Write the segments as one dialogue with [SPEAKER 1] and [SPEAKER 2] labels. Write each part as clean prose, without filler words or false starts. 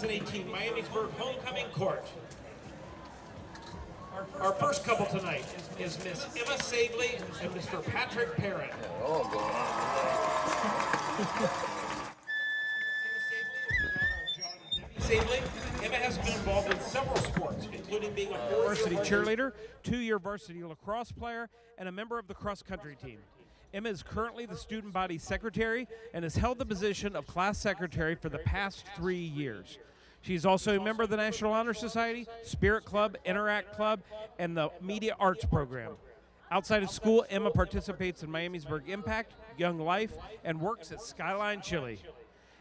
[SPEAKER 1] 2018 Miamisburg Homecoming Court. Our first couple tonight is Miss Emma Sadley and Mr. Patrick Perrin.
[SPEAKER 2] All going on.
[SPEAKER 1] Sadley. Emma has been involved in several sports, including being a varsity cheerleader, 2-year varsity lacrosse player, and a member of the cross-country team. Emma is currently the student body secretary and has held the position of class secretary for the past 3 years. She's also a member of the National Honor Society, Spirit Club, Interact Club, and the Media Arts Program. Outside of school, Emma participates in Miamisburg Impact, Young Life, and works at Skyline Chili.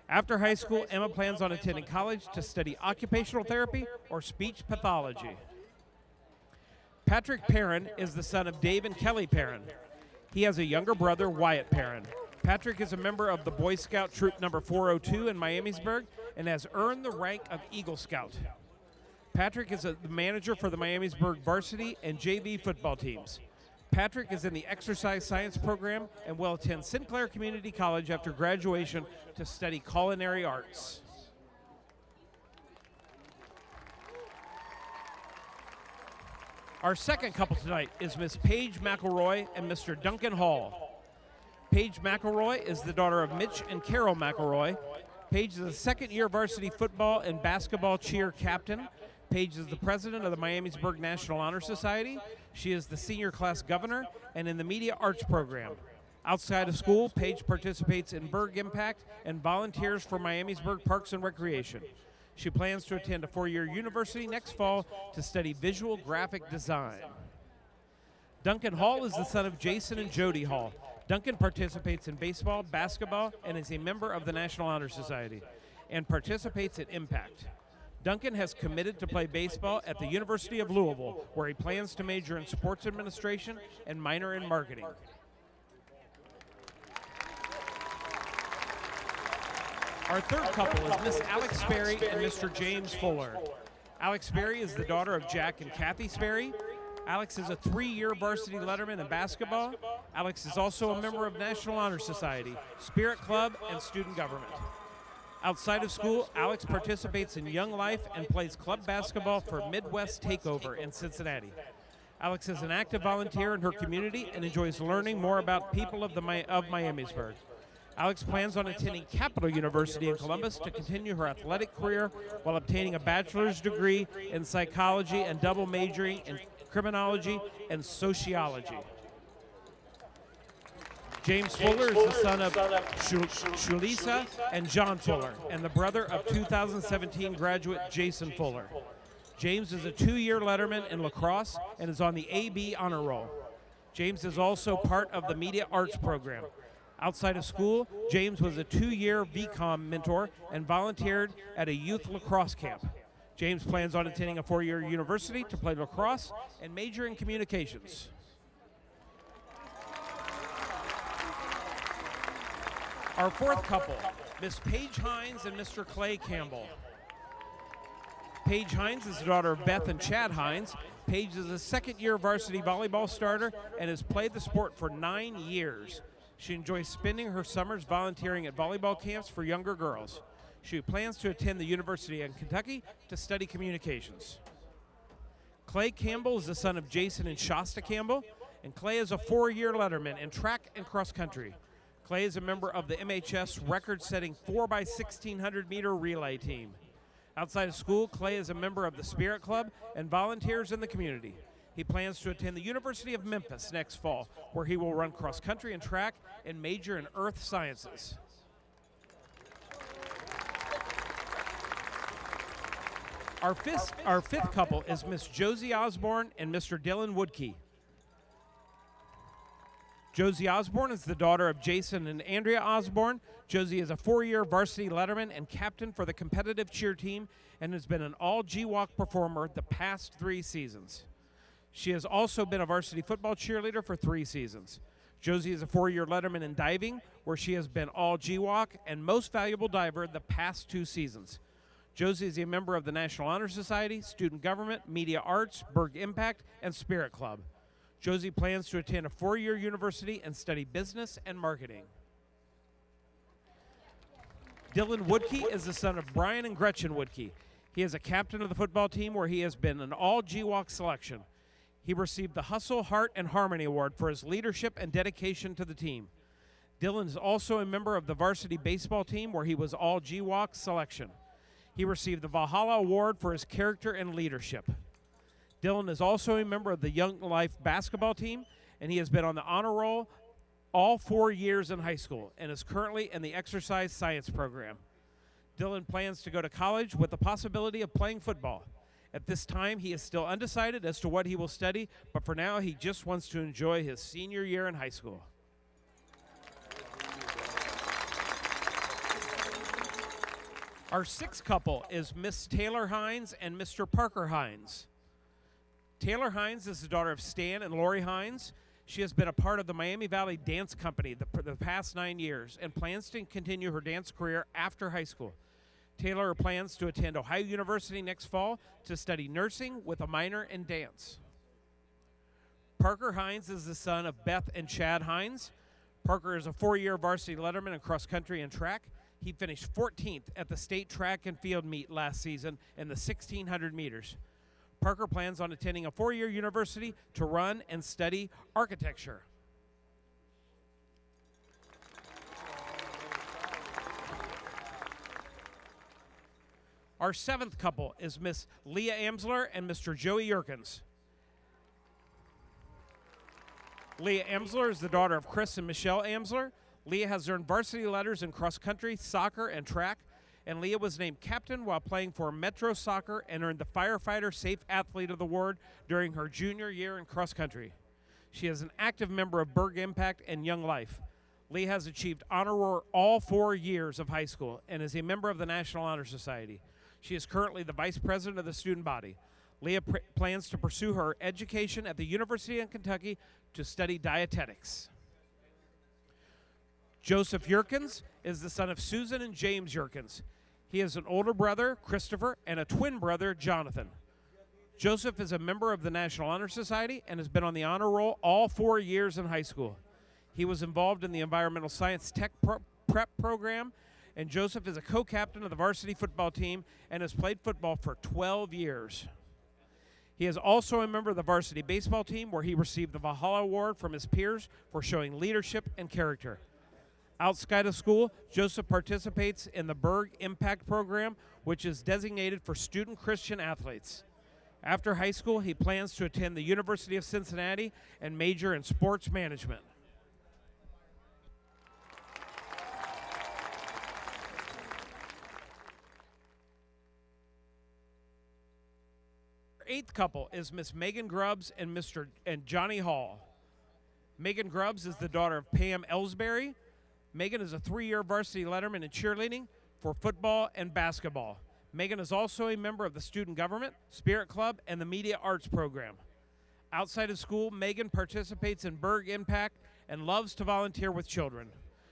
[SPEAKER 1] After high school, Emma plans on attending college to study occupational therapy or speech pathology. Patrick Perrin is the son of Dave and Kelly Perrin. He has a younger brother, Wyatt Perrin. Patrick is a member of the Boy Scout Troop number 402 in Miamisburg and has earned the rank of Eagle Scout. Patrick is the manager for the Miamisburg varsity and JV football teams. Patrick is in the exercise science program and will attend Sinclair Community College after graduation to study culinary arts. Our second couple tonight is Miss Paige Mcelroy and Mr. Duncan Hall. Paige Mcelroy is the daughter of Mitch and Carol Mcelroy. Paige is a second-year varsity football and basketball cheer captain. Paige is the president of the Miamisburg National Honor Society. She is the senior class governor and in the Media Arts Program. Outside of school, Paige participates in Berg Impact and volunteers for Miamisburg Parks and Recreation. She plans to attend a 4-year university next fall to study visual graphic design. Duncan Hall is the son of Jason and Jody Hall. Duncan participates in baseball, basketball, and is a member of the National Honor Society, and participates in Impact. Duncan has committed to play baseball at the University of Louisville, where he plans to major in sports administration and minor in marketing. Our third couple is Miss Alex Sperry and Mr. James Fuller. Alex Sperry is the daughter of Jack and Kathy Sperry. Alex is a 3-year varsity letterman in basketball. Alex is also a member of National Honor Society, Spirit Club, and student government. Outside of school, Alex participates in Young Life and plays club basketball for Midwest Takeover in Cincinnati. Alex is an active volunteer in her community and enjoys learning more about people of Miamisburg. Alex plans on attending Capital University in Columbus to continue her athletic career while obtaining a bachelor's degree in psychology and double majoring in criminology and sociology. James Fuller is the son of Shulisa and John Fuller, and the brother of 2017 graduate Jason Fuller. James is a 2-year letterman in lacrosse and is on the AB honor roll. James is also part of the Media Arts Program. Outside of school, James was a 2-year VCOM mentor and volunteered at a youth lacrosse camp. James plans on attending a 4-year university to play lacrosse and major in communications. Our fourth couple, Miss Paige Hines and Mr. Clay Campbell. Paige Hines is the daughter of Beth and Chad Hines. Paige is a second-year varsity volleyball starter and has played the sport for 9 years. She enjoys spending her summers volunteering at volleyball camps for younger girls. She plans to attend the University of Kentucky to study communications. Clay Campbell is the son of Jason and Shasta Campbell, and Clay is a 4-year letterman in track and cross country. Clay is a member of the MHS record-setting 4x1600 meter relay team. Outside of school, Clay is a member of the Spirit Club and volunteers in the community. He plans to attend the University of Memphis next fall, where he will run cross country and track and major in earth sciences. Our fifth couple is Miss Josie Osborne and Mr. Dylan Woodkey. Josie Osborne is the daughter of Jason and Andrea Osborne. Josie is a 4-year varsity letterman and captain for the competitive cheer team and has been an all-GWalk performer the past 3 seasons. She has also been a varsity football cheerleader for 3 seasons. Josie is a 4-year letterman in diving, where she has been all-GWalk and most valuable diver the past 2 seasons. Josie is a member of the National Honor Society, Student Government, Media Arts, Berg Impact, and Spirit Club. Josie plans to attend a 4-year university and study business and marketing. Dylan Woodkey is the son of Brian and Gretchen Woodkey. He is a captain of the football team where he has been an all-GWAC selection. He received the Hustle, Heart, and Harmony Award for his leadership and dedication to the team. Dylan is also a member of the varsity baseball team where he was all-GWAC selection. He received the Valhalla Award for his character and leadership. Dylan is also a member of the Young Life basketball team, and he has been on the honor roll all 4 years in high school and is currently in the exercise science program. Dylan plans to go to college with the possibility of playing football. At this time, he is still undecided as to what he will study, but for now, he just wants to enjoy his senior year in high school. Our sixth couple is Miss Taylor Hines and Mr. Parker Hines. Taylor Hines is the daughter of Stan and Lori Hines. She has been a part of the Miami Valley Dance Company the past 9 years and plans to continue her dance career after high school. Taylor plans to attend Ohio University next fall to study nursing with a minor in dance. Parker Hines is the son of Beth and Chad Hines. Parker is a 4-year varsity letterman in cross country and track. He finished 14th at the state track and field meet last season in the 1,600 meters. Parker plans on attending a 4-year university to run and study architecture. Our seventh couple is Miss Lia Amsler and Mr. Joey Yerkins. Lia Amsler is the daughter of Chris and Michelle Amsler. Lia has earned varsity letters in cross country, soccer, and track, and Lia was named captain while playing for Metro Soccer and earned the Firefighter Safe Athlete of the Award during her junior year in cross country. She is an active member of Berg Impact and Young Life. Lia has achieved honor roll all 4 years of high school and is a member of the National Honor Society. She is currently the vice president of the student body. Lia plans to pursue her education at the University of Kentucky to study dietetics. Joseph Yerkins is the son of Susan and James Yerkins. He has an older brother, Christopher, and a twin brother, Jonathan. Joseph is a member of the National Honor Society and has been on the honor roll all 4 years in high school. He was involved in the Environmental Science Tech Prep program, and Joseph is a co-captain of the varsity football team and has played football for 12 years. He is also a member of the varsity baseball team where he received the Valhalla Award from his peers for showing leadership and character. Outside of school, Joseph participates in the Berg Impact program, which is designated for student Christian athletes. After high school, he plans to attend the University of Cincinnati and major in sports management. Our eighth couple is Miss Megan Grubbs and Johnny Hall. Megan Grubbs is the daughter of Pam Ellsbury. Megan is a 3-year varsity letterman in cheerleading for football and basketball. Megan is also a member of the student government, Spirit Club, and the Media Arts program. Outside of school, Megan participates in Berg Impact and loves to volunteer with children.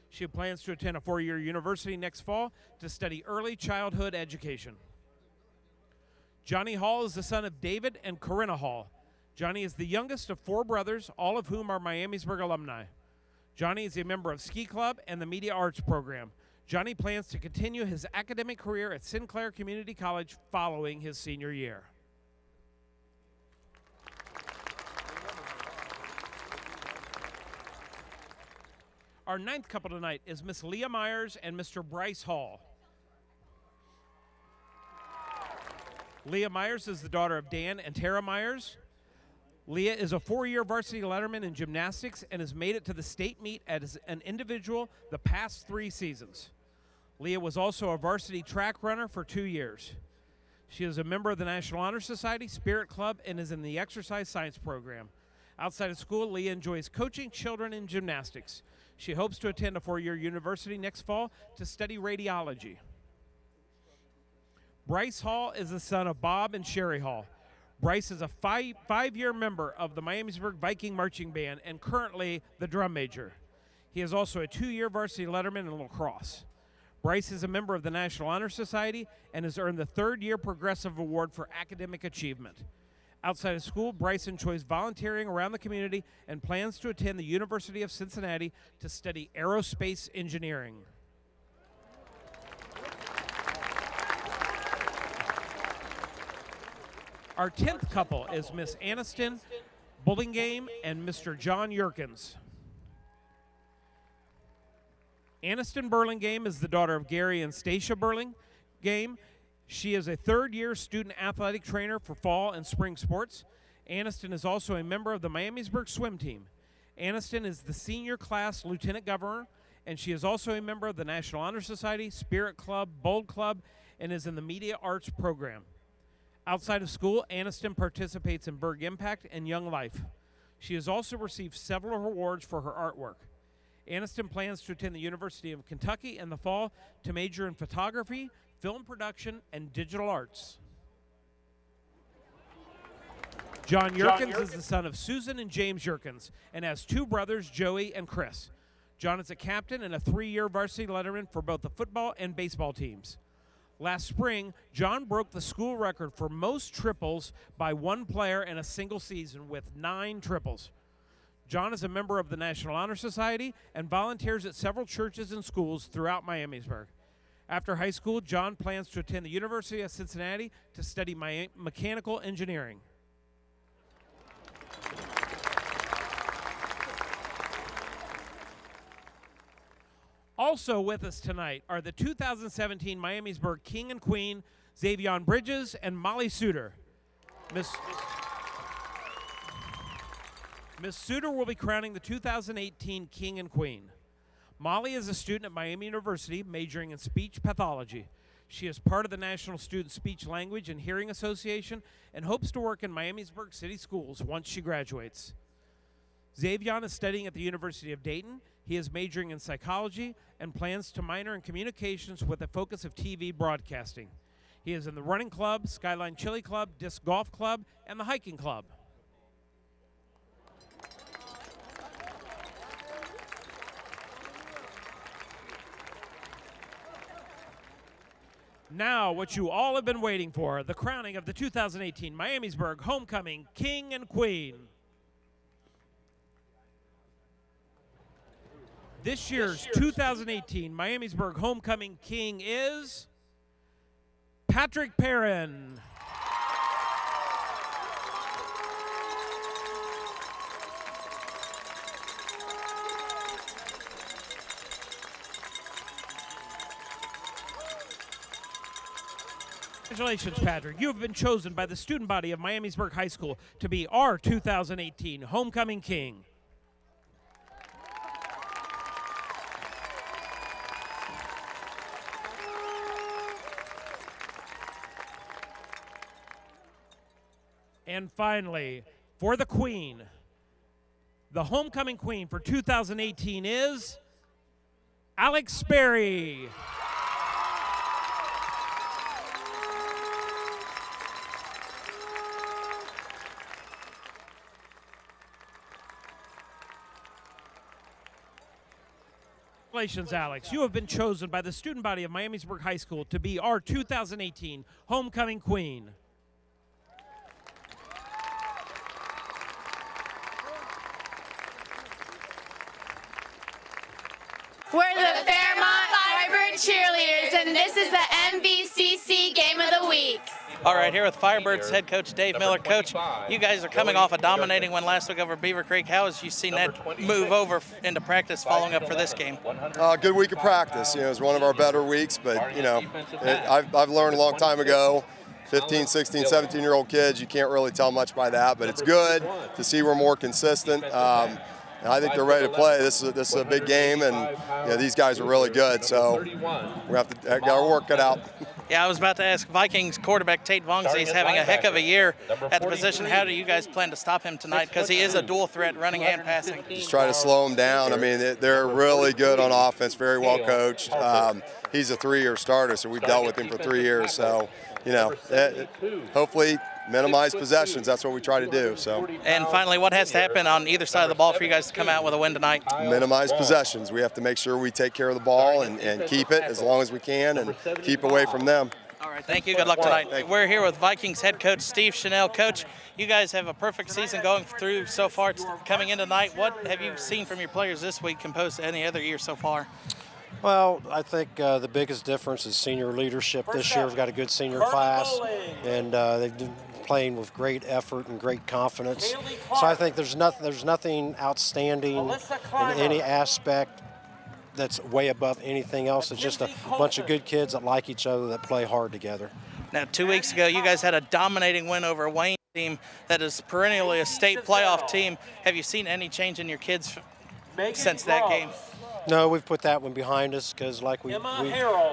[SPEAKER 1] She plans to attend a 4-year university next fall to study early childhood education. Johnny Hall is the son of David and Corinna Hall. Johnny is the youngest of 4 brothers, all of whom are Miamisburg alumni. Johnny is a member of Ski Club and the Media Arts program. Johnny plans to continue his academic career at Sinclair Community College following his senior year. Our ninth couple tonight is Miss Leah Myers and Mr. Bryce Hall. Leah Myers is the daughter of Dan and Tara Myers. Leah is a 4-year varsity letterman in gymnastics and has made it to the state meet as an individual the past 3 seasons. Leah was also a varsity track runner for 2 years. She is a member of the National Honor Society, Spirit Club, and is in the exercise science program. Outside of school, Leah enjoys coaching children in gymnastics. She hopes to attend a 4-year university next fall to study radiology. Bryce Hall is the son of Bob and Sherry Hall. Bryce is a five-year member of the Miamisburg Viking marching band and currently the drum major. He is also a 2-year varsity letterman in lacrosse. Bryce is a member of the National Honor Society and has earned the 3rd-year Progressive Award for academic achievement. Outside of school, Bryce enjoys volunteering around the community and plans to attend the University of Cincinnati to study aerospace engineering. Our 10th couple is Miss Aniston Bullingame and Mr. John Yerkins. Aniston Burlingame is the daughter of Gary and Stacia Burlingame. She is a third-year student athletic trainer for fall and spring sports. Aniston is also a member of the Miamisburg swim team. Aniston is the senior class lieutenant governor, and she is also a member of the National Honor Society, Spirit Club, Bold Club, and is in the Media Arts program. Outside of school, Aniston participates in Berg Impact and Young Life. She has also received several awards for her artwork. Aniston plans to attend the University of Kentucky in the fall to major in photography, film production, and digital arts. John Yerkins is the son of Susan and James Yerkins and has two brothers, Joey and Chris. John is a captain and a 3-year varsity letterman for both the football and baseball teams. Last spring, John broke the school record for most triples by one player in a single season with 9 triples. John is a member of the National Honor Society and volunteers at several churches and schools throughout Miamisburg. After high school, John plans to attend the University of Cincinnati to study mechanical engineering. Also with us tonight are the 2017 Miamisburg King and Queen, Xavion Bridges and Molly Suter. Miss Suter will be crowning the 2018 King and Queen. Molly is a student at Miami University majoring in speech pathology. She is part of the National Student Speech Language and Hearing Association and hopes to work in Miamisburg City Schools once she graduates. Xavion is studying at the University of Dayton. He is majoring in psychology and plans to minor in communications with a focus of TV broadcasting. He is in the running club, Skyline Chili Club, Disc Golf Club, and the hiking club. Now, what you all have been waiting for, the crowning of the 2018 Miamisburg Homecoming King and Queen. This year's 2018 Miamisburg Homecoming King is Patrick Perrin. Congratulations, Patrick. You have been chosen by the student body of Miamisburg High School to be our 2018 Homecoming King. And finally, for the Queen, the Homecoming Queen for 2018 is Alex Sperry. Congratulations, Alex. You have been chosen by the student body of Miamisburg High School to be our 2018 Homecoming Queen.
[SPEAKER 2] We're the Fairmont Firebird Cheerleaders, and this is the MVCC Game of the Week.
[SPEAKER 3] All right, here with Firebirds head coach Dave Miller. Coach, you guys are coming off a dominating one last week over Beaver Creek. How has you seen that move over into practice following up for this game?
[SPEAKER 4] Good week of practice. You know, it was one of our better weeks, but, you know, I've learned a long time ago, 15, 16, 17-year-old kids, you can't really tell much by that, but it's good to see we're more consistent. And I think they're ready to play. This is a big game, and you know, these guys are really good. So we have to got our work cut out.
[SPEAKER 3] Yeah, I was about to ask Vikings quarterback Tate Vaughn. He's having a heck of a year at the position. How do you guys plan to stop him tonight? Because he is a dual threat, running and passing.
[SPEAKER 4] Just try to slow him down. I mean, they're really good on offense, very well coached. He's a 3-year starter, so we've dealt with him for 3 years. So, you know, hopefully minimize possessions. That's what we try to do. So.
[SPEAKER 3] And finally, what has to happen on either side of the ball for you guys to come out with a win tonight?
[SPEAKER 4] Minimize possessions. We have to make sure we take care of the ball and keep it as long as we can and keep away from them.
[SPEAKER 3] All right, thank you. Good luck tonight. We're here with Vikings head coach Steve Chanel. Coach, you guys have a perfect season going through so far coming in tonight. What have you seen from your players this week composed to any other year so far?
[SPEAKER 5] Well, I think the biggest difference is senior leadership this year. We've got a good senior class, and they've playing with great effort and great confidence. So I think there's nothing outstanding in any aspect that's way above anything else. It's just a bunch of good kids that like each other, that play hard together.
[SPEAKER 3] Now, 2 weeks ago, you guys had a dominating win over a Wayne team that is perennially a state playoff team. Have you seen any change in your kids since that game?
[SPEAKER 5] No, we've put that one behind us because we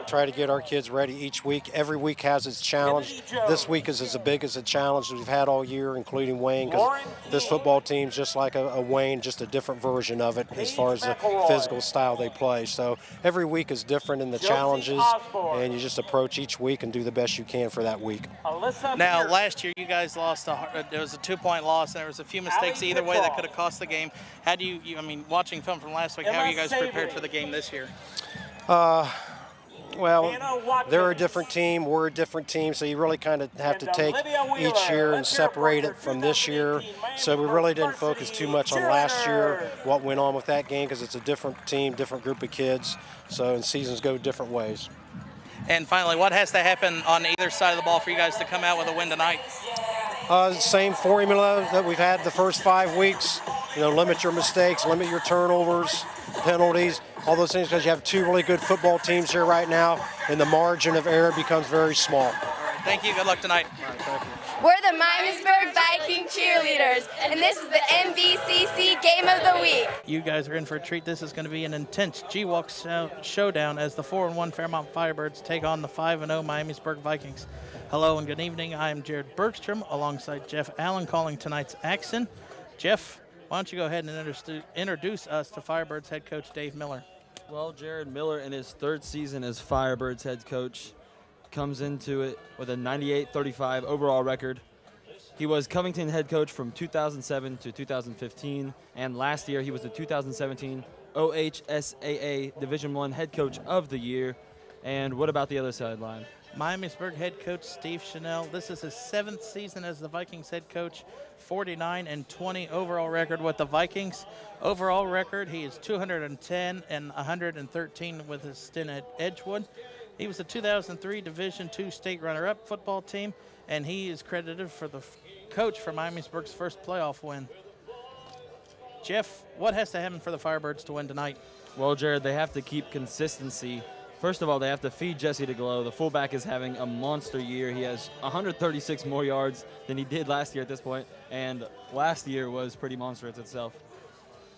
[SPEAKER 5] try to get our kids ready each week. Every week has its challenge. This week is as big as a challenge that we've had all year, including Wayne, because this football team's just like a Wayne, just a different version of it as far as the physical style they play. So every week is different in the challenges, and you just approach each week and do the best you can for that week.
[SPEAKER 3] Now, last year you guys lost. There was a 2-point loss, and there was a few mistakes either way that could have cost the game. How do you I mean, watching film from last week, how are you guys prepared for the game this year?
[SPEAKER 5] Well, they're a different team, we're a different team, so you really kind of have to take each year and separate it from this year. So we really didn't focus too much on last year, what went on with that game, because it's a different team, different group of kids, so and seasons go different ways.
[SPEAKER 3] And finally, what has to happen on either side of the ball for you guys to come out with a win tonight?
[SPEAKER 5] Same formula that we've had the first 5 weeks. Limit your mistakes, limit your turnovers, penalties, all those things, because you have two really good football teams here right now, and the margin of error becomes very small.
[SPEAKER 3] All right, thank you. Good luck tonight.
[SPEAKER 5] All right, thank you.
[SPEAKER 2] We're the Miamisburg Viking cheerleaders, and this is the MVCC Game of the Week.
[SPEAKER 3] You guys are in for a treat. This is going to be an intense G-Walk showdown as the 4-1 Fairmont Firebirds take on the 5-0 Miamisburg Vikings. Hello and good evening. I am Jared Bergstrom alongside Jeff Allen calling tonight's action. Jeff, why don't you go ahead and introduce us to Firebirds head coach Dave Miller.
[SPEAKER 6] Well, Jared Miller, in his third season as Firebirds head coach, comes into it with a 98-35 overall record. He was Covington head coach from 2007 to 2015, and last year he was the 2017 OHSAA Division I head coach of the year. And what about the other sideline?
[SPEAKER 3] Miamisburg head coach Steve Chanel. This is his 7th season as the Vikings head coach. 49-20 overall record with the Vikings. Overall record, he is 210 and 113 with his stint at Edgewood. He was the 2003 Division II state runner-up football team, and he is credited for the coach for Miamisburg's first playoff win. Jeff, what has to happen for the Firebirds to win tonight?
[SPEAKER 6] Well, Jared, they have to keep consistency. First of all, they have to feed Jesse DeGlow. The fullback is having a monster year. He has 136 more yards than he did last year at this point, and last year was pretty monstrous itself.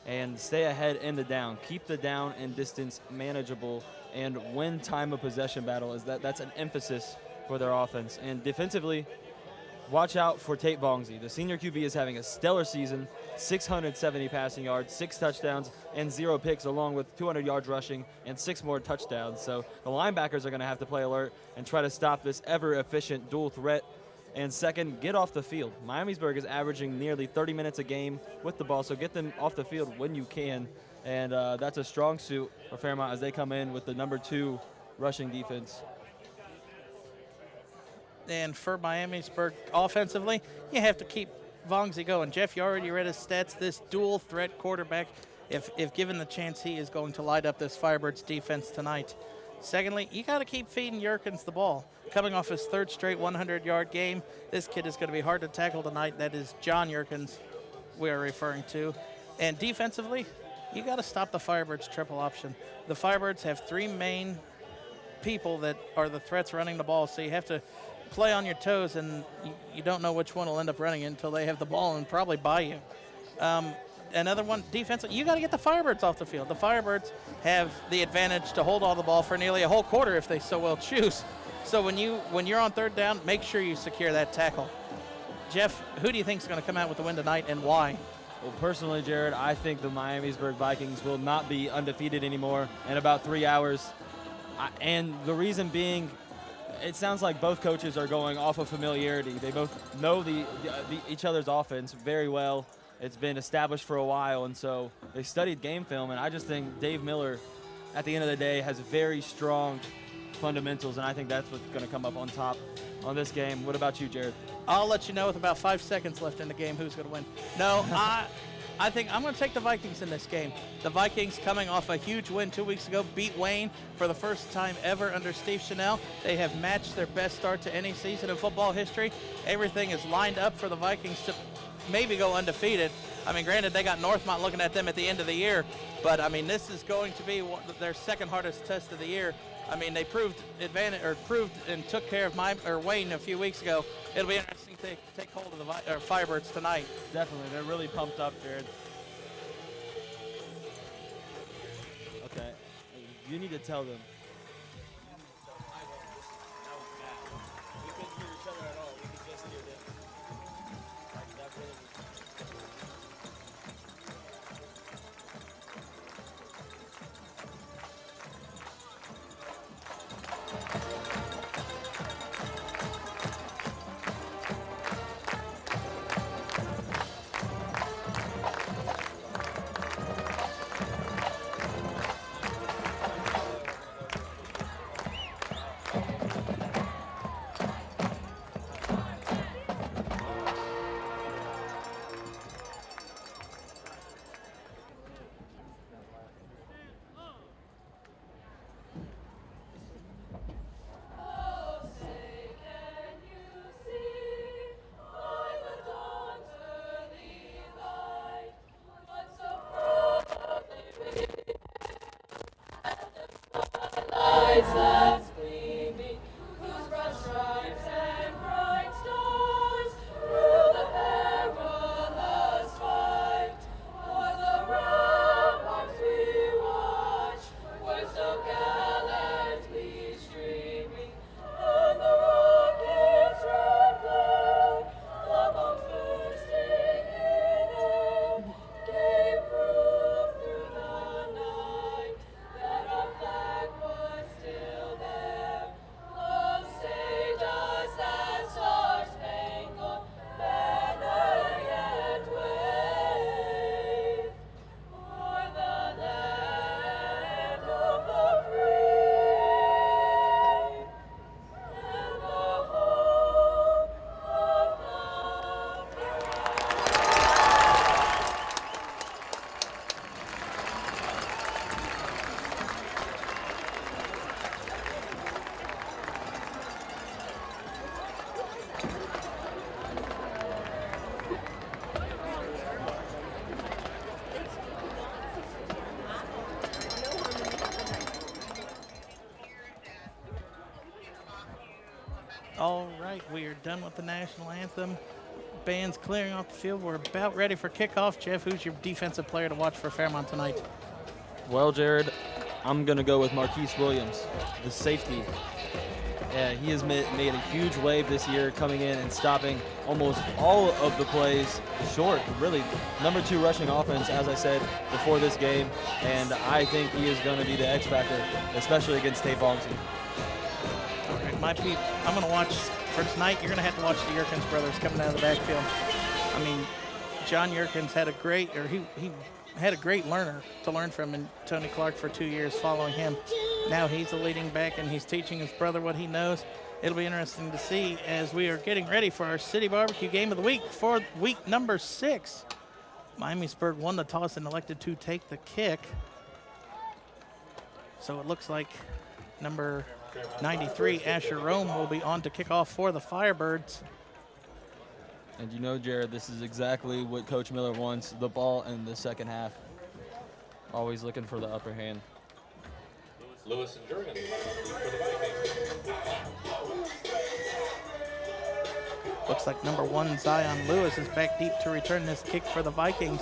[SPEAKER 6] And stay ahead in the down. Keep the down and distance manageable, and win time of possession battle. That's an emphasis for their offense. And defensively, watch out for Tate Bongsi. The senior QB is having a stellar season, 670 passing yards, 6 touchdowns, and 0 picks, along with 200 yards rushing and 6 more touchdowns. So the linebackers are going to have to play alert and try to stop this ever-efficient dual threat. And second, get off the field. Miamisburg is averaging nearly 30 minutes a game with the ball, so get them off the field when you can. And that's a strong suit for Fairmont as they come in with the number 2 rushing defense.
[SPEAKER 3] And for Miamisburg offensively, you have to keep Vongsi going. Jeff, you already read his stats. This dual threat quarterback, if given the chance, he is going to light up this Firebirds defense tonight. Secondly, you got to keep feeding Yerkins the ball. Coming off his 3rd straight 100-yard game, this kid is going to be hard to tackle tonight. That is John Yerkins we are referring to. And defensively, you got to stop the Firebirds triple option. The Firebirds have 3 main people that are the threats running the ball, so you have to play on your toes, and you don't know which one will end up running it until they have the ball and probably by you. Another one, defensive, you got to get the Firebirds off the field. The Firebirds have the advantage to hold all the ball for nearly a whole quarter if they so well choose. So when you're on 3rd down, make sure you secure that tackle. Jeff, who do you think is going to come out with the win tonight, and why?
[SPEAKER 6] Well, personally, Jared, I think the Miamisburg Vikings will not be undefeated anymore in about 3 hours. And the reason being, it sounds like both coaches are going off of familiarity. They both know each other's offense very well. It's been established for a while, and so they studied game film, and I just think Dave Miller, at the end of the day, has very strong fundamentals, and I think that's what's going to come up on top on this game. What about you, Jared?
[SPEAKER 3] I'll let you know with about 5 seconds left in the game who's going to win. No, I think I'm going to take the Vikings in this game. The Vikings, coming off a huge win 2 weeks ago, beat Wayne for the first time ever under Steve Chanel. They have matched their best start to any season in football history. Everything is lined up for the Vikings to maybe go undefeated. I mean, granted, they got Northmont looking at them at the end of the year, but I mean, this is going to be their second hardest test of the year. I mean, they proved and took care of Wayne a few weeks ago. It'll be interesting to take hold of the Firebirds tonight.
[SPEAKER 6] Definitely, they're really pumped up, Jared. Okay, you need to tell them. We couldn't hear each other at all. We could just hear them.
[SPEAKER 3] All right, we are done with the national anthem. Band's clearing off the field. We're about ready for kickoff. Jeff, who's your defensive player to watch for Fairmont tonight?
[SPEAKER 6] Well, Jared, I'm going to go with Marquise Williams, the safety. He has made a huge wave this year, coming in and stopping almost all of the plays short. Really, number 2 rushing offense, as I said before this game, and I think he is going to be the X factor, especially against Tate.
[SPEAKER 3] All right, my peep, I'm going to watch for tonight. You're going to have to watch the Yerkins brothers coming out of the backfield. I mean, John Yerkins had a great, he had a great learner to learn from in Tony Clark for 2 years following him. Now he's a leading back and he's teaching his brother what he knows. It'll be interesting to see as we are getting ready for our City Barbecue Game of the Week for week number 6. Miamisburg won the toss and elected to take the kick. So it looks like number 93, Asher Rome, will be on to kick off for the Firebirds.
[SPEAKER 6] And you know, Jared, this is exactly what Coach Miller wants, the ball in the second half. Always looking for the upper hand.
[SPEAKER 7] Lewis and Jurgen for the Vikings.
[SPEAKER 3] Looks like number 1, Zion Lewis, is back deep to return this kick for the Vikings.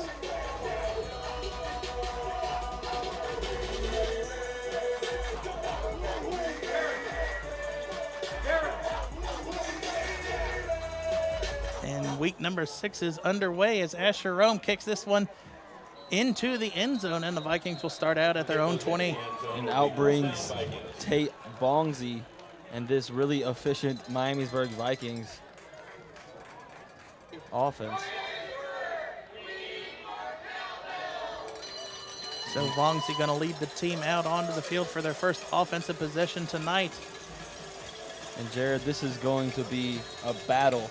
[SPEAKER 3] And week number 6 is underway as Asher Rome kicks this one into the end zone, and the Vikings will start out at their own 20.
[SPEAKER 6] And out brings Tate Bongsy and this really efficient Miamisburg Vikings offense.
[SPEAKER 3] So Bongsy going to lead the team out onto the field for their first offensive possession tonight.
[SPEAKER 6] And Jared, this is going to be a battle.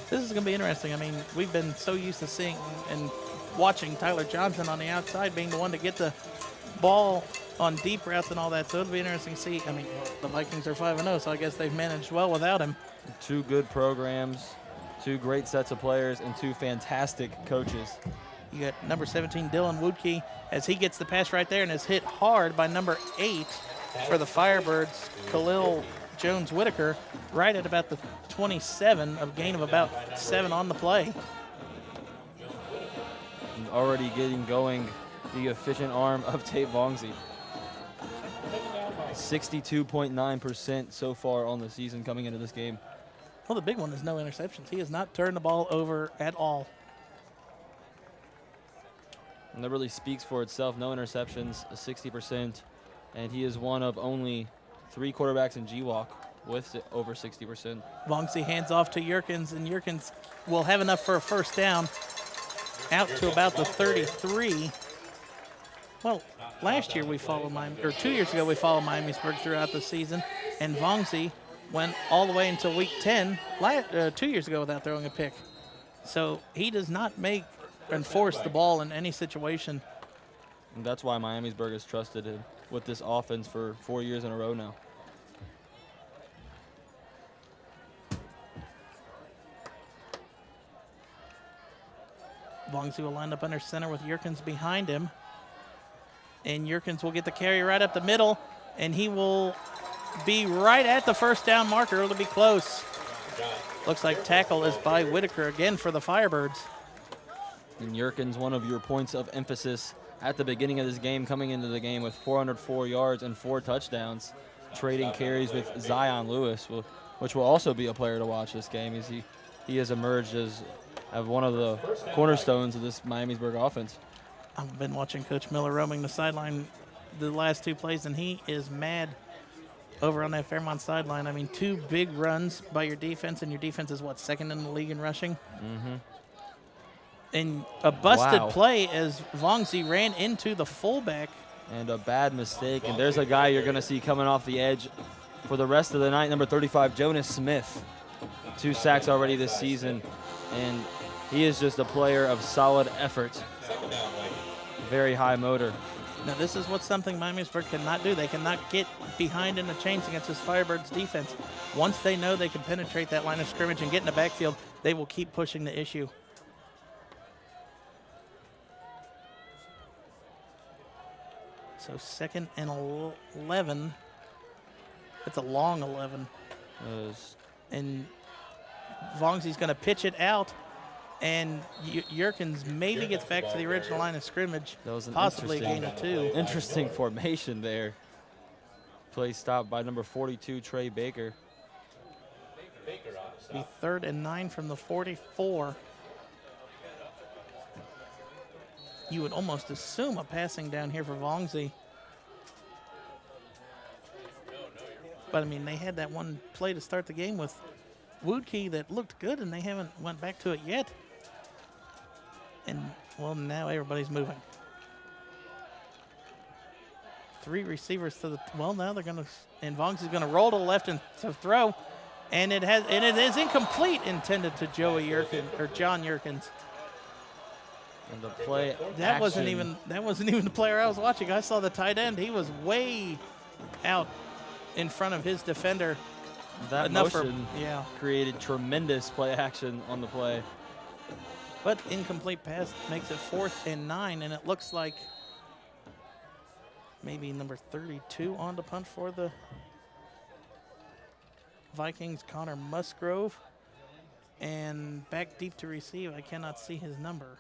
[SPEAKER 3] This is going to be interesting. I mean, we've been so used to seeing and watching Tyler Johnson on the outside being the one to get the ball on deep routes and all that. So it'll be interesting to see. I mean, the Vikings are 5-0, so I guess they've managed well without him.
[SPEAKER 6] 2 good programs, 2 great sets of players, and 2 fantastic coaches.
[SPEAKER 3] You got number 17, Dylan Woodkey, as he gets the pass right there and is hit hard by number 8 for the Firebirds, Khalil Jones-Whitaker, right at about the 27, of gain of about 7 on the play.
[SPEAKER 6] And already getting going the efficient arm of Tate Vongsi. 62.9% so far on the season coming into this game.
[SPEAKER 3] Well, the big one is no interceptions. He has not turned the ball over at all.
[SPEAKER 6] And that really speaks for itself. No interceptions, 60%. And he is one of only 3 quarterbacks in GWalk with over 60%.
[SPEAKER 3] Vongsi hands off to Yerkins, and Yerkins will have enough for a first down out to about the 33. Well, last year we followed or 2 years ago we followed Miamisburg throughout the season, and Vongsi went all the way until week 10 2 years ago without throwing a pick. So he does not make and force the ball in any situation.
[SPEAKER 6] And that's why Miamisburg is trusted with this offense for 4 years in a row now.
[SPEAKER 3] Vongsi will line up under center with Yerkins behind him. And Yerkins will get the carry right up the middle, and he will be right at the first down marker. It'll be close. Looks like tackle is by Whitaker again for the Firebirds.
[SPEAKER 6] And Yerkins, one of your points of emphasis at the beginning of this game, coming into the game with 404 yards and 4 touchdowns, trading carries with Zion Lewis, which will also be a player to watch this game, as he has emerged as one of the cornerstones of this Miamisburg offense.
[SPEAKER 3] I've been watching Coach Miller roaming the sideline the last 2 plays, and he is mad over on that Fairmont sideline. I mean, 2 big runs by your defense, and your defense is, what, 2nd in the league in rushing?
[SPEAKER 6] Mm-hmm.
[SPEAKER 3] And a busted play as Vongsi ran into the fullback.
[SPEAKER 6] And a bad mistake, and there's a guy you're going to see coming off the edge for the rest of the night, number 35, Jonas Smith. 2 sacks already this season, and he is just a player of solid effort. Very high motor.
[SPEAKER 3] Now, this is something Miamisburg cannot do. They cannot get behind in the chains against this Firebirds defense. Once they know they can penetrate that line of scrimmage and get in the backfield, they will keep pushing the issue. So 2nd and 11. It's a long 11. And Vongsi's going to pitch it out. And Yerkins maybe gets back to the original line of scrimmage,
[SPEAKER 6] that was
[SPEAKER 3] possibly a gain of 2.
[SPEAKER 6] Interesting formation there. Play stopped by number 42, Trey Baker.
[SPEAKER 3] Be 3rd and 9 from the 44. You would almost assume a passing down here for Vongsi. But, I mean, they had that one play to start the game with Woodkey that looked good, and they haven't went back to it yet. And, well, now everybody's moving. 3 receivers to the, well, now they're going to, and Vongsi's going to roll to the left and to throw. And it is incomplete, intended to John Yerkins.
[SPEAKER 6] And the play
[SPEAKER 3] that wasn't even the player I was watching. I saw the tight end. He was way out in front of his defender.
[SPEAKER 6] That motion created tremendous play action on the play.
[SPEAKER 3] But incomplete pass makes it 4th and 9, and it looks like maybe number 32 on the punt for the Vikings, Connor Musgrove. And back deep to receive, I cannot see his number.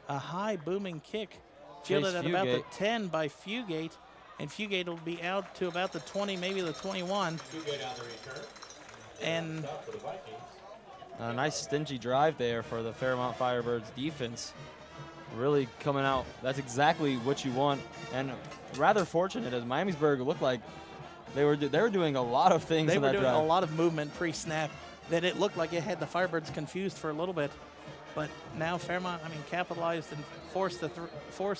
[SPEAKER 3] A high booming kick, fielded at about the 10 by Fugate, and Fugate will be out to about the 20, maybe the 21. And
[SPEAKER 6] a nice stingy drive there for the Fairmont Firebirds defense. Really coming out. That's exactly what you want. And rather fortunate, as Miamisburg looked like they were doing a lot of things.
[SPEAKER 3] They
[SPEAKER 6] in
[SPEAKER 3] were
[SPEAKER 6] that
[SPEAKER 3] doing
[SPEAKER 6] drive.
[SPEAKER 3] a lot of movement pre-snap that it looked like it had the Firebirds confused for a little bit. But now Fairmont, I mean, capitalized and forced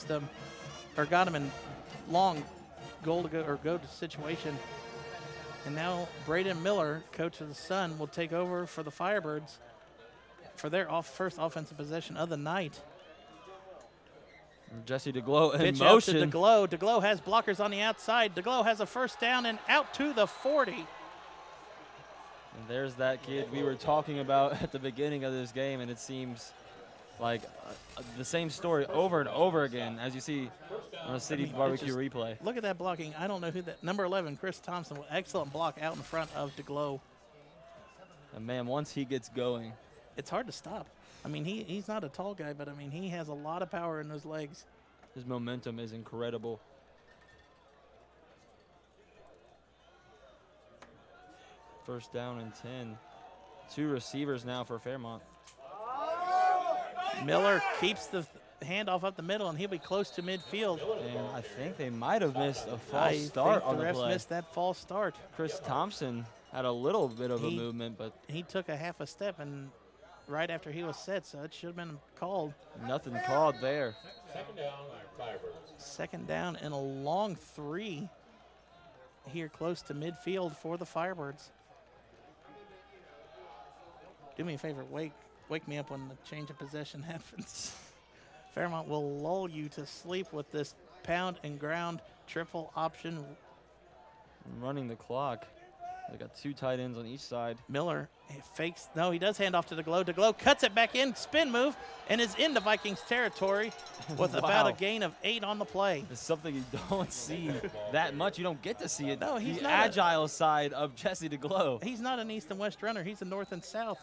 [SPEAKER 3] them, or got them in long go to situation. And now Braden Miller, coach of the Sun, will take over for the Firebirds. for their first offensive possession of the night.
[SPEAKER 6] Jesse DeGlow in
[SPEAKER 3] Pitch
[SPEAKER 6] motion.
[SPEAKER 3] out to DeGlow. DeGlow has blockers on the outside. DeGlow has a first down and out to the 40.
[SPEAKER 6] And there's that kid we were talking about at the beginning of this game, and it seems like the same story over and over again, as you see on the City Barbecue replay.
[SPEAKER 3] Look at that blocking. I don't know who that, number 11, Chris Thompson, excellent block out in front of DeGlow.
[SPEAKER 6] And man, once he gets going,
[SPEAKER 3] it's hard to stop. I mean, he's not a tall guy, but I mean, he has a lot of power in those legs.
[SPEAKER 6] His momentum is incredible. First down and 10. 2 receivers now for Fairmont.
[SPEAKER 3] Miller keeps the handoff up the middle, and he'll be close to midfield.
[SPEAKER 6] And I think they might have missed a false start on the play.
[SPEAKER 3] The refs missed that false start.
[SPEAKER 6] Chris Thompson had a little bit of a movement, but
[SPEAKER 3] he took a half a step and right after he was set, so it should have been called.
[SPEAKER 6] Nothing called there.
[SPEAKER 7] Second down, Firebirds.
[SPEAKER 3] Second down and a long 3 here close to midfield for the Firebirds. Do me a favor, wake me up when the change of possession happens. Fairmont will lull you to sleep with this pound and ground triple option.
[SPEAKER 6] Running the clock. They got 2 tight ends on each side.
[SPEAKER 3] Miller fakes. No, he does hand off to DeGlow. DeGlow cuts it back in, spin move, and is into Vikings territory with about a gain of 8 on the play.
[SPEAKER 6] It's something you don't see that much. You don't get to see it.
[SPEAKER 3] No, he's
[SPEAKER 6] the
[SPEAKER 3] not
[SPEAKER 6] agile side of Jesse DeGlow.
[SPEAKER 3] He's not an east and west runner. He's a north and south.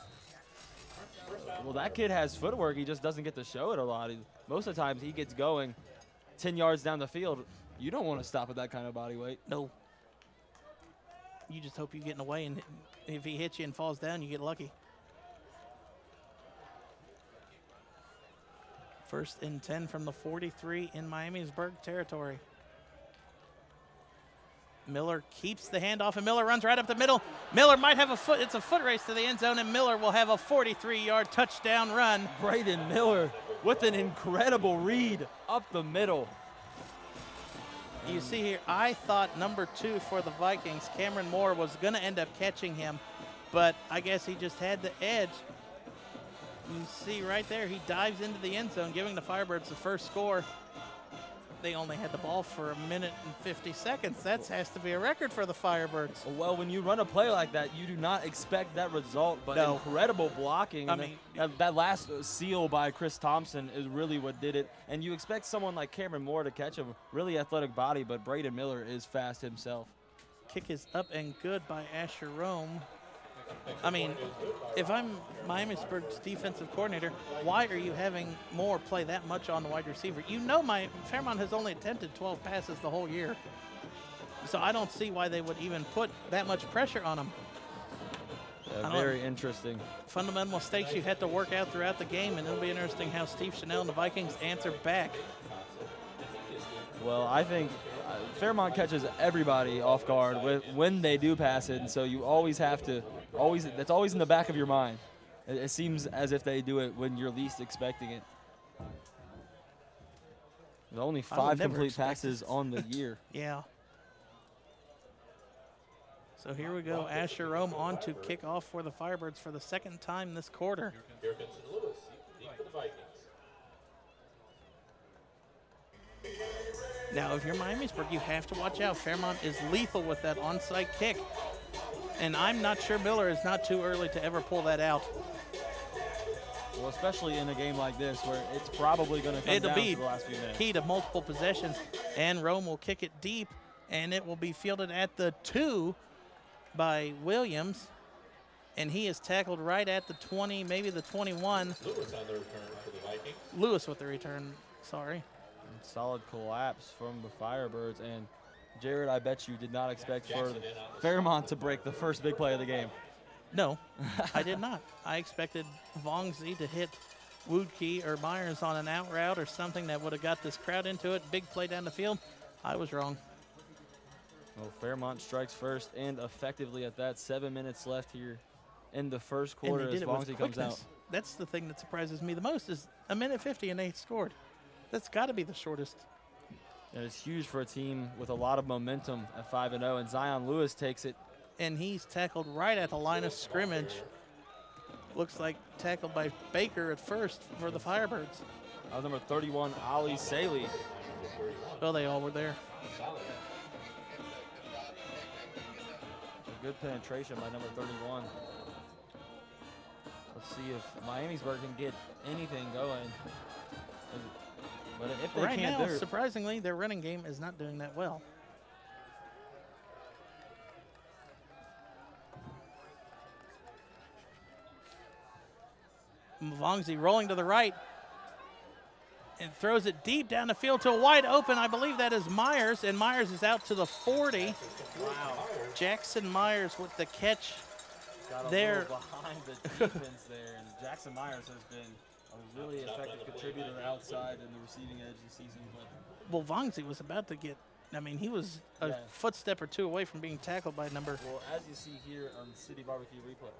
[SPEAKER 6] Well, that kid has footwork. He just doesn't get to show it a lot. Most of the times he gets going 10 yards down the field. You don't want to stop at that kind of body weight.
[SPEAKER 3] No. You just hope you get in the way, and if he hits you and falls down, you get lucky. First and 10 from the 43 in Miamisburg territory. Miller keeps the handoff, and Miller runs right up the middle. Miller might have it's a foot race to the end zone, and Miller will have a 43-yard touchdown run.
[SPEAKER 6] Braden Miller with an incredible read up the middle.
[SPEAKER 3] You see here, I thought number 2 for the Vikings, Cameron Moore, was going to end up catching him, but I guess he just had the edge. You see right there, he dives into the end zone, giving the Firebirds the first score. They only had the ball for 1 minute and 50 seconds. That has to be a record for the Firebirds.
[SPEAKER 6] Well, when you run a play like that, you do not expect that result, but incredible blocking.
[SPEAKER 3] I mean,
[SPEAKER 6] that last seal by Chris Thompson is really what did it. And you expect someone like Cameron Moore to catch a really athletic body, but Braden Miller is fast himself.
[SPEAKER 3] Kick is up and good by Asher Rome. I mean, if I'm Miamisburg's defensive coordinator, why are you having Moore play that much on the wide receiver? You know Fairmont has only attempted 12 passes the whole year. So I don't see why they would even put that much pressure on him.
[SPEAKER 6] Very interesting.
[SPEAKER 3] Fundamental mistakes you had to work out throughout the game, and it'll be interesting how Steve Chanel and the Vikings answer back.
[SPEAKER 6] Well, I think Fairmont catches everybody off guard when they do pass it, and so you always have to that's always in the back of your mind. It seems as if they do it when you're least expecting it. There's only 5 complete passes on the year.
[SPEAKER 3] Yeah. So here we go. Asher Rome on to kick off for the Firebirds for the second time this quarter.
[SPEAKER 7] Here comes Lewis, deep for the Vikings.
[SPEAKER 3] Now, if you're Miamisburg, you have to watch out. Fairmont is lethal with that onside kick. And I'm not sure Miller is not too early to ever pull that out.
[SPEAKER 6] Well, especially in a game like this where it's probably going to come down to the last few minutes.
[SPEAKER 3] Key to multiple possessions. And Rome will kick it deep, and it will be fielded at the 2 by Williams. And he is tackled right at the 20, maybe the 21.
[SPEAKER 7] Lewis on the return for the Vikings.
[SPEAKER 3] Lewis with the return, sorry.
[SPEAKER 6] And solid collapse from the Firebirds. And Jared, I bet you did not expect for Fairmont to break the first big play of the game.
[SPEAKER 3] No, I did not. I expected Vaughn to hit Woodkey or Myers on an out route or something that would have got this crowd into it. Big play down the field. I was wrong.
[SPEAKER 6] Well, Fairmont strikes first and effectively at that. 7 minutes left here in the first quarter as Vaughn comes out.
[SPEAKER 3] That's the thing that surprises me the most is 1:50 and they scored. That's got to be the shortest.
[SPEAKER 6] And it's huge for a team with a lot of momentum at 5-0, and Zion Lewis takes it.
[SPEAKER 3] And he's tackled right at the line of scrimmage. Looks like tackled by Baker at first for the Firebirds.
[SPEAKER 6] That was number 31, Ali Saley.
[SPEAKER 3] Well, they all were there.
[SPEAKER 6] A good penetration by number 31. Let's see if Miamisburg can get anything going. But if they
[SPEAKER 3] Right
[SPEAKER 6] can't,
[SPEAKER 3] now,
[SPEAKER 6] they're
[SPEAKER 3] surprisingly, their running game is not doing that well. Mvongzi rolling to the right and throws it deep down the field to a wide open. I believe that is Myers, and Myers is out to the 40. Wow. Jackson Myers with the catch
[SPEAKER 6] got a
[SPEAKER 3] there.
[SPEAKER 6] little behind the defense there, and Jackson Myers has been a really effective contributor outside in the receiving edge this season. But
[SPEAKER 3] Well, Vongzi was about to get, I mean, he was a footstep or two away from being tackled by number,
[SPEAKER 6] well, as you see here on City Barbecue replay,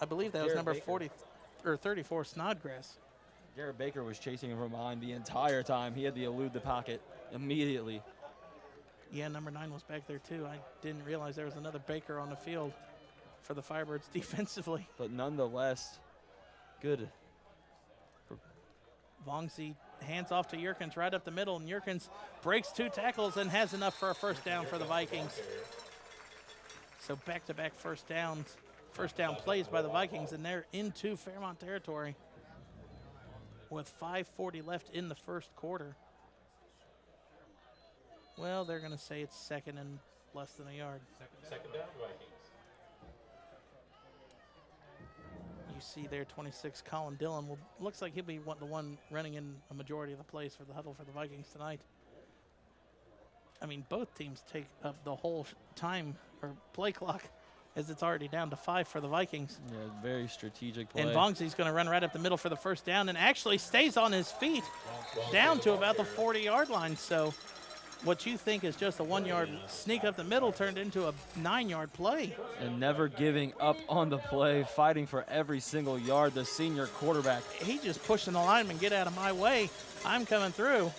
[SPEAKER 3] I believe that was
[SPEAKER 6] Garrett
[SPEAKER 3] number
[SPEAKER 6] Baker.
[SPEAKER 3] 40 or 34, Snodgrass.
[SPEAKER 6] Garrett Baker was chasing him from behind the entire time. He had to elude the pocket immediately.
[SPEAKER 3] Yeah, number 9 was back there too. I didn't realize there was another Baker on the field for the Firebirds defensively.
[SPEAKER 6] But nonetheless, good.
[SPEAKER 3] Vongzi hands off to Yerkins right up the middle, and Yerkins breaks 2 tackles and has enough for a first down for the Vikings. So back-to-back first down plays by the Vikings, and they're into Fairmont territory with 5:40 left in the first quarter. Well, they're going to say it's second and less than a yard.
[SPEAKER 7] Second down, Vikings.
[SPEAKER 3] You see there 26, Colin Dillon. Well, looks like he'll be the one running in a majority of the plays for the huddle for the Vikings tonight. I mean, both teams take up the whole time or play clock, as it's already down to 5 for the Vikings.
[SPEAKER 6] Yeah, very strategic play.
[SPEAKER 3] And Vongzi's going to run right up the middle for the first down and actually stays on his feet down to about the 40-yard line. So what you think is just a 1-yard sneak up the middle turned into a 9-yard play.
[SPEAKER 6] And never giving up on the play, fighting for every single yard, the senior quarterback.
[SPEAKER 3] He just pushing the lineman, get out of my way. I'm coming through.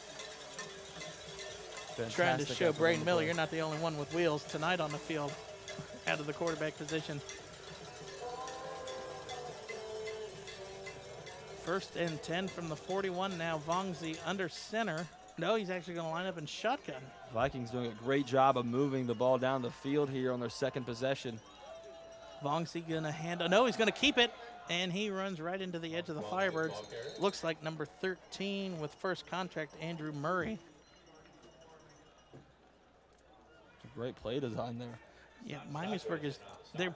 [SPEAKER 3] Trying to
[SPEAKER 6] Fantastic
[SPEAKER 3] show
[SPEAKER 6] effort on
[SPEAKER 3] Braden
[SPEAKER 6] the
[SPEAKER 3] Miller
[SPEAKER 6] play.
[SPEAKER 3] you're not the only one with wheels tonight on the field out of the quarterback position. First and 10 from the 41 now. Vongzi under center. No, he's actually going to line up in shotgun.
[SPEAKER 6] Vikings doing a great job of moving the ball down the field here on their second possession.
[SPEAKER 3] Vongzi going to hand. No, he's going to keep it, and he runs right into the edge of the Firebirds. Looks like number 13 with first contact, Andrew Murray.
[SPEAKER 6] Great play design there.
[SPEAKER 3] Yeah, Miamisburg is their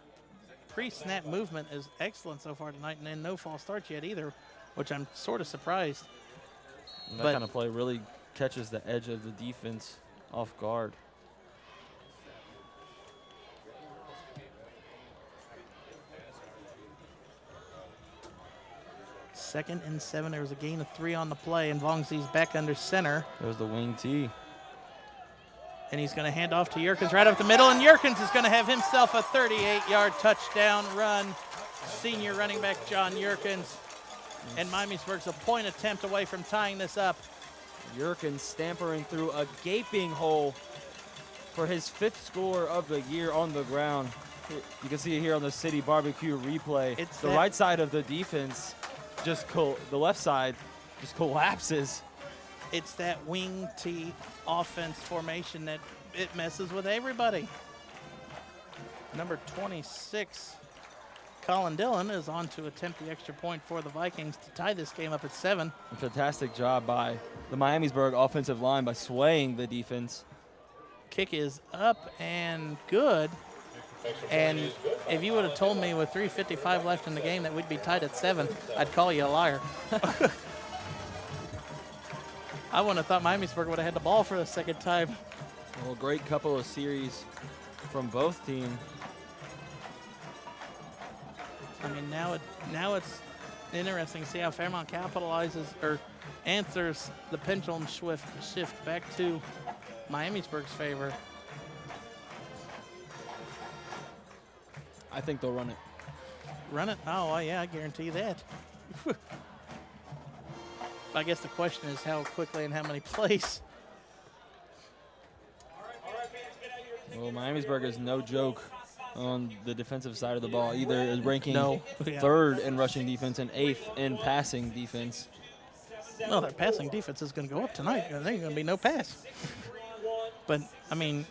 [SPEAKER 3] pre-snap movement is excellent so far tonight, and then no false starts yet either, which I'm sort of surprised.
[SPEAKER 6] And that
[SPEAKER 3] But-
[SPEAKER 6] kind of play really catches the edge of the defense off guard.
[SPEAKER 3] Second and 7. There was a gain of 3 on the play, and Vongzi's back under center.
[SPEAKER 6] There's the wing tee.
[SPEAKER 3] And he's going to hand off to Yerkins right up the middle, and Yerkins is going to have himself a 38-yard touchdown run. Senior running back John Yerkins. And Miamisburg's a point attempt away from tying this up.
[SPEAKER 6] Yerkins stampering through a gaping hole for his 5th score of the year on the ground. You can see it here on the City Barbecue replay.
[SPEAKER 3] It's
[SPEAKER 6] the
[SPEAKER 3] that-
[SPEAKER 6] right side of the defense, the left side just collapses.
[SPEAKER 3] It's that wing T offense formation that it messes with everybody. Number 26, Colin Dillon, is on to attempt the extra point for the Vikings to tie this game up at 7.
[SPEAKER 6] A fantastic job by the Miamisburg offensive line by swaying the defense.
[SPEAKER 3] Kick is up and good. And if you would have told me with 3:55 left in the game that we'd be tied at 7, I'd call you a liar. I wouldn't have thought Miamisburg would have had the ball for the second time.
[SPEAKER 6] Well, great couple of series from both teams.
[SPEAKER 3] I mean, now it's interesting to see how Fairmont capitalizes or answers the pendulum shift back to Miamisburg's favor.
[SPEAKER 6] I think they'll run it.
[SPEAKER 3] Run it? Oh, well, yeah, I guarantee you that. I guess the question is how quickly and how many plays.
[SPEAKER 6] Well, Miamisburg is no joke on the defensive side of the ball. Either is ranking
[SPEAKER 8] No. Yeah.
[SPEAKER 6] third in rushing defense and eighth in passing defense.
[SPEAKER 8] Well, their passing defense is going to go up tonight. There ain't going to be no pass. But, I mean,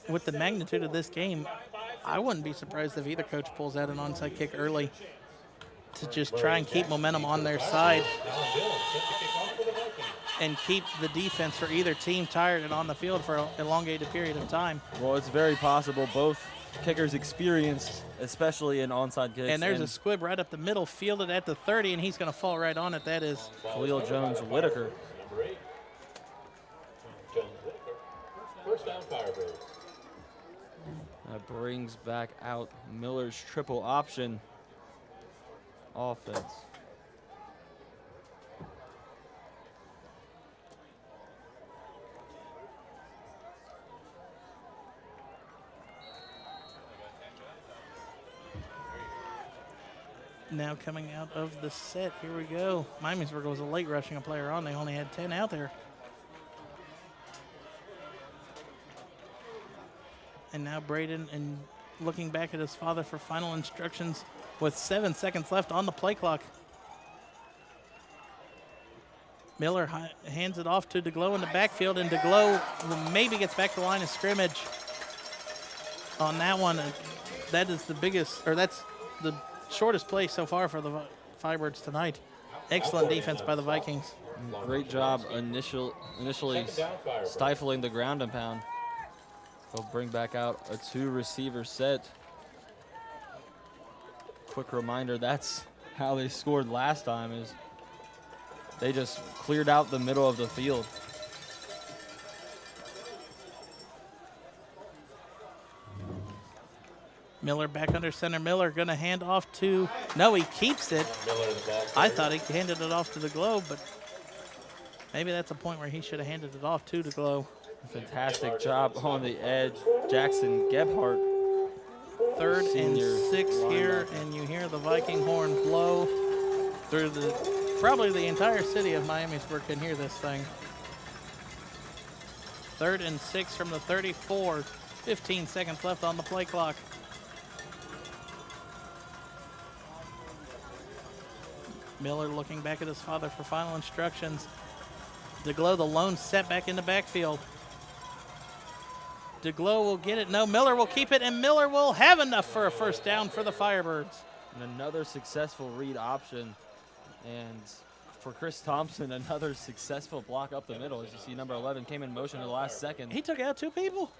[SPEAKER 8] with the magnitude of this game, I wouldn't be surprised if either coach pulls out an onside kick early to just try and keep momentum on their side and keep the defense for either team tired and on the field for an elongated period of time.
[SPEAKER 6] Well, it's very possible. Both kickers experienced, especially in onside kicks.
[SPEAKER 8] And there's a squib right up the middle, fielded at the 30, and he's going to fall right on it. That is
[SPEAKER 6] Khalil Jones-Whitaker.
[SPEAKER 7] Number 8, Jones-Whitaker. First down, Firebirds.
[SPEAKER 6] That brings back out Miller's triple option offense.
[SPEAKER 8] now coming out of the set. Here we go. Miamisburg was a late rushing a player on. They only had 10 out there. And now Braden, and looking back at his father for final instructions with 7 seconds left on the play clock. Miller hands it off to DeGlow in the backfield, and DeGlow maybe gets back to the line of scrimmage on that one. That is the biggest, or that's the shortest play so far for the Firebirds tonight. Excellent defense by the Vikings.
[SPEAKER 6] Great job initially stifling the ground and pound. They'll bring back out a 2-receiver set. Quick reminder, that's how they scored last time, is they just cleared out the middle of the field.
[SPEAKER 8] Miller back under center. Miller going to hand off to, no, he keeps it. I thought he handed it off to DeGlow, but maybe that's a point where he should have handed it off to DeGlow.
[SPEAKER 6] Fantastic job on the edge. Jackson Gebhardt.
[SPEAKER 8] 3rd and
[SPEAKER 6] Senior
[SPEAKER 8] 6 here, and you hear the Viking horn blow through the, probably the entire city of Miamisburg can hear this thing. 3rd and 6 from the 34. 15 seconds left on the play clock. Miller looking back at his father for final instructions. DeGlow, the lone setback in the backfield. DeGlow will get it. No, Miller will keep it, and Miller will have enough for a first down for the Firebirds.
[SPEAKER 6] And another successful read option. And for Chris Thompson, another successful block up the middle. As you see, number 11 came in motion in the last second.
[SPEAKER 8] He took out 2 people.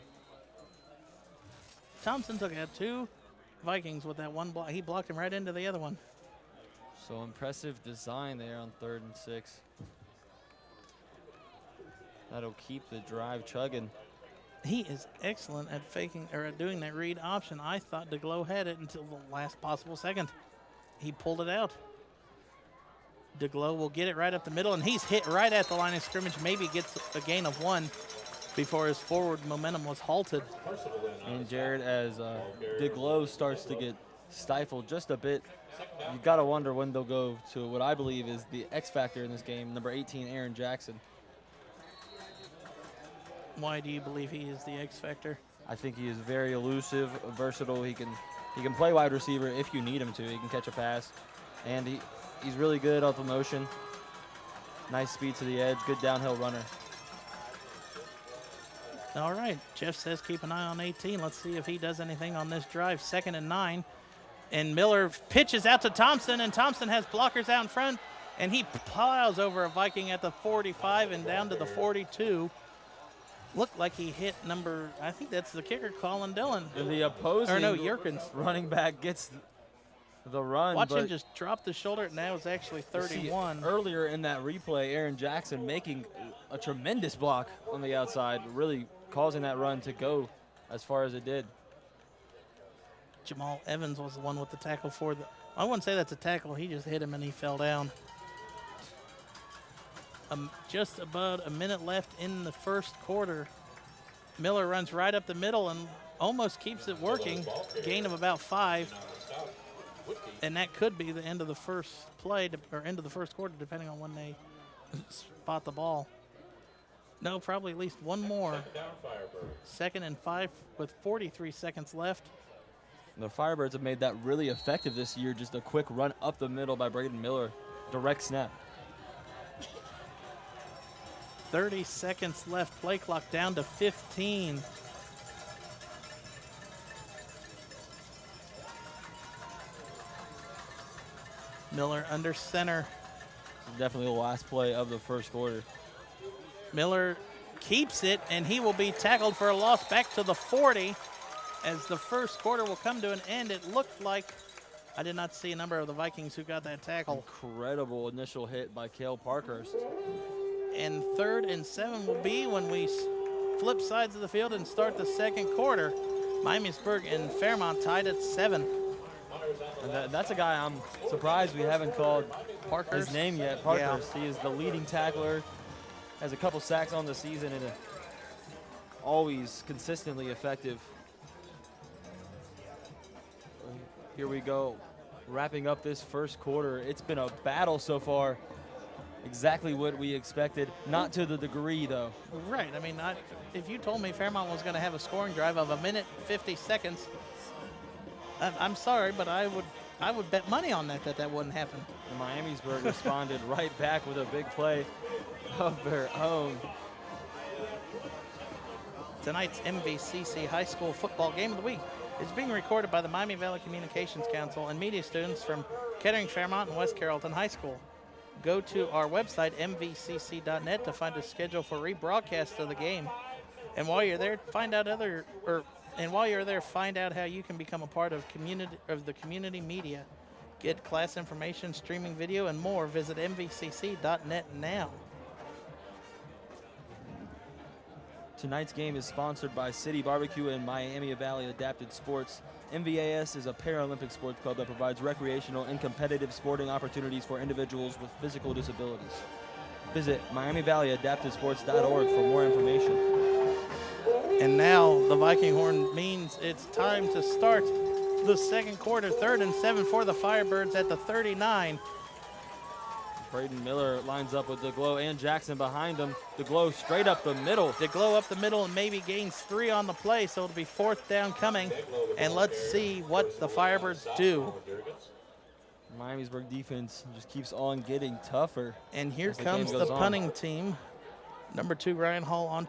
[SPEAKER 8] Thompson took out 2 Vikings with that one block. He blocked him right into the other one.
[SPEAKER 6] So impressive design there on 3rd and 6. That'll keep the drive chugging.
[SPEAKER 8] He is excellent at faking or at doing that read option. I thought DeGlow had it until the last possible second. He pulled it out. DeGlow will get it right up the middle, and he's hit right at the line of scrimmage. Maybe gets a gain of 1 before his forward momentum was halted.
[SPEAKER 6] And Jared, as DeGlow starts to get stifled just a bit, you've got to wonder when they'll go to what I believe is the X factor in this game, number 18, Aaron Jackson.
[SPEAKER 8] Why do you believe he is the X factor?
[SPEAKER 6] I think he is very elusive, versatile. He can play wide receiver if you need him to. He can catch a pass, and he's really good off the motion. Nice speed to the edge, good downhill runner.
[SPEAKER 8] All right, Jeff says keep an eye on 18. Let's see if he does anything on this drive. 2nd and 9, and Miller pitches out to Thompson, and Thompson has blockers out in front, and he plows over a Viking at the 45 and down to the 42. Looked like he hit number, I think that's the kicker, Colin Dillon.
[SPEAKER 6] The opposing
[SPEAKER 8] Yerkins.
[SPEAKER 6] running back gets the run.
[SPEAKER 8] Watch him just drop the shoulder, and now it's actually 31.
[SPEAKER 6] Earlier in that replay, Aaron Jackson making a tremendous block on the outside, really causing that run to go as far as it did.
[SPEAKER 8] Jamal Evans was the one with the tackle for the, I wouldn't say that's a tackle, he just hit him and he fell down. Just about a minute left in the first quarter. Miller runs right up the middle and almost keeps it working. Gain of about 5. And that could be the end of the first play, or end of the first quarter, depending on when they spot the ball. No, probably at least one more. 2nd and 5 with 43 seconds left.
[SPEAKER 6] The Firebirds have made that really effective this year. Just a quick run up the middle by Braden Miller. Direct snap.
[SPEAKER 8] 30 seconds left. Play clock down to 15. Miller under center.
[SPEAKER 6] Definitely the last play of the first quarter.
[SPEAKER 8] Miller keeps it, and he will be tackled for a loss back to the 40 as the first quarter will come to an end. It looked like I did not see a number of the Vikings who got that tackle.
[SPEAKER 6] Incredible initial hit by Cale Parkhurst.
[SPEAKER 8] And 3rd and 7 will be when we flip sides of the field and start the second quarter. Miamisburg and Fairmont tied at 7.
[SPEAKER 6] And that's a guy I'm surprised we haven't called
[SPEAKER 8] Parkhurst?
[SPEAKER 6] his name yet. Parkhurst. Yeah. He is the leading tackler, has a couple sacks on the season, and always consistently effective. Here we go, wrapping up this first quarter. It's been a battle so far. Exactly what we expected, not to the degree though.
[SPEAKER 8] Right, I mean, if you told me Fairmont was going to have a scoring drive of 1 minute 50 seconds, I'm sorry, but I would bet money on that wouldn't happen.
[SPEAKER 6] And Miamisburg responded right back with a big play of their own.
[SPEAKER 8] Tonight's MVCC High School Football Game of the Week is being recorded by the Miami Valley Communications Council and media students from Kettering, Fairmont, and West Carrollton High School. Go to our website, mvcc.net, to find a schedule for rebroadcast of the game. And while you're there, find out how you can become a part of the community media. Get class information, streaming video, and more. Visit mvcc.net now.
[SPEAKER 6] Tonight's game is sponsored by City Barbecue and Miami Valley Adapted Sports. MVAS is a Paralympic sports club that provides recreational and competitive sporting opportunities for individuals with physical disabilities. Visit MiamiValleyAdaptedSports.org for more information.
[SPEAKER 8] And now the Viking horn means it's time to start the second quarter. 3rd and 7 for the Firebirds at the 39.
[SPEAKER 6] Braden Miller lines up with DeGlow and Jackson behind him. DeGlow straight up the middle.
[SPEAKER 8] DeGlow up the middle and maybe gains 3 on the play, so it'll be 4th down coming. And let's see what the Firebirds do.
[SPEAKER 6] Miamisburg defense just keeps on getting tougher.
[SPEAKER 8] And here comes the punting team. Number 2, Ryan Hall,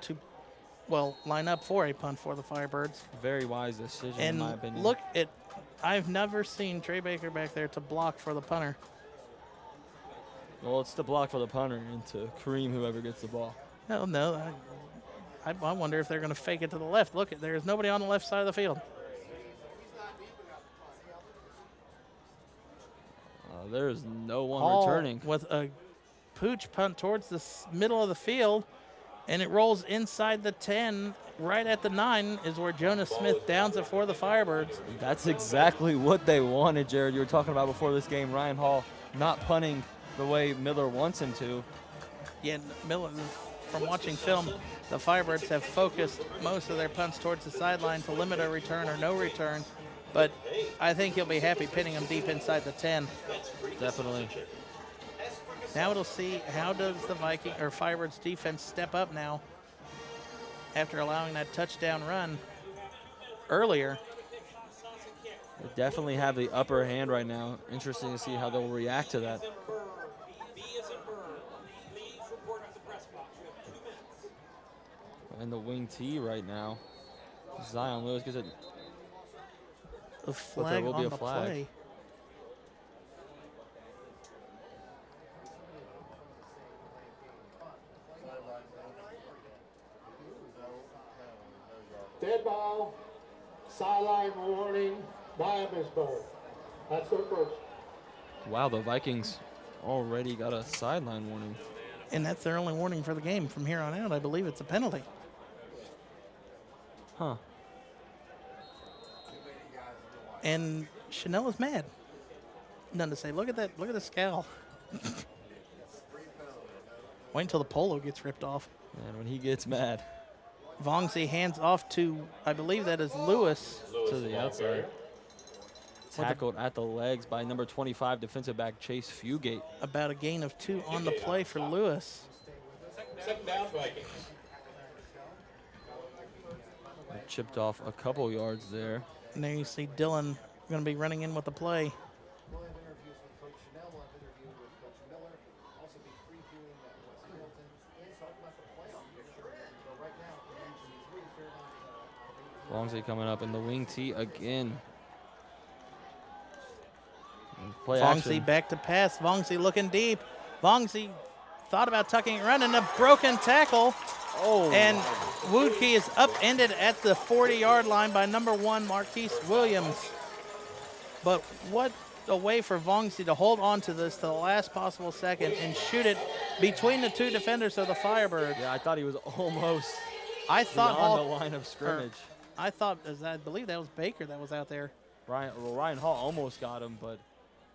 [SPEAKER 8] line up for a punt for the Firebirds.
[SPEAKER 6] Very wise decision, in my opinion.
[SPEAKER 8] Look, I've never seen Trey Baker back there to block for the punter.
[SPEAKER 6] Well, it's the block for the punter and to cream whoever gets the ball.
[SPEAKER 8] Oh, no. I wonder if they're going to fake it to the left. Look, there's nobody on the left side of the field.
[SPEAKER 6] There's no one
[SPEAKER 8] Hall
[SPEAKER 6] returning.
[SPEAKER 8] With a pooch punt towards the middle of the field, and it rolls inside the 10. Right at the 9 is where Jonas Smith downs it for the Firebirds.
[SPEAKER 6] That's exactly what they wanted, Jared. You were talking about before this game, Ryan Hall not punting the way Miller wants him to.
[SPEAKER 8] Yeah, Miller, from watching film, the Firebirds have focused most of their punts towards the sideline to limit a return or no return, but I think he'll be happy pinning them deep inside the 10.
[SPEAKER 6] Definitely.
[SPEAKER 8] Now it'll see how does the Firebirds defense step up now after allowing that touchdown run earlier.
[SPEAKER 6] They definitely have the upper hand right now. Interesting to see how they'll react to that. And the wing T right now. Zion Lewis gets it.
[SPEAKER 8] The flag on the play.
[SPEAKER 9] Dead ball, sideline warning, Miamisburg. That's their first.
[SPEAKER 6] Wow, the Vikings already got a sideline warning.
[SPEAKER 8] And that's their only warning for the game. From here on out, I believe it's a penalty.
[SPEAKER 6] Huh.
[SPEAKER 8] And Chanel is mad. Nothing to say. Look at that. Look at the scowl. Wait until the polo gets ripped off.
[SPEAKER 6] And when he gets mad.
[SPEAKER 8] Vongsy hands off to, I believe that is Lewis.
[SPEAKER 6] To the outside. Tackled at the legs by number 25 defensive back Chase Fugate.
[SPEAKER 8] About a gain of 2 on the play for Lewis.
[SPEAKER 7] Second down, Vikings.
[SPEAKER 6] Chipped off a couple yards there.
[SPEAKER 8] And there you see Dylan going to be running in with the play.
[SPEAKER 6] Vaughn coming up in the wing tee again. Play
[SPEAKER 8] Vaughn back to pass. Vaughn looking deep. Vaughn thought about tucking it, running a broken tackle.
[SPEAKER 6] Oh.
[SPEAKER 8] And Woodkey is upended at the 40-yard line by number 1, Marquise Williams. But what a way for Vaughn to hold on to this to the last possible second and shoot it between the two defenders of the Firebirds.
[SPEAKER 6] Yeah, I thought he was almost
[SPEAKER 8] on
[SPEAKER 6] the line of scrimmage.
[SPEAKER 8] I believe that was Baker that was out there.
[SPEAKER 6] Ryan Hall almost got him, but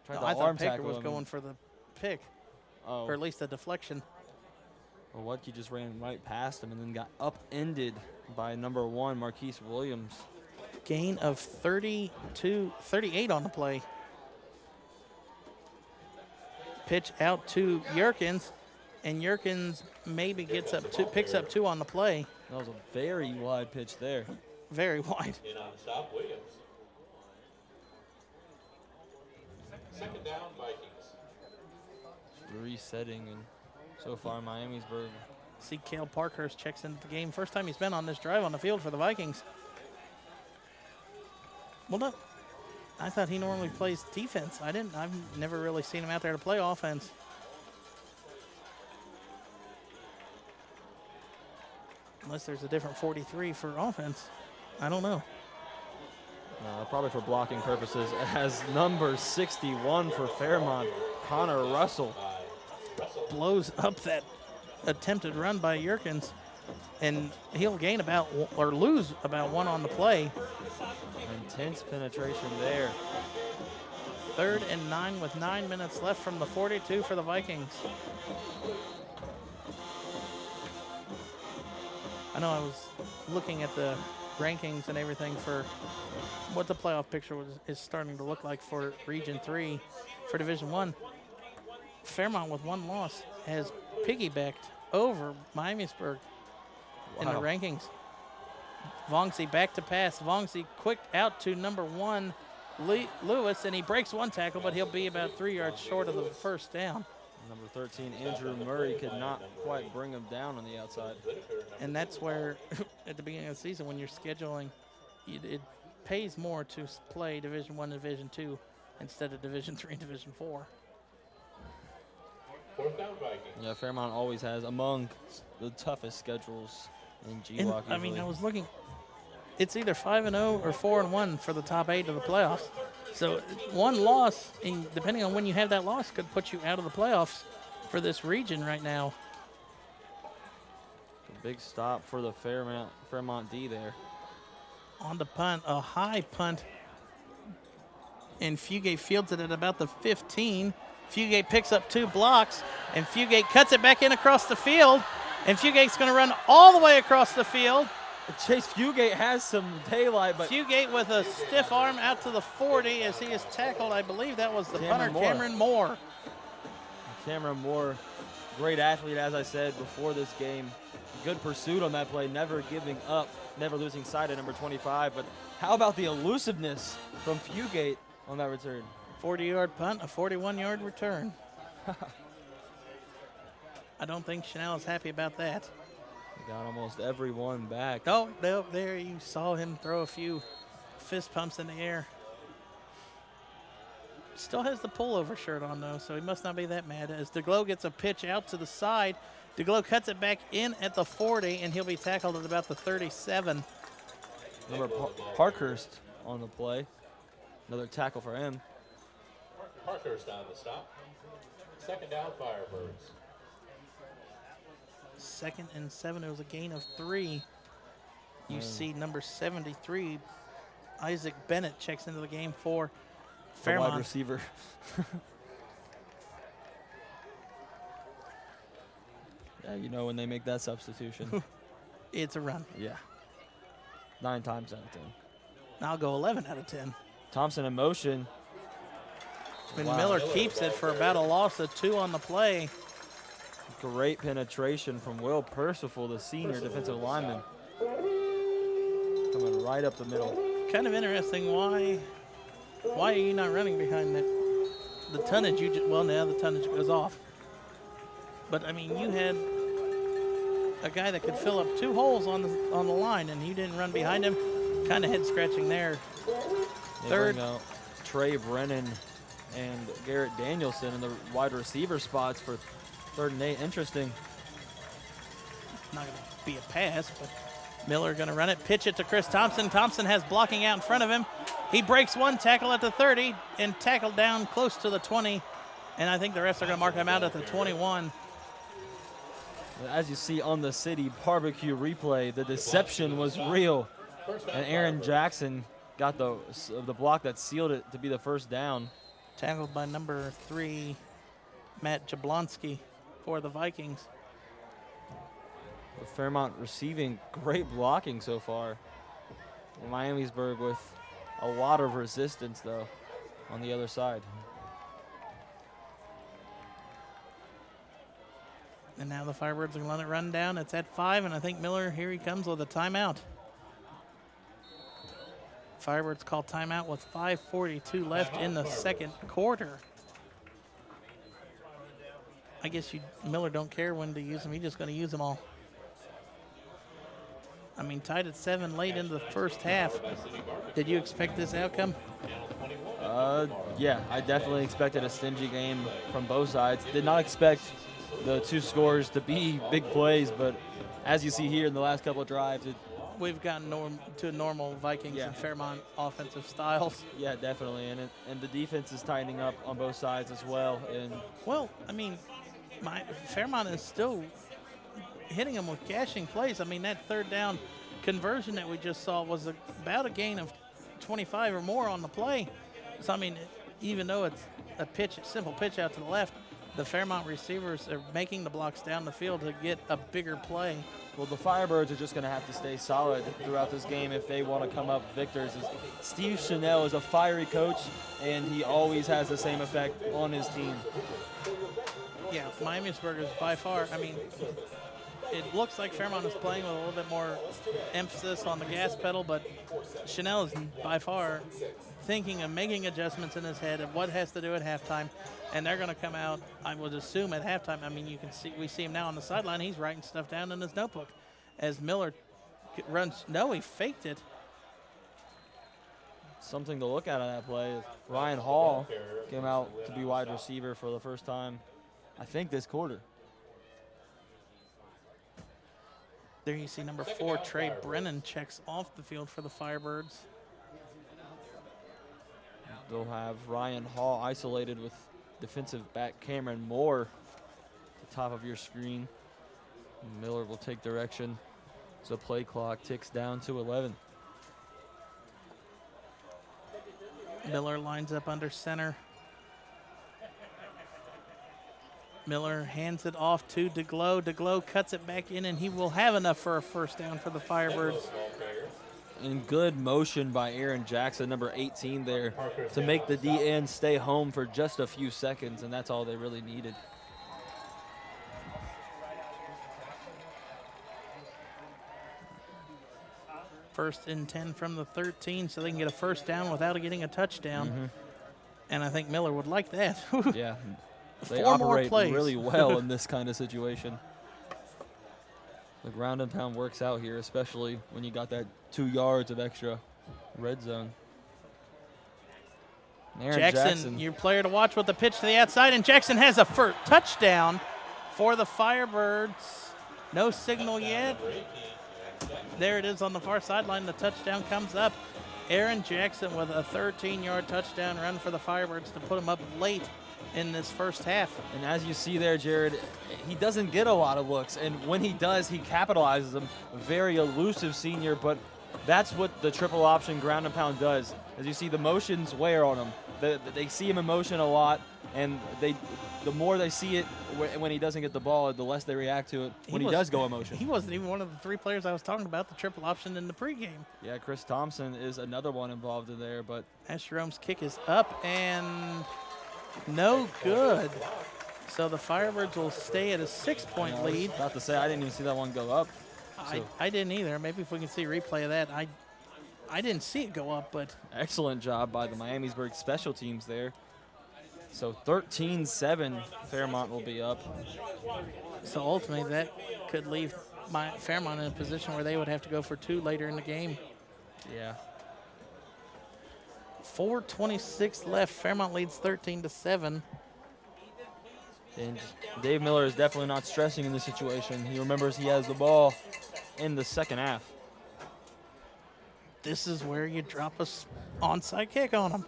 [SPEAKER 6] tried to
[SPEAKER 8] I
[SPEAKER 6] arm
[SPEAKER 8] thought Baker
[SPEAKER 6] tackle
[SPEAKER 8] was
[SPEAKER 6] him.
[SPEAKER 8] going for the pick, or at least the deflection.
[SPEAKER 6] Well, Woodkey just ran right past him and then got upended by number 1, Marquise Williams.
[SPEAKER 8] Gain of 38 on the play. Pitch out to Yerkins, and Yerkins maybe picks up 2 on the play.
[SPEAKER 6] That was a very wide pitch there.
[SPEAKER 8] Very wide.
[SPEAKER 7] In on stop, Williams. Second down, Vikings.
[SPEAKER 6] Resetting, and so far Miamisburg.
[SPEAKER 8] See Cale Parkhurst checks into the game. First time he's been on this drive on the field for the Vikings. Well, no, I thought he normally plays defense. I've never really seen him out there to play offense. Unless there's a different 43 for offense. I don't know.
[SPEAKER 6] Probably for blocking purposes, as number 61 for Fairmont, Connor Russell.
[SPEAKER 8] Blows up that attempted run by Yerkins, and he'll gain lose about 1 on the play.
[SPEAKER 6] Intense penetration there.
[SPEAKER 8] 3rd and 9 with 9 minutes left from the 42 for the Vikings. I know I was looking at the rankings and everything for what the playoff picture is starting to look like for Region 3 for Division 1. Fairmont with 1 loss has piggybacked over Miamisburg in the rankings. Vongsi back to pass. Vongsi quick out to number 1, Lewis, and he breaks 1 tackle, but he'll be about 3 yards short of the first down.
[SPEAKER 6] Number 13, Andrew Murray, could not quite bring him down on the outside.
[SPEAKER 8] And that's where, at the beginning of the season, when you're scheduling, it pays more to play Division 1, Division 2 instead of Division 3 and Division 4.
[SPEAKER 7] Fourth down, Vikings.
[SPEAKER 6] Yeah, Fairmont always has among the toughest schedules in GWAC.
[SPEAKER 8] I mean, I was looking. It's either 5-0 or 4-1 for the top 8 of the playoffs. So 1 loss, and depending on when you have that loss, could put you out of the playoffs for this region right now.
[SPEAKER 6] A big stop for the Fairmont D there.
[SPEAKER 8] On the punt, a high punt. And Fugate fields it at about the 15. Fugate picks up 2 blocks, and Fugate cuts it back in across the field. And Fugate's going to run all the way across the field.
[SPEAKER 6] Chase Fugate has some daylight, but
[SPEAKER 8] Fugate with a stiff arm out to the 40 as he is tackled. I believe that was the punter, Cameron Moore.
[SPEAKER 6] Cameron Moore, great athlete, as I said before this game. Good pursuit on that play, never giving up, never losing sight of number 25. But how about the elusiveness from Fugate on that return?
[SPEAKER 8] 40-yard punt, a 41-yard return. I don't think Chanel is happy about that.
[SPEAKER 6] Got almost everyone back.
[SPEAKER 8] Oh, there you saw him throw a few fist pumps in the air. Still has the pullover shirt on, though, so he must not be that mad. As DeGlow gets a pitch out to the side, DeGlow cuts it back in at the 40, and he'll be tackled at about the 37.
[SPEAKER 6] Number Parkhurst on the play. Another tackle for him.
[SPEAKER 7] Parkhurst on the stop. Second down, Firebirds.
[SPEAKER 8] 2nd and 7. It was a gain of 3. You see number 73, Isaac Bennett, checks into the game for Fairmont.
[SPEAKER 6] Wide receiver. Yeah, you know when they make that substitution.
[SPEAKER 8] It's a run.
[SPEAKER 6] Yeah. 9 times out of 10.
[SPEAKER 8] I'll go 11 out of 10.
[SPEAKER 6] Thompson in motion.
[SPEAKER 8] And Miller keeps it for about a loss of 2 on the play.
[SPEAKER 6] Great penetration from Will Percival, the senior defensive lineman. Coming right up the middle.
[SPEAKER 8] kind of interesting. Why are you not running behind that? The tonnage well, now the tonnage goes off. But I mean, you had a guy that could fill up 2 holes on the line, and you didn't run behind him. Kind of head scratching there. Third,
[SPEAKER 6] bring out Trey Brennan and Garrett Danielson in the wide receiver spots for 3rd and 8. Interesting.
[SPEAKER 8] Not going to be a pass, but Miller going to run it, pitch it to Chris Thompson. Thompson has blocking out in front of him. He breaks 1 tackle at the 30 and tackled down close to the 20. And I think the refs are going to mark him out at the 21.
[SPEAKER 6] As you see on the City Barbecue replay, the deception was real. And Aaron Jackson got the block that sealed it to be the first down.
[SPEAKER 8] Tackled by number 3, Matt Jablonski for the Vikings.
[SPEAKER 6] Fairmont receiving great blocking so far. Miamisburg with a lot of resistance, though, on the other side.
[SPEAKER 8] And now the Firebirds are going to let it run down. It's at 5, and I think Miller, here he comes with a timeout. Firebirds call timeout with 5:42 left in the 2nd quarter. I guess Miller don't care when to use them. He's just going to use them all. I mean, tied at 7 late into the first half. Did you expect this outcome?
[SPEAKER 6] Yeah, I definitely expected a stingy game from both sides. Did not expect the 2 scores to be big plays, but as you see here in the last couple of drives,
[SPEAKER 8] we've gotten to normal Vikings and Fairmont offensive styles.
[SPEAKER 6] Yeah, definitely, and the defense is tightening up on both sides as well. And
[SPEAKER 8] well, I mean, Fairmont is still hitting them with gashing plays. I mean, that 3rd down conversion that we just saw was about a gain of 25 or more on the play. So, I mean, even though it's a simple pitch out to the left, the Fairmont receivers are making the blocks down the field to get a bigger play.
[SPEAKER 6] Well, the Firebirds are just going to have to stay solid throughout this game if they want to come up victors. Steve Chanel is a fiery coach, and he always has the same effect on his team.
[SPEAKER 8] Yeah, Miamisburg is by far, I mean, it looks like Fairmont is playing with a little bit more emphasis on the gas pedal, but Chanel is by far thinking of making adjustments in his head of what has to do at halftime, and they're going to come out, I would assume, at halftime. I mean, we see him now on the sideline. He's writing stuff down in his notebook as Miller runs. No, he faked it.
[SPEAKER 6] Something to look at on that play. Ryan Hall came out to be wide receiver for the first time, I think, this quarter.
[SPEAKER 8] There you see number 4, Trey Brennan, checks off the field for the Firebirds.
[SPEAKER 6] They'll have Ryan Hall isolated with defensive back Cameron Moore at the top of your screen. Miller will take direction as the play clock ticks down to 11.
[SPEAKER 8] Miller lines up under center. Miller hands it off to DeGlow. DeGlow cuts it back in, and he will have enough for a first down for the Firebirds.
[SPEAKER 6] In good motion by Aaron Jackson, number 18 there, to make the DN stay home for just a few seconds, and that's all they really needed.
[SPEAKER 8] First and 10 from the 13, so they can get a first down without getting a touchdown.
[SPEAKER 6] Mm-hmm.
[SPEAKER 8] And I think Miller would like that.
[SPEAKER 6] Yeah, they
[SPEAKER 8] 4 more
[SPEAKER 6] operate
[SPEAKER 8] plays.
[SPEAKER 6] really well in this kind of situation. The ground and pound works out here, especially when you got that 2 yards of extra red zone. Aaron
[SPEAKER 8] Jackson, your player to watch with the pitch to the outside, and Jackson has a first touchdown for the Firebirds. No signal yet. There it is on the far sideline. The touchdown comes up. Aaron Jackson with a 13-yard touchdown run for the Firebirds to put them up late in this first half.
[SPEAKER 6] And as you see there, Jared, he doesn't get a lot of looks, and when he does, he capitalizes them. Very elusive senior, but that's what the triple option ground and pound does. As you see, the motions wear on him. They see him in motion a lot, and the more they see it when he doesn't get the ball, the less they react to it when he does go in motion.
[SPEAKER 8] He wasn't even one of the 3 players I was talking about, the triple option in the pregame.
[SPEAKER 6] Yeah, Chris Thompson is another one involved in there, but
[SPEAKER 8] Asherome's kick is up and no good. So the Firebirds will stay at a 6-point lead.
[SPEAKER 6] About to say, I didn't even see that one go up.
[SPEAKER 8] I didn't either. Maybe if we can see a replay of that. I didn't see it go up, but
[SPEAKER 6] Excellent job by the Miamisburg special teams there. So 13-7, Fairmont will be up.
[SPEAKER 8] so ultimately that could leave Fairmont in a position where they would have to go for 2 later in the game.
[SPEAKER 6] Yeah.
[SPEAKER 8] 4:26 left. Fairmont leads 13-7.
[SPEAKER 6] And Dave Miller is definitely not stressing in this situation. He remembers he has the ball in the second half.
[SPEAKER 8] This is where you drop a onside kick on them.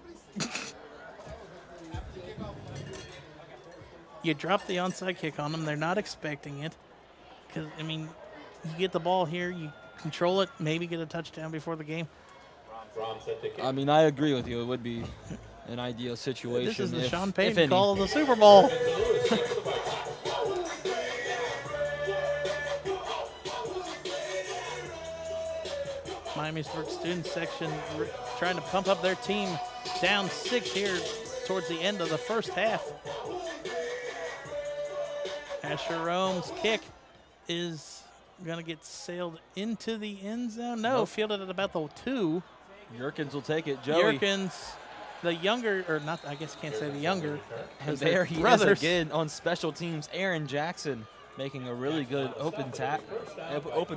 [SPEAKER 8] You drop the onside kick on them. They're not expecting it. Because, I mean, you get the ball here, you control it, maybe get a touchdown before the game.
[SPEAKER 6] I mean, I agree with you. It would be an ideal situation.
[SPEAKER 8] This is the
[SPEAKER 6] if,
[SPEAKER 8] Sean
[SPEAKER 6] if
[SPEAKER 8] Payton
[SPEAKER 6] any.
[SPEAKER 8] call of the Super Bowl. Miamisburg student section trying to pump up their team, down 6 here towards the end of the first half. Asher Rome's kick is going to get sailed into the end zone. No, fielded at about the 2.
[SPEAKER 6] Yerkins will take it. Joey.
[SPEAKER 8] Yerkins, the younger, or not, I guess I can't say the younger.
[SPEAKER 6] And there he is again on special teams. Aaron Jackson making a really good open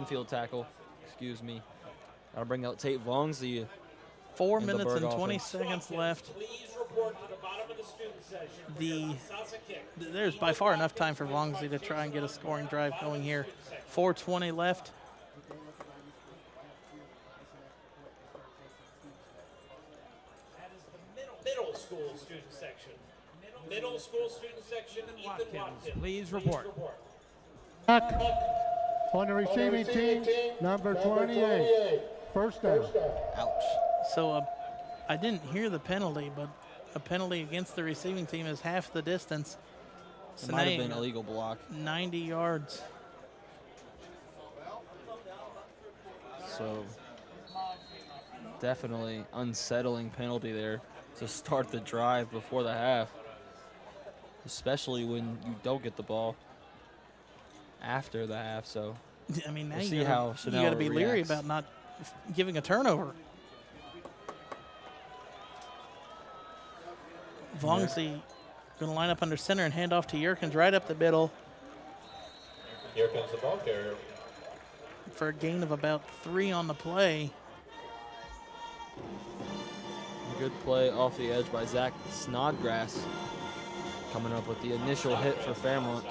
[SPEAKER 6] field tackle. Excuse me. I'll bring out Tate Vaughn.
[SPEAKER 8] 4 minutes and 20 seconds left. There's by far enough time for Vongsley to try and get a scoring drive going here. 4:20 left.
[SPEAKER 1] That is the middle school student section. Middle school student section, Ethan Watkins. Please report.
[SPEAKER 9] Back on the receiving team, number 28. First down.
[SPEAKER 6] Ouch.
[SPEAKER 8] So I didn't hear the penalty, but a penalty against the receiving team is half the distance.
[SPEAKER 6] It might have been a legal block.
[SPEAKER 8] 90 yards.
[SPEAKER 6] So definitely unsettling penalty there to start the drive before the half, especially when you don't get the ball after the half. So
[SPEAKER 8] I mean, now
[SPEAKER 6] we'll
[SPEAKER 8] you
[SPEAKER 6] see how Chanel
[SPEAKER 8] got to be leery
[SPEAKER 6] reacts.
[SPEAKER 8] about not giving a turnover. Vongsley going to line up under center and hand off to Yerkins right up the middle.
[SPEAKER 7] Here comes the ball carrier.
[SPEAKER 8] For a gain of about 3 on the play.
[SPEAKER 6] Good play off the edge by Zach Snodgrass, coming up with the initial hit for Fairmont.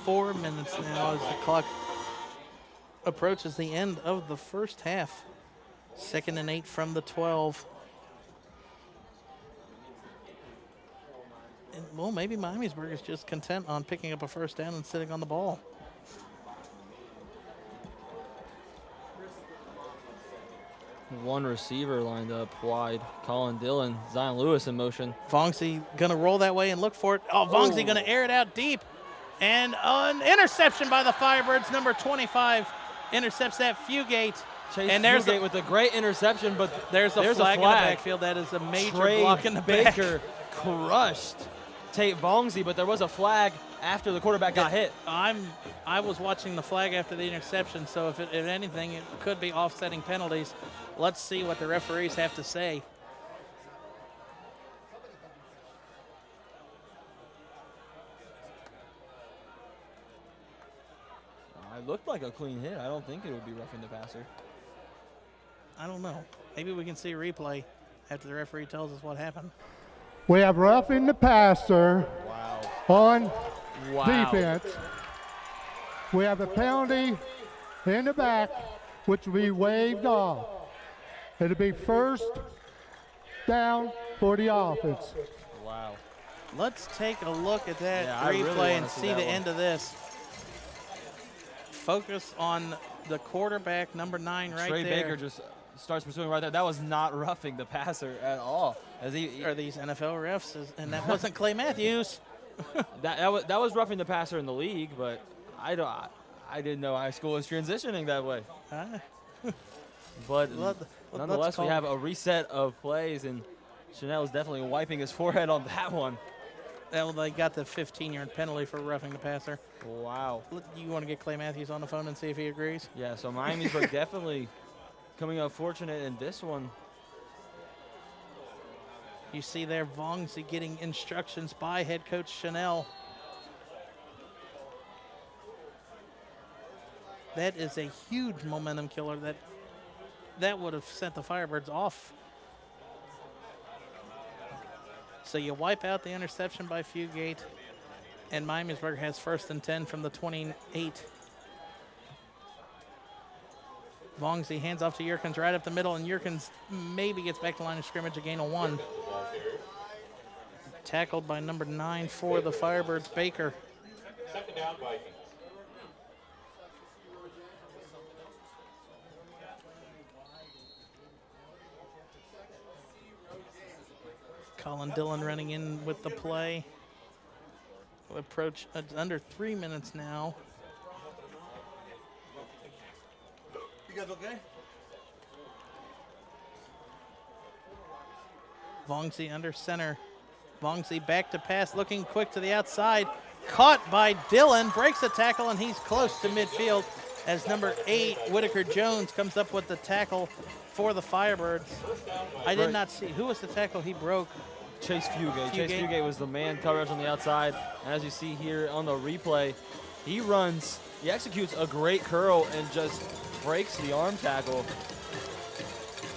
[SPEAKER 8] 4 minutes now as the clock approaches the end of the first half. 2nd and 8 from the 12. And, well, maybe Miamisburg is just content on picking up a first down and sitting on the ball.
[SPEAKER 6] One receiver lined up wide. Colin Dillon, Zion Lewis in motion.
[SPEAKER 8] Vongsley going to roll that way and look for it. Oh, Vongsley going to air it out deep. And an interception by the Firebirds. Number 25 intercepts that Fugate.
[SPEAKER 6] Chase
[SPEAKER 8] and there's
[SPEAKER 6] Fugate with a great interception, but
[SPEAKER 8] there's a flag in the backfield. That is a major
[SPEAKER 6] Trey
[SPEAKER 8] block in the back.
[SPEAKER 6] Baker crushed Tate Vongsley, but there was a flag after the quarterback got hit.
[SPEAKER 8] I was watching the flag after the interception, so if anything, it could be offsetting penalties. Let's see what the referees have to say.
[SPEAKER 6] It looked like a clean hit. I don't think it would be roughing the passer.
[SPEAKER 8] I don't know. Maybe we can see a replay after the referee tells us what happened.
[SPEAKER 9] We have roughing the passer on defense. We have a penalty in the back, which will be waived off. It'll be first down for the offense.
[SPEAKER 6] Wow.
[SPEAKER 8] Let's take a look at that
[SPEAKER 6] really
[SPEAKER 8] replay and
[SPEAKER 6] wanna see
[SPEAKER 8] see
[SPEAKER 6] that
[SPEAKER 8] the
[SPEAKER 6] one.
[SPEAKER 8] end of this. Focus on the quarterback, number 9, right
[SPEAKER 6] Trey
[SPEAKER 8] there.
[SPEAKER 6] Baker just starts pursuing right there. That was not roughing the passer at all. As he
[SPEAKER 8] Are these NFL refs? And that wasn't Clay Matthews.
[SPEAKER 6] that was roughing the passer in the league, but I didn't know high school was transitioning that way. But nonetheless, we have a reset of plays, and Chanel is definitely wiping his forehead on that one.
[SPEAKER 8] Well, they got the 15-yard penalty for roughing the passer.
[SPEAKER 6] Wow.
[SPEAKER 8] You want to get Clay Matthews on the phone and see if he agrees?
[SPEAKER 6] Yeah, so Miamisburg definitely coming up fortunate in this one.
[SPEAKER 8] You see there, Vaughn getting instructions by head coach Chanel. That is a huge momentum killer. That would have sent the Firebirds off. So you wipe out the interception by Fugate, and Miamisburg has 1st and 10 from the 28. Vongzi hands off to Yerkins right up the middle, and Yerkins maybe gets back to line of scrimmage, a gain of 1. Tackled by number 9 for the Firebirds, Baker.
[SPEAKER 7] Second down, Vikings.
[SPEAKER 8] Colin Dillon running in with the play. We'll approach under 3 minutes now.
[SPEAKER 3] You guys okay?
[SPEAKER 8] Vongzi under center. Vongzi back to pass, looking quick to the outside. Caught by Dillon, breaks the tackle, and he's close to midfield as number 8, Whitaker Jones, comes up with the tackle for the Firebirds. I did not see. Who was the tackle he broke?
[SPEAKER 6] Chase Fugate. Chase Fugate was the man coverage on the outside. And as you see here on the replay, he executes a great curl and just breaks the arm tackle.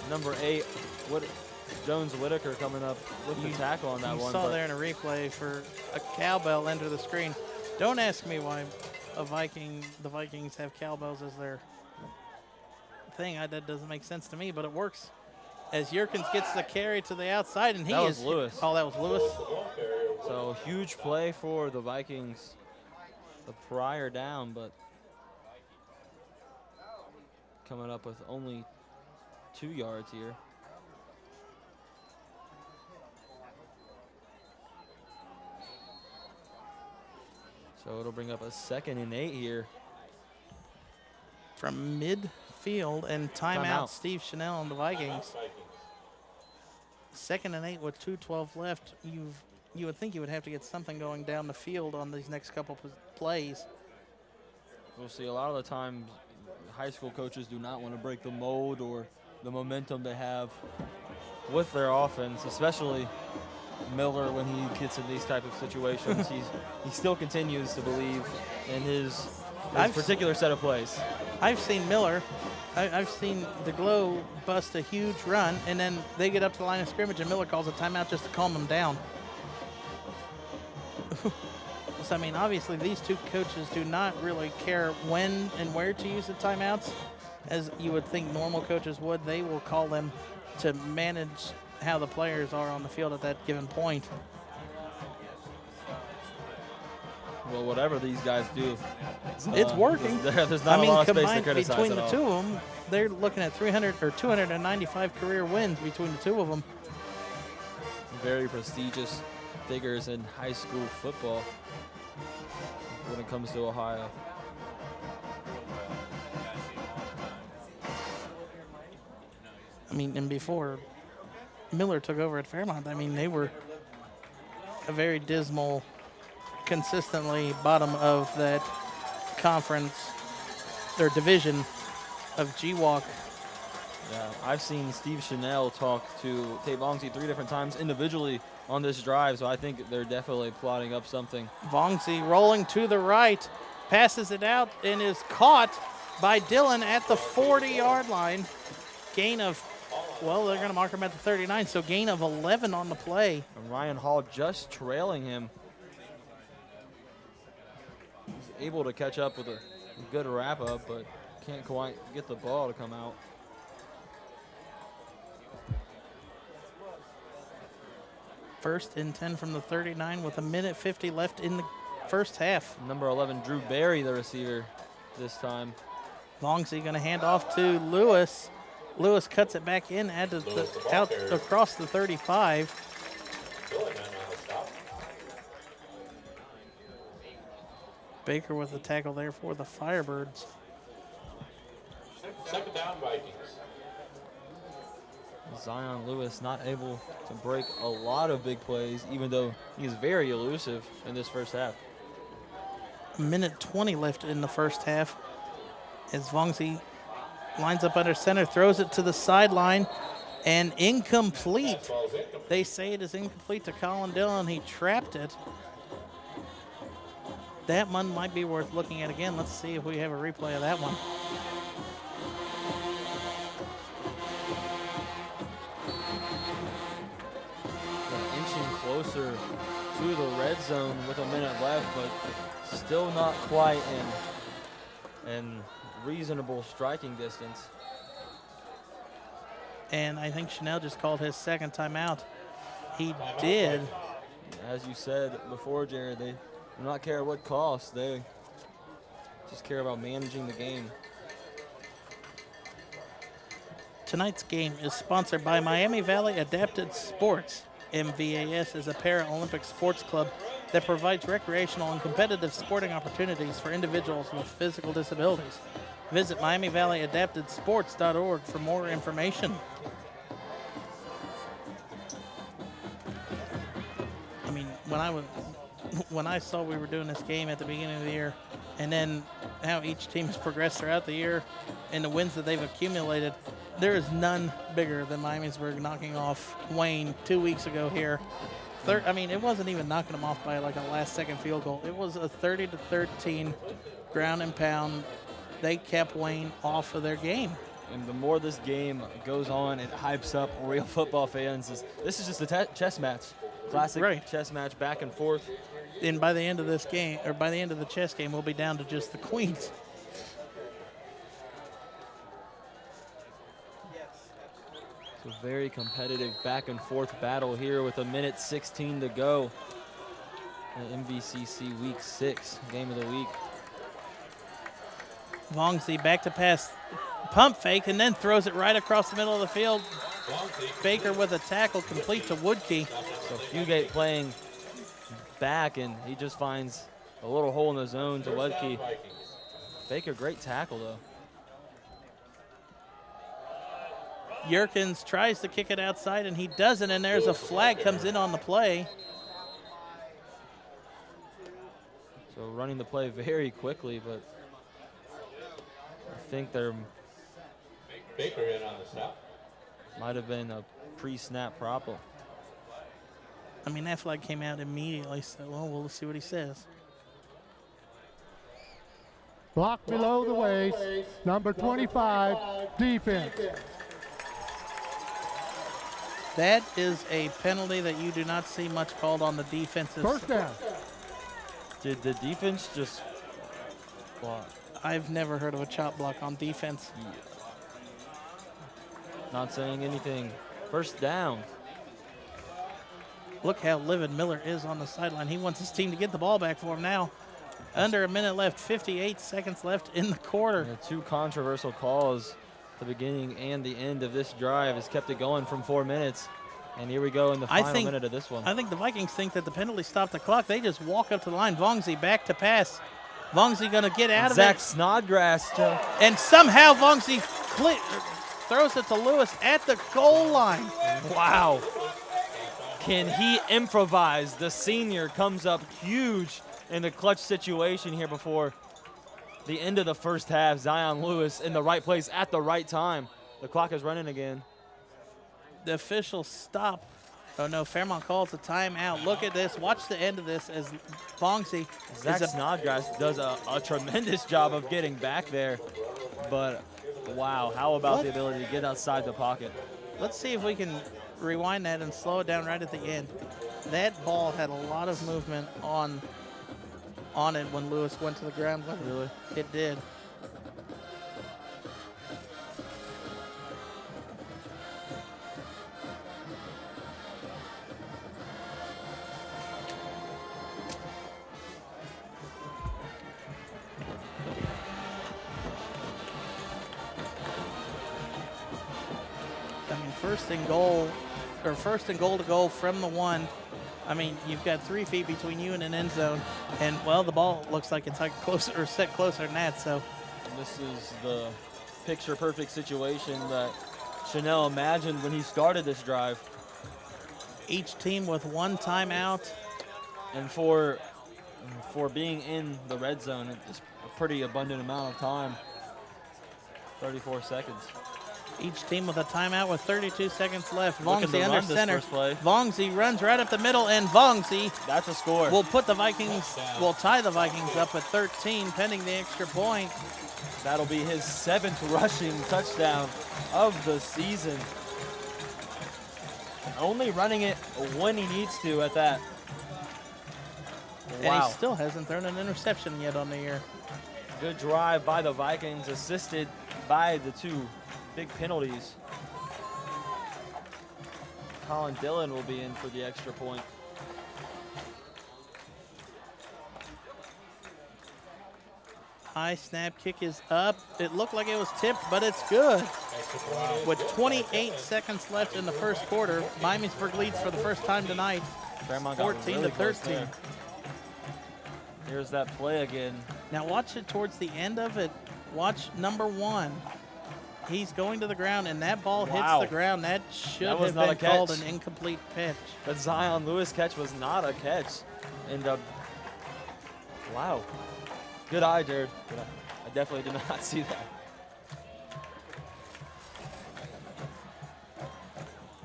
[SPEAKER 6] Number 8, Jones Whitaker coming up with the tackle on that one.
[SPEAKER 8] You saw there in a replay for a cowbell enter the screen. Don't ask me why the Vikings have cowbells as their thing. That doesn't make sense to me, but it works. As Yerkins gets the carry to the outside, and
[SPEAKER 6] that was Lewis.
[SPEAKER 8] Oh, that was Lewis.
[SPEAKER 6] So huge play for the Vikings. The prior down, but coming up with only 2 yards here. So it'll bring up a 2nd and 8 here.
[SPEAKER 8] From midfield, and timeout Steve Chanel and the Vikings. 2nd and 8 with 2:12 left. You would think you would have to get something going down the field on these next couple plays.
[SPEAKER 6] We'll see a lot of the times high school coaches do not want to break the mold or the momentum they have with their offense, especially Miller when he gets in these type of situations. he still continues to believe in his particular set of plays.
[SPEAKER 8] I've seen Miller. I've seen the Glow bust a huge run, and then they get up to the line of scrimmage, and Miller calls a timeout just to calm them down. So, I mean, obviously these two coaches do not really care when and where to use the timeouts, as you would think normal coaches would. They will call them to manage how the players are on the field at that given point.
[SPEAKER 6] Well, whatever these guys do,
[SPEAKER 8] it's working.
[SPEAKER 6] There's not a lot of space to criticize
[SPEAKER 8] between the two of them, they're looking at 300 or 295 career wins between the two of them.
[SPEAKER 6] Very prestigious figures in high school football when it comes to Ohio.
[SPEAKER 8] I mean, and before Miller took over at Fairmont, I mean, they were a very dismal, consistently bottom of that conference, their division of GWalk.
[SPEAKER 6] Yeah, I've seen Steve Chanel talk to Tate Vongzi 3 different times individually on this drive, so I think they're definitely plotting up something.
[SPEAKER 8] Vongzi rolling to the right, passes it out, and is caught by Dillon at the 40-yard line. Gain of, well, they're going to mark him at the 39, so gain of 11 on the play.
[SPEAKER 6] And Ryan Hall just trailing him. He's able to catch up with a good wrap-up, but can't quite get the ball to come out.
[SPEAKER 8] First and 10 from the 39 with 1:50 left in the first half.
[SPEAKER 6] Number 11, Drew Berry, the receiver this time.
[SPEAKER 8] Vongzi going to hand off to Lewis. Lewis cuts it back in, out across the 35. Baker with the tackle there for the Firebirds.
[SPEAKER 7] Second down, Vikings.
[SPEAKER 6] Zion Lewis not able to break a lot of big plays, even though he's very elusive in this first half.
[SPEAKER 8] 1:20 left in the first half as Vongzi lines up under center, throws it to the sideline, and incomplete. They say it is incomplete to Colin Dillon. He trapped it. That one might be worth looking at again. Let's see if we have a replay of that one.
[SPEAKER 6] Inching closer to the red zone with a minute left, but still not quite in reasonable striking distance.
[SPEAKER 8] And I think Chanel just called his second timeout. He did.
[SPEAKER 6] As you said before, Jared, they do not care what cost. They just care about managing the game.
[SPEAKER 8] Tonight's game is sponsored by Miami Valley Adapted Sports. MVAS is a Paralympic sports club that provides recreational and competitive sporting opportunities for individuals with physical disabilities. Visit MiamiValleyAdaptedSports.org for more information. I mean, when I saw we were doing this game at the beginning of the year, and then how each team has progressed throughout the year and the wins that they've accumulated, there is none bigger than Miamisburg knocking off Wayne 2 weeks ago here. I mean, it wasn't even knocking them off by like a last-second field goal. It was a 30-13 ground and pound. They kept Wayne off of their game.
[SPEAKER 6] And the more this game goes on, it hypes up real football fans. This is just a chess match. Classic chess match, back and forth.
[SPEAKER 8] And by the end of this game, or by the end of the chess game, we'll be down to just the queens.
[SPEAKER 6] It's a very competitive back and forth battle here with 1:16 to go. MVCC Week 6, game of the week.
[SPEAKER 8] Vongsy back to pass, pump fake, and then throws it right across the middle of the field. Baker with a tackle complete to Woodkey.
[SPEAKER 6] So Fugate playing back, and he just finds a little hole in the zone to Woodkey. Baker, great tackle, though.
[SPEAKER 8] Yerkins tries to kick it outside, and he doesn't, and there's a flag comes in on the play.
[SPEAKER 6] So running the play very quickly, but I think there
[SPEAKER 7] Baker in on the stop.
[SPEAKER 6] might have been a pre-snap problem.
[SPEAKER 8] I mean, that flag came out immediately, so we'll see what he says.
[SPEAKER 9] Block below the waist, number 25, defense.
[SPEAKER 8] That is a penalty that you do not see much called on the defensive.
[SPEAKER 9] First down.
[SPEAKER 6] Did the defense just block?
[SPEAKER 8] I've never heard of a chop block on defense.
[SPEAKER 6] Yeah. Not saying anything. First down.
[SPEAKER 8] Look how livid Miller is on the sideline. He wants his team to get the ball back for him now. Under a minute left, 58 seconds left in the quarter.
[SPEAKER 6] The two controversial calls at the beginning and the end of this drive has kept it going from 4 minutes. And here we go in the final minute of this one.
[SPEAKER 8] I think the Vikings think that the penalty stopped the clock. They just walk up to the line. Vongsy back to pass. Vongsy going to get out of
[SPEAKER 6] Zach
[SPEAKER 8] it.
[SPEAKER 6] Snodgrass.
[SPEAKER 8] And somehow Vongsy throws it to Lewis at the goal line.
[SPEAKER 6] Wow. Can he improvise? The senior comes up huge in the clutch situation here before the end of the first half. Zion Lewis in the right place at the right time. The clock is running again.
[SPEAKER 8] The official stop. Oh no, Fairmont calls a timeout. Look at this. Watch the end of this as Vongsy.
[SPEAKER 6] Zach Snodgrass does a tremendous job of getting back there. But wow, how about the ability to get outside the pocket?
[SPEAKER 8] Let's see if we can rewind that and slow it down right at the end. That ball had a lot of movement on it when Lewis went to the ground.
[SPEAKER 6] Really?
[SPEAKER 8] It did. I mean, first and goal to go from the one. I mean, you've got 3 feet between you and an end zone, and well, the ball looks like it's like closer or set closer than that. So,
[SPEAKER 6] and this is the picture-perfect situation that Chanel imagined when he started this drive.
[SPEAKER 8] Each team with 1 timeout,
[SPEAKER 6] and for being in the red zone, it's a pretty abundant amount of time. 34 seconds.
[SPEAKER 8] Each team with a timeout with 32 seconds left.
[SPEAKER 6] Looking to
[SPEAKER 8] Vongzi under
[SPEAKER 6] run this
[SPEAKER 8] center.
[SPEAKER 6] first play.
[SPEAKER 8] Vongzi runs right up the middle, and Vongzi
[SPEAKER 6] That's a score.
[SPEAKER 8] will put the Vikings, will tie the Vikings up at 13, pending the extra point.
[SPEAKER 6] That'll be his 7th rushing touchdown of the season. Only running it when he needs to at that.
[SPEAKER 8] And he still hasn't thrown an interception yet on the year.
[SPEAKER 6] Good drive by the Vikings, assisted by the 2 big penalties. Colin Dillon will be in for the extra point.
[SPEAKER 8] High snap kick is up. It looked like it was tipped, but it's good. With 28 seconds left in the first quarter, Miamisburg leads for the first time tonight,
[SPEAKER 6] Fairmont got
[SPEAKER 8] 14
[SPEAKER 6] really
[SPEAKER 8] to
[SPEAKER 6] close
[SPEAKER 8] 13.
[SPEAKER 6] there. Here's that play again.
[SPEAKER 8] Now watch it towards the end of it. Watch number 1. He's going to the ground, and that ball hits the ground. That should
[SPEAKER 6] That was
[SPEAKER 8] have
[SPEAKER 6] not
[SPEAKER 8] been
[SPEAKER 6] a catch.
[SPEAKER 8] called an incomplete pitch.
[SPEAKER 6] That Zion Lewis catch was not a catch. And wow. Good eye, Jared. Good eye. I definitely did not see that.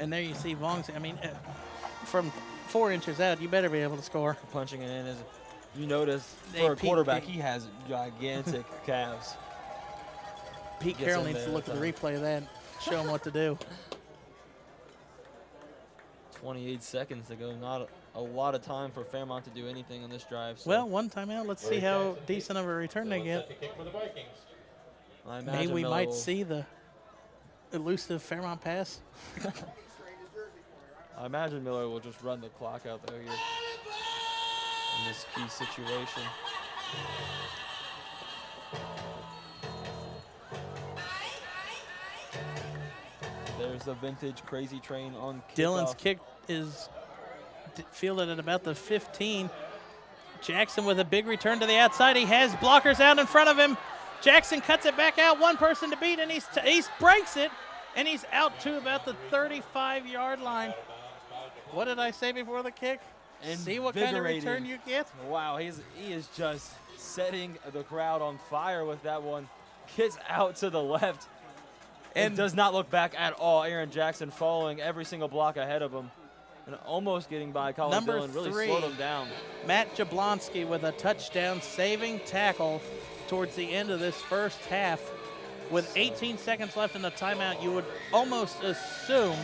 [SPEAKER 8] And there you see Vongzi. I mean, from 4 inches out, you better be able to score.
[SPEAKER 6] Punching it in is, you notice,
[SPEAKER 8] Hey,
[SPEAKER 6] for a
[SPEAKER 8] Pete-
[SPEAKER 6] quarterback, he has gigantic calves.
[SPEAKER 8] Pete
[SPEAKER 6] Gets
[SPEAKER 8] Carroll
[SPEAKER 6] in
[SPEAKER 8] needs to
[SPEAKER 6] there
[SPEAKER 8] look at the
[SPEAKER 6] time.
[SPEAKER 8] replay of that, show him what to do.
[SPEAKER 6] 28 seconds to go. Not a lot of time for Fairmont to do anything on this drive. So
[SPEAKER 8] Well, 1 timeout. Let's see how decent of a return they get.
[SPEAKER 6] I
[SPEAKER 8] Maybe
[SPEAKER 6] imagine
[SPEAKER 8] we
[SPEAKER 6] Miller
[SPEAKER 8] might
[SPEAKER 6] will-
[SPEAKER 8] see the elusive Fairmont pass.
[SPEAKER 6] I imagine Miller will just run the clock out there here in this key situation. There's the vintage crazy train on kickoff.
[SPEAKER 8] Dillon's kick is fielded at about the 15. Jackson with a big return to the outside. He has blockers out in front of him. Jackson cuts it back out. 1 person to beat, and he breaks it, and he's out to about the 35-yard line. What did I say before the kick? See what kind of return you get?
[SPEAKER 6] Wow, he is just setting the crowd on fire with that one. Gets out to the left and does not look back at all. Aaron Jackson following every single block ahead of him and almost getting by Colin
[SPEAKER 8] Number
[SPEAKER 6] Dillon. Really
[SPEAKER 8] 3,
[SPEAKER 6] slowed him down.
[SPEAKER 8] Matt Jablonski with a touchdown saving tackle towards the end of this first half. With 18 seconds left in the timeout, you would almost assume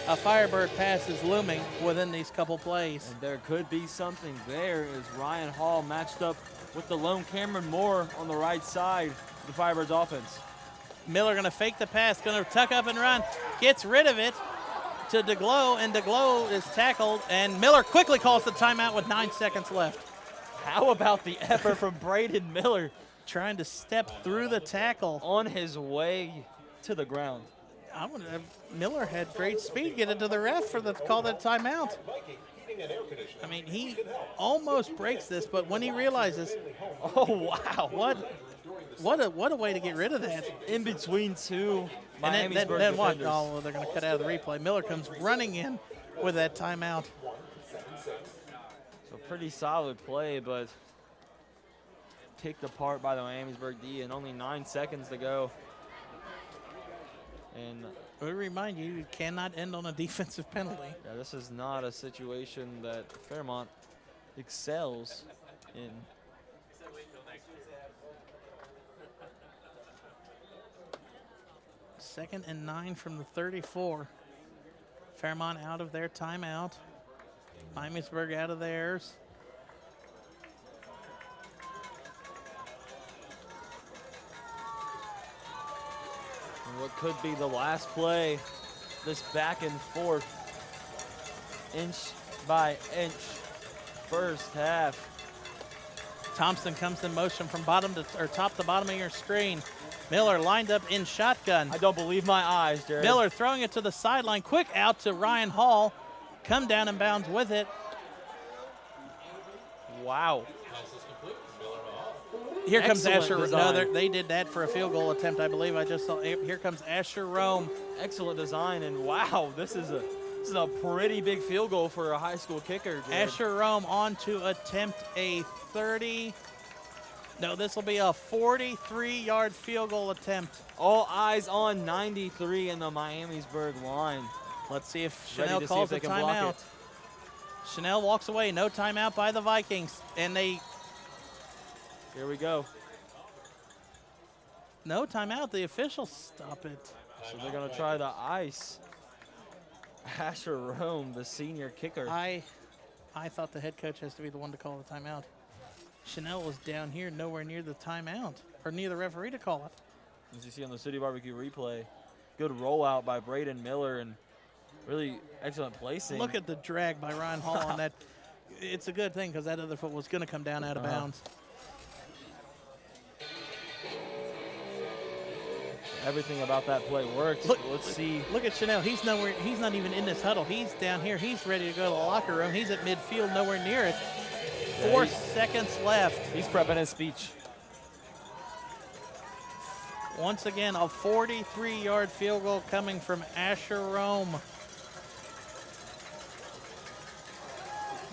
[SPEAKER 8] a Firebird pass is looming within these couple plays.
[SPEAKER 6] And there could be something there as Ryan Hall matched up with the lone Cameron Moore on the right side of the Firebirds offense.
[SPEAKER 8] Miller going to fake the pass, going to tuck up and run, gets rid of it to DeGlow, and DeGlow is tackled, and Miller quickly calls the timeout with 9 seconds left.
[SPEAKER 6] How about the effort from Braden Miller?
[SPEAKER 8] Trying to step through the tackle.
[SPEAKER 6] On his way to the ground.
[SPEAKER 8] I would have, Miller had great speed, get it to the ref for the call that timeout. I mean, he almost breaks this, but when he realizes,
[SPEAKER 6] oh wow,
[SPEAKER 8] what a way to get rid of that.
[SPEAKER 6] In between 2
[SPEAKER 8] And
[SPEAKER 6] Miamisburg
[SPEAKER 8] then what?
[SPEAKER 6] defenders.
[SPEAKER 8] Oh, they're going to cut out of the replay. Miller comes running in with that timeout.
[SPEAKER 6] So pretty solid play, but picked apart by the Miamisburg D, and only 9 seconds to go. And
[SPEAKER 8] we remind you, it cannot end on a defensive penalty.
[SPEAKER 6] yeah, this is not a situation that Fairmont excels in.
[SPEAKER 8] Second and 9 from the 34. Fairmont out of their timeout. Miamisburg out of theirs.
[SPEAKER 6] And what could be the last play, this back and forth, inch by inch, first half.
[SPEAKER 8] Thompson comes in motion from bottom to or top to bottom of your screen. Miller lined up in shotgun.
[SPEAKER 6] I don't believe my eyes, Jared.
[SPEAKER 8] Miller throwing it to the sideline. Quick out to Ryan Hall. Come down and bounds with it.
[SPEAKER 6] Wow.
[SPEAKER 8] Here comes
[SPEAKER 6] Excellent
[SPEAKER 8] Asher.
[SPEAKER 6] design.
[SPEAKER 8] No, they did that for a field goal attempt, I believe. I just saw. Here comes Asher Rome.
[SPEAKER 6] Excellent design, and wow, this is a pretty big field goal for a high school kicker, Jared.
[SPEAKER 8] Asher Rome on to attempt a 30. No, this will be a 43-yard field goal attempt.
[SPEAKER 6] All eyes on 93 in the Miamisburg line.
[SPEAKER 8] Let's see if
[SPEAKER 6] Ready
[SPEAKER 8] Chanel
[SPEAKER 6] to see
[SPEAKER 8] calls
[SPEAKER 6] if
[SPEAKER 8] a
[SPEAKER 6] they can block
[SPEAKER 8] timeout.
[SPEAKER 6] it.
[SPEAKER 8] Chanel walks away. No timeout by the Vikings. And they,
[SPEAKER 6] Here we go.
[SPEAKER 8] no timeout. The officials stop it.
[SPEAKER 6] So they're going to try the ice. Asher Rome, the senior kicker.
[SPEAKER 8] I thought the head coach has to be the one to call the timeout. Chanel was down here, nowhere near the timeout, or near the referee to call it.
[SPEAKER 6] As you see on the City Barbecue replay, good rollout by Braden Miller and really excellent placing.
[SPEAKER 8] Look at the drag by Ryan Hall on that. It's a good thing because that other foot was going to come down out of bounds.
[SPEAKER 6] Everything about that play worked. Let's see.
[SPEAKER 8] Look at Chanel. He's nowhere. He's not even in this huddle. He's down here. He's ready to go to the locker room. He's at midfield, nowhere near it. 4 seconds left.
[SPEAKER 6] He's prepping his speech.
[SPEAKER 8] Once again, a 43-yard field goal coming from Asher Rome.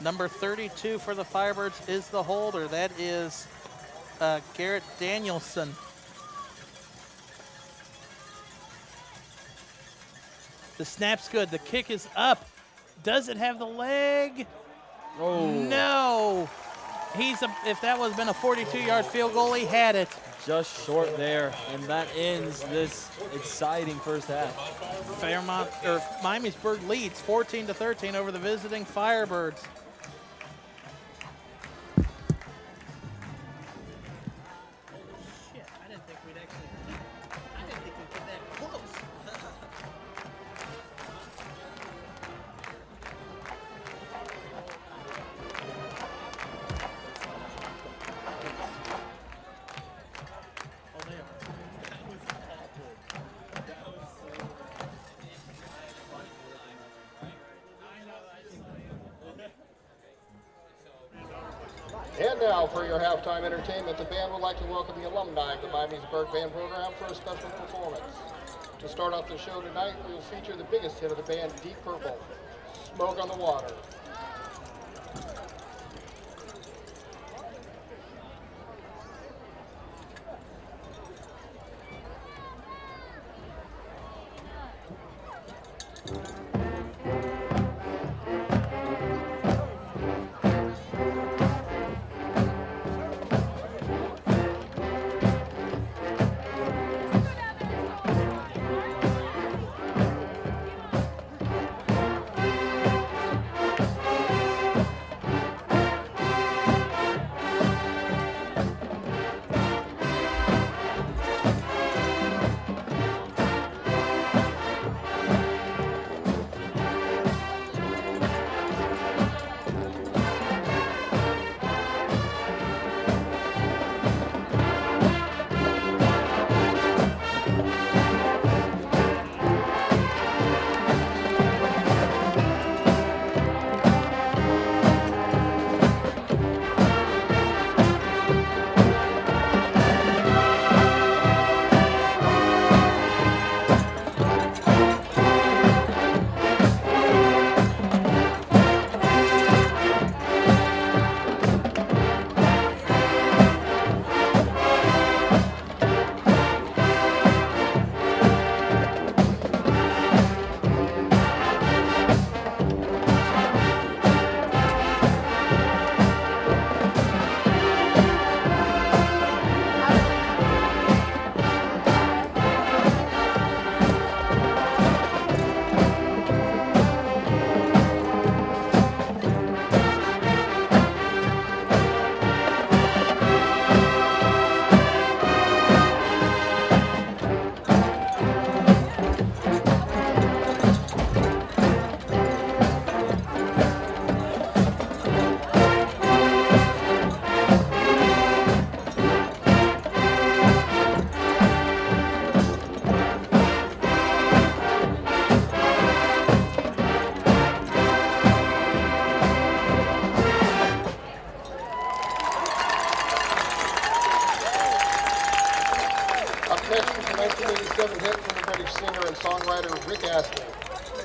[SPEAKER 8] Number 32 for the Firebirds is the holder. That is Garrett Danielson. The snap's good. The kick is up. Does it have the leg?
[SPEAKER 6] Oh.
[SPEAKER 8] No. If that was been a 42-yard field goal, he had it.
[SPEAKER 6] Just short there, and that ends this exciting first half.
[SPEAKER 8] Fairmont, or Miamisburg leads 14-13 over the visiting Firebirds. Shit, I didn't think we'd get that close.
[SPEAKER 10] And now for your halftime entertainment, the band would like to welcome the alumni of the Miamisburg Band Program for a special performance. To start off the show tonight, we will feature the biggest hit of the band, Deep Purple, Smoke on the Water.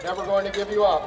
[SPEAKER 10] Never going to give you up.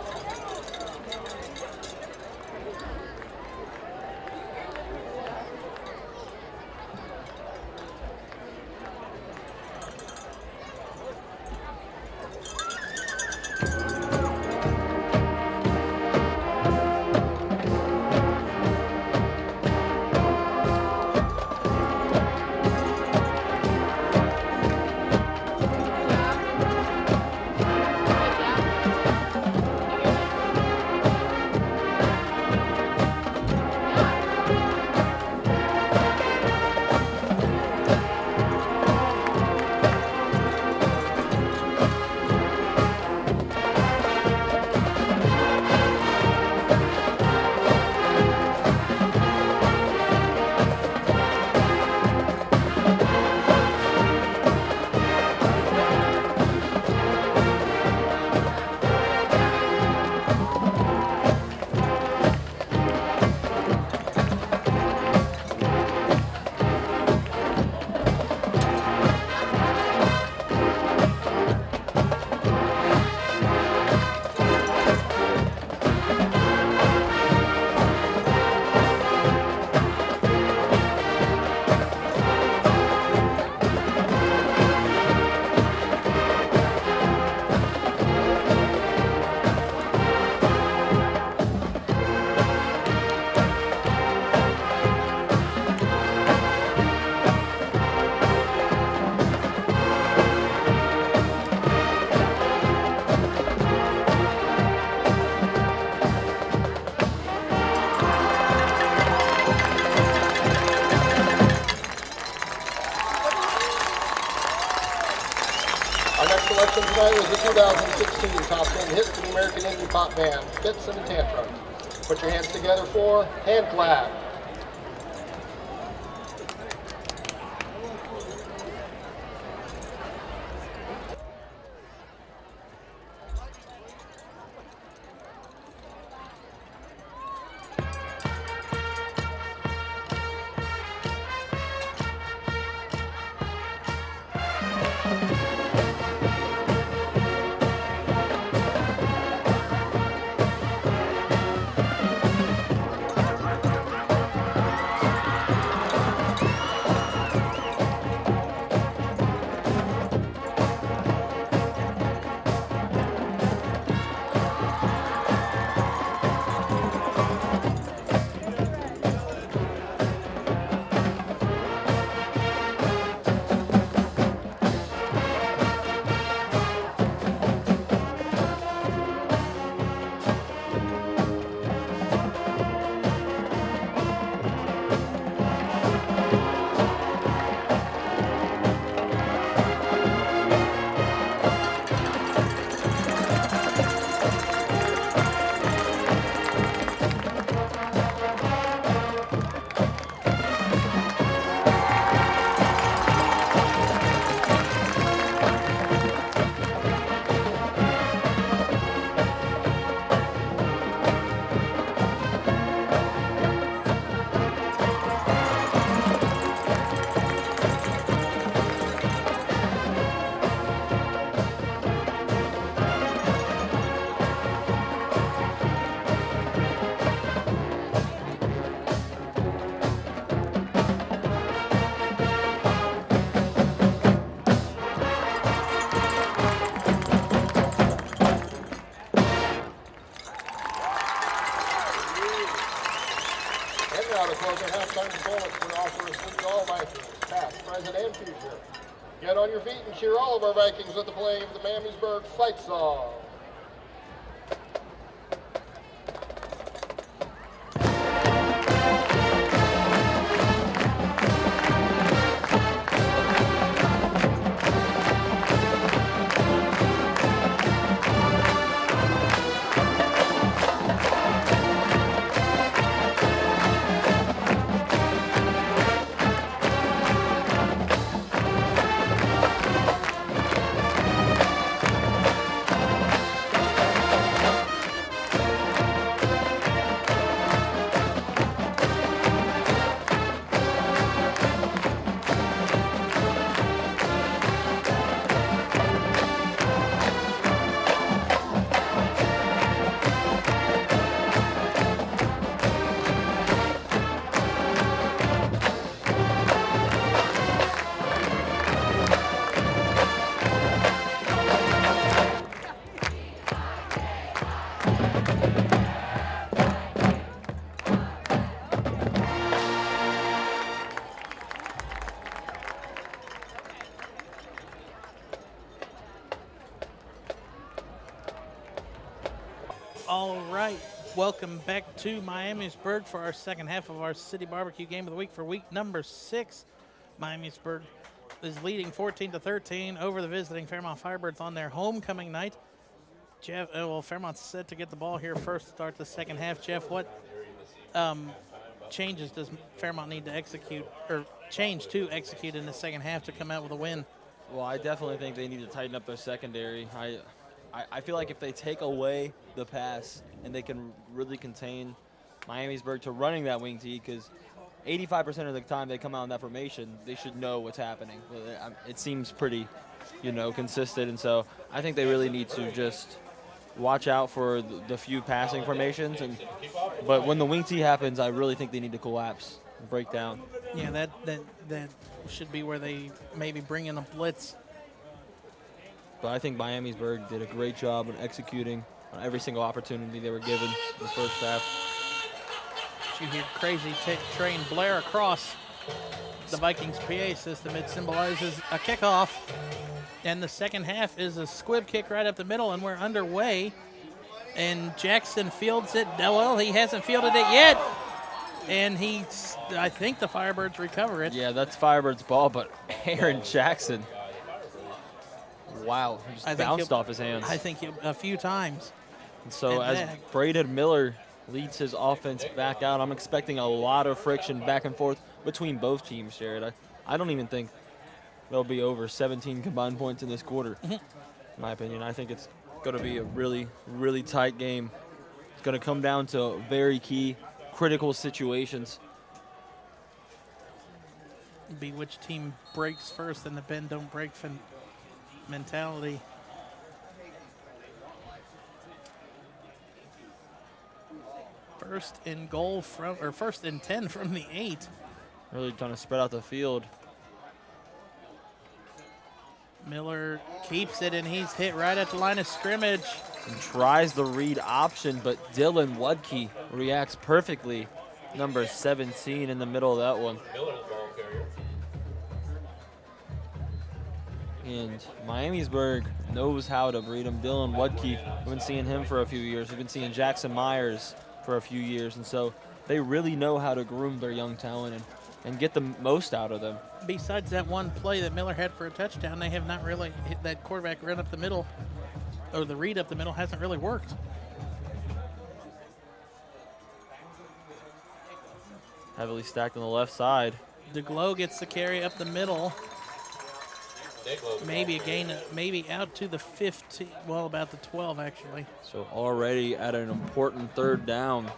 [SPEAKER 10] 16, top 10 hits in the American Indie Pop Band, Benson and Tantrums. Put your hands together for Hand Clap. Get on your feet and cheer all of our Vikings with the playing of the Miamisburg fight song.
[SPEAKER 8] All right, welcome back to Miamisburg for our second half of our City Barbecue Game of the Week for week number 6. Miamisburg is leading 14-13 over the visiting Fairmont Firebirds on their homecoming night. Jeff, Fairmont's set to get the ball here first to start the second half. Jeff, what changes does Fairmont need to execute or change to execute in the second half to come out with a win?
[SPEAKER 6] Well, I definitely think they need to tighten up their secondary. I feel like if they take away the pass and they can really contain Miamisburg to running that wing tee, because 85% of the time they come out in that formation, they should know what's happening. It seems pretty, consistent, and so I think they really need to just watch out for the few passing formations. But when the wing tee happens, I really think they need to collapse and break down.
[SPEAKER 8] Yeah, that should be where they maybe bring in a blitz.
[SPEAKER 6] But I think Miamisburg did a great job in executing on every single opportunity they were given in the first half.
[SPEAKER 8] You hear crazy train blare across the Vikings PA system. It symbolizes a kickoff. And the second half is a squib kick right up the middle, and we're underway. And Jackson fields it. Well, he hasn't fielded it yet. And I think the Firebirds recover it.
[SPEAKER 6] Yeah, that's Firebirds' ball, but Aaron Jackson Wow, he just bounced off his hands.
[SPEAKER 8] I think a few times.
[SPEAKER 6] And so as Braden Miller leads his offense back out, I'm expecting a lot of friction back and forth between both teams, Jared. I don't even think there'll be over 17 combined points in this quarter, in my opinion. I think it's going to be a really, really tight game. It's going to come down to very key, critical situations.
[SPEAKER 8] Be which team breaks first and the bend don't break mentality. First and goal from, or first and 10 from the 8.
[SPEAKER 6] Really trying to spread out the field.
[SPEAKER 8] Miller keeps it, and he's hit right at the line of scrimmage.
[SPEAKER 6] And tries the read option, but Dylan Wudke reacts perfectly. Number 17 in the middle of that one. And Miamisburg knows how to breed him. Dylan Wudke, we've been seeing him for a few years. We've been seeing Jackson Myers for a few years. And so they really know how to groom their young talent and get the most out of them.
[SPEAKER 8] Besides that one play that Miller had for a touchdown, they have not really hit that quarterback run up the middle, or the read up the middle hasn't really worked.
[SPEAKER 6] Heavily stacked on the left side.
[SPEAKER 8] DeGlow gets the carry up the middle. Maybe a gain, maybe out to the 15, well, about the 12, actually.
[SPEAKER 6] So already at an important third down.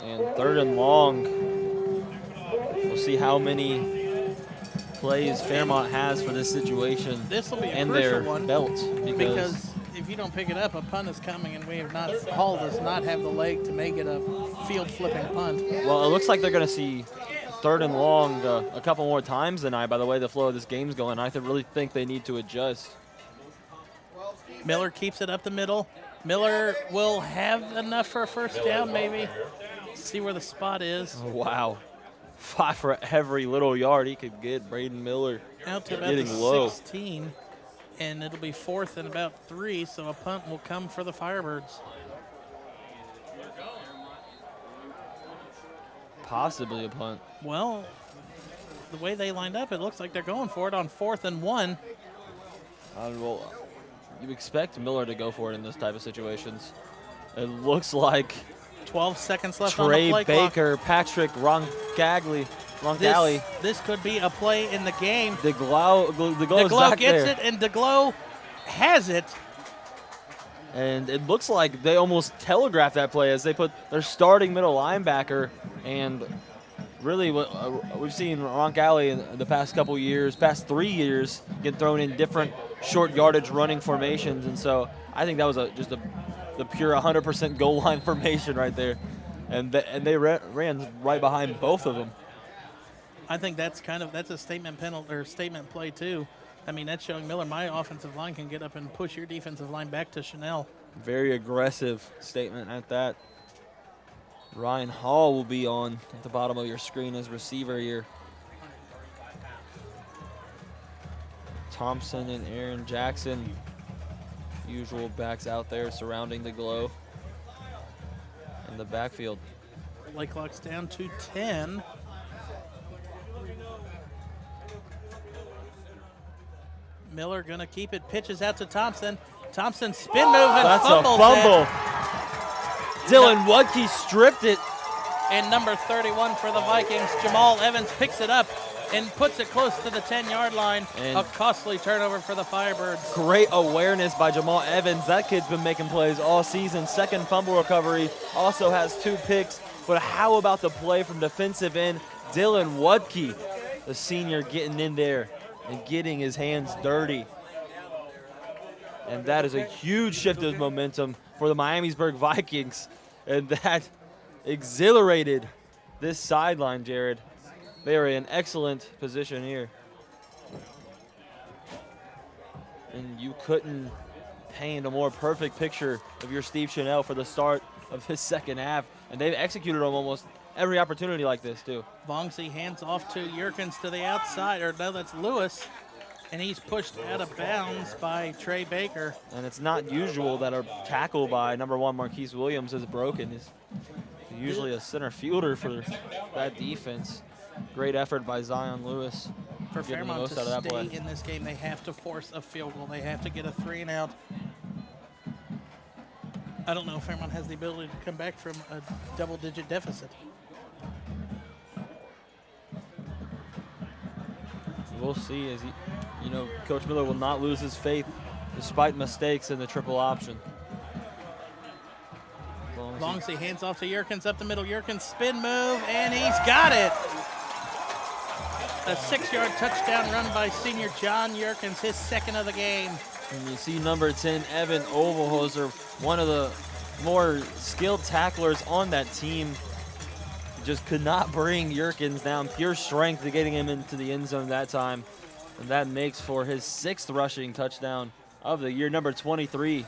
[SPEAKER 6] And third and long. We'll see how many plays Fairmont has for this situation.
[SPEAKER 8] This will be a
[SPEAKER 6] and
[SPEAKER 8] crucial
[SPEAKER 6] their
[SPEAKER 8] one
[SPEAKER 6] belt.
[SPEAKER 8] Because if you don't pick it up, a punt is coming, and we have not, Hall does not have the leg to make it a field-flipping punt.
[SPEAKER 6] Well, it looks like they're going to see third and long a couple more times tonight by the way the flow of this game's going. I really think they need to adjust.
[SPEAKER 8] Miller keeps it up the middle. Miller will have enough for a first down, maybe. See where the spot is.
[SPEAKER 6] Oh, wow. 5 for every little yard he could get. Braden Miller
[SPEAKER 8] out to about
[SPEAKER 6] getting
[SPEAKER 8] the
[SPEAKER 6] low.
[SPEAKER 8] 16, and it'll be 4th and about 3, so a punt will come for the Firebirds.
[SPEAKER 6] Possibly a punt.
[SPEAKER 8] Well, the way they lined up, it looks like they're going for it on 4th and 1.
[SPEAKER 6] Well, you expect Miller to go for it in this type of situations. It looks like
[SPEAKER 8] 12 seconds left on the
[SPEAKER 6] Trey
[SPEAKER 8] play
[SPEAKER 6] Baker,
[SPEAKER 8] clock.
[SPEAKER 6] Patrick Roncalli.
[SPEAKER 8] This could be a play in the game.
[SPEAKER 6] DeGlow
[SPEAKER 8] gets it, and DeGlow has it.
[SPEAKER 6] And it looks like they almost telegraphed that play as they put their starting middle linebacker. And really, we've seen Roncalli in the past couple years, past 3 years, get thrown in different short yardage running formations. And so I think that was just the pure 100% goal line formation right there. And they ran right behind both of them.
[SPEAKER 8] I think that's a statement penalty or statement play too. I mean, that's showing Miller, my offensive line can get up and push your defensive line back to Chanel.
[SPEAKER 6] Very aggressive statement at that. Ryan Hall will be on at the bottom of your screen as receiver here. Thompson and Aaron Jackson, usual backs out there surrounding the Glow in the backfield.
[SPEAKER 8] Play clock's down to 10. Miller gonna keep it, pitches out to Thompson. Thompson spin move and
[SPEAKER 6] That's
[SPEAKER 8] fumbles
[SPEAKER 6] a fumble.
[SPEAKER 8] it.
[SPEAKER 6] Dylan Wudke stripped it.
[SPEAKER 8] And number 31 for the Vikings, Jamal Evans picks it up and puts it close to the 10-yard line.
[SPEAKER 6] And
[SPEAKER 8] a costly turnover for the Firebirds.
[SPEAKER 6] Great awareness by Jamal Evans. That kid's been making plays all season. Second fumble recovery, also has 2 picks. But how about the play from defensive end, Dylan Wudke, the senior getting in there and getting his hands dirty. And that is a huge shift of momentum for the Miamisburg Vikings. And that exhilarated this sideline, Jared. They are in excellent position here. And you couldn't paint a more perfect picture of your Steve Chanel for the start of his second half. And they've executed on almost every opportunity like this, too.
[SPEAKER 8] Vongsy hands off to Yerkins to the outside, or no, that's Lewis. And he's pushed out of bounds by Trey Baker.
[SPEAKER 6] And it's not usual that a tackle by number 1 Marquise Williams is broken. He's usually a center fielder for that defense. Great effort by Zion Lewis.
[SPEAKER 8] For
[SPEAKER 6] getting the
[SPEAKER 8] Fairmont
[SPEAKER 6] most
[SPEAKER 8] to
[SPEAKER 6] out of that
[SPEAKER 8] stay
[SPEAKER 6] play.
[SPEAKER 8] in this game, they have to force a field goal. They have to get a 3-and-out. I don't know if Fairmont has the ability to come back from a double-digit deficit.
[SPEAKER 6] We'll see as Coach Miller will not lose his faith despite mistakes in the triple option.
[SPEAKER 8] As long as he hands off to Yerkins up the middle. Yerkins spin move, and he's got it. A 6-yard touchdown run by senior John Yerkins, his second of the game.
[SPEAKER 6] And you see number 10, Evan Ovalhoser, one of the more skilled tacklers on that team. Just could not bring Yerkins down. Pure strength to getting him into the end zone that time. And that makes for his 6th rushing touchdown of the year. Number 23,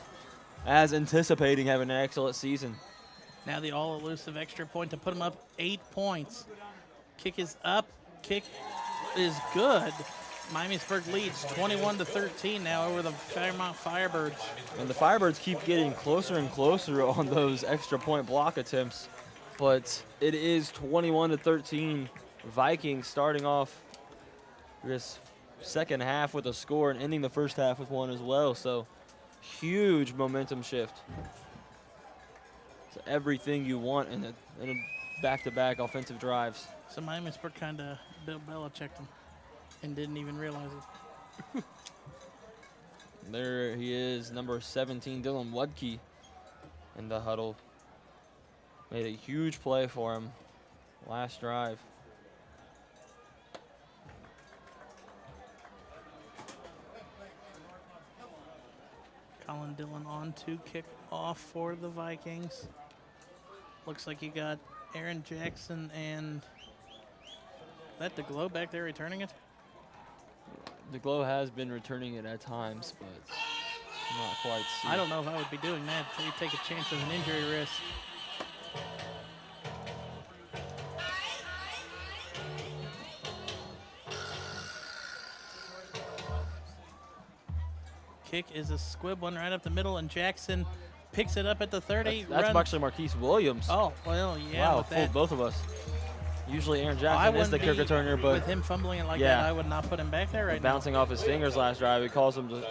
[SPEAKER 6] as anticipating having an excellent season.
[SPEAKER 8] Now the all-elusive extra point to put him up 8 points. Kick is up. Kick is good. Miamisburg leads 21-13 now over the Fairmont Firebirds.
[SPEAKER 6] And the Firebirds keep getting closer and closer on those extra point block attempts. But it is 21-13. Vikings starting off this second half with a score and ending the first half with one as well. So huge momentum shift. It's everything you want in a back-to-back offensive drives.
[SPEAKER 8] So Miamisburg kind of Bill Belichicked him and didn't even realize it.
[SPEAKER 6] There he is, number 17, Dylan Wudke in the huddle. Made a huge play for him last drive.
[SPEAKER 8] Colin Dillon on to kick off for the Vikings. Looks like you got Aaron Jackson and that DeGlow back there returning it?
[SPEAKER 6] DeGlow has been returning it at times, but not quite.
[SPEAKER 8] I don't know if I would be doing that. You take a chance of an injury risk. Kick is a squib one right up the middle, and Jackson picks it up at the 30.
[SPEAKER 6] That's actually Marquise Williams.
[SPEAKER 8] Oh, well, yeah.
[SPEAKER 6] Wow, fooled both of us. Usually Aaron Jackson is the kick returner, but
[SPEAKER 8] with him fumbling it like that, I would not put him back there right now.
[SPEAKER 6] Bouncing off his fingers last drive, he calls him to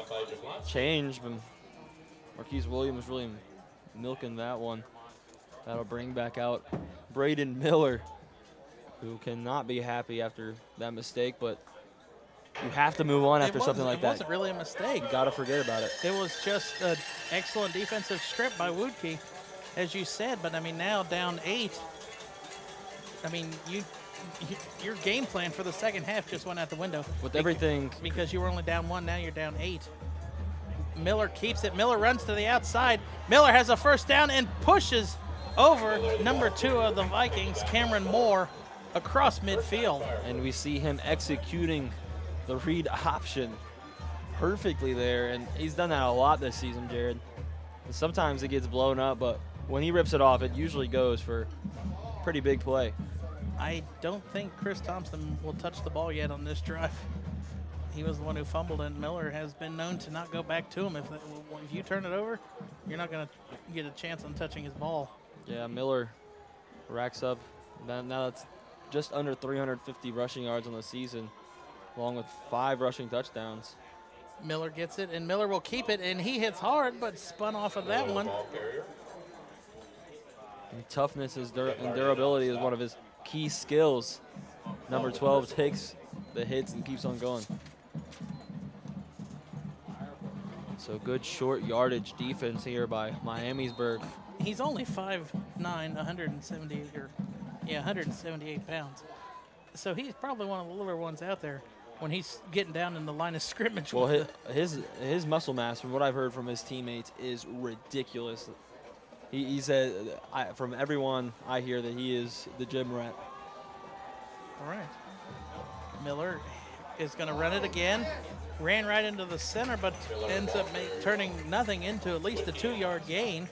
[SPEAKER 6] change, but Marquise Williams really milking that one. That'll bring back out Braden Miller, who cannot be happy after that mistake, but you have to move on after something like that.
[SPEAKER 8] It wasn't really a mistake.
[SPEAKER 6] You got to forget about it.
[SPEAKER 8] It was just an excellent defensive strip by Woodkey, as you said, but I mean, now down 8. I mean, your game plan for the second half just went out the window.
[SPEAKER 6] With everything.
[SPEAKER 8] Because you were only down 1, now you're down 8. Miller keeps it. Miller runs to the outside. Miller has a first down and pushes over number 2 of the Vikings, Cameron Moore, across midfield.
[SPEAKER 6] And we see him executing the read option perfectly there, and he's done that a lot this season, Jared. And sometimes it gets blown up, but when he rips it off, it usually goes for a pretty big play.
[SPEAKER 8] I don't think Chris Thompson will touch the ball yet on this drive. He was the one who fumbled, and Miller has been known to not go back to him. If you turn it over, you're not going to get a chance on touching his ball.
[SPEAKER 6] Yeah, Miller racks up. Now that's just under 350 rushing yards on the season, along with 5 rushing touchdowns.
[SPEAKER 8] Miller gets it, and Miller will keep it, and he hits hard, but spun off of that one.
[SPEAKER 6] And toughness and durability is one of his key skills. Number 12 takes the hits and keeps on going. So good short yardage defense here by Miamisburg.
[SPEAKER 8] He's only 5'9", 178 pounds. So he's probably one of the littler ones out there when he's getting down in the line of scrimmage.
[SPEAKER 6] Well, his muscle mass, from what I've heard from his teammates, is ridiculous. He said, from everyone I hear, that he is the gym rat.
[SPEAKER 8] All right. Miller is going to run it again. Ran right into the center, but ends up turning nothing into at least a 2-yard gain.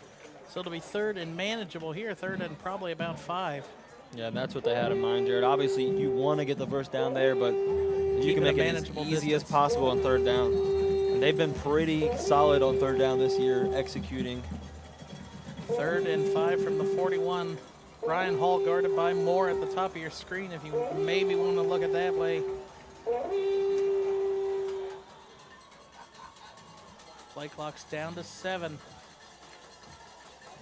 [SPEAKER 8] So it'll be 3rd and manageable here, 3rd and probably about 5.
[SPEAKER 6] Yeah, and that's what they had in mind, Jared. Obviously, you want to get the first down there, but you can make it as easy as possible on 3rd down. And they've been pretty solid on 3rd down this year, executing.
[SPEAKER 8] 3rd and 5 from the 41. Brian Hall guarded by Moore at the top of your screen if you maybe want to look at that way. Play clock's down to 7.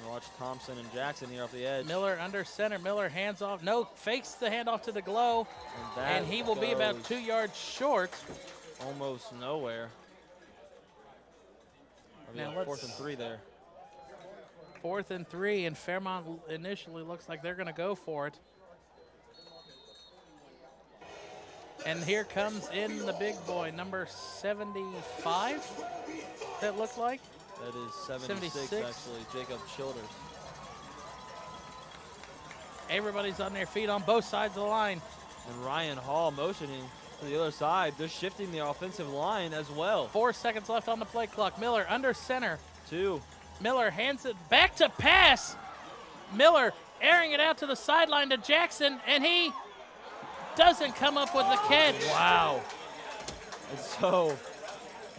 [SPEAKER 6] Watch Thompson and Jackson here off the edge.
[SPEAKER 8] Miller under center. Miller hands off. No, fakes the handoff to the glow. And he will be about 2 yards short.
[SPEAKER 6] Almost nowhere.
[SPEAKER 8] Now
[SPEAKER 6] 4th and 3 there.
[SPEAKER 8] 4th and 3, and Fairmont initially looks like they're going to go for it. And here comes in the big boy, number 75, that looked like.
[SPEAKER 6] That is 76, actually, Jacob Childers.
[SPEAKER 8] Everybody's on their feet on both sides of the line.
[SPEAKER 6] And Ryan Hall motioning to the other side. They're shifting the offensive line as well.
[SPEAKER 8] 4 seconds left on the play clock. Miller under center.
[SPEAKER 6] 2.
[SPEAKER 8] Miller hands it back to pass. Miller airing it out to the sideline to Jackson, and he doesn't come up with the catch.
[SPEAKER 6] Wow. And so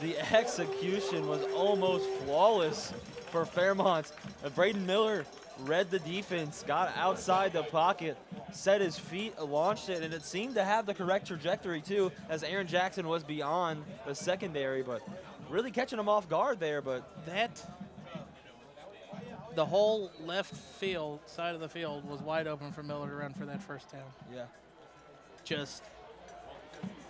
[SPEAKER 6] the execution was almost flawless for Fairmont. Braden Miller read the defense, got outside the pocket, set his feet, launched it, and it seemed to have the correct trajectory too, as Aaron Jackson was beyond the secondary, but really catching him off guard there. But
[SPEAKER 8] the whole left field side of the field was wide open for Miller to run for that first down.
[SPEAKER 6] Yeah.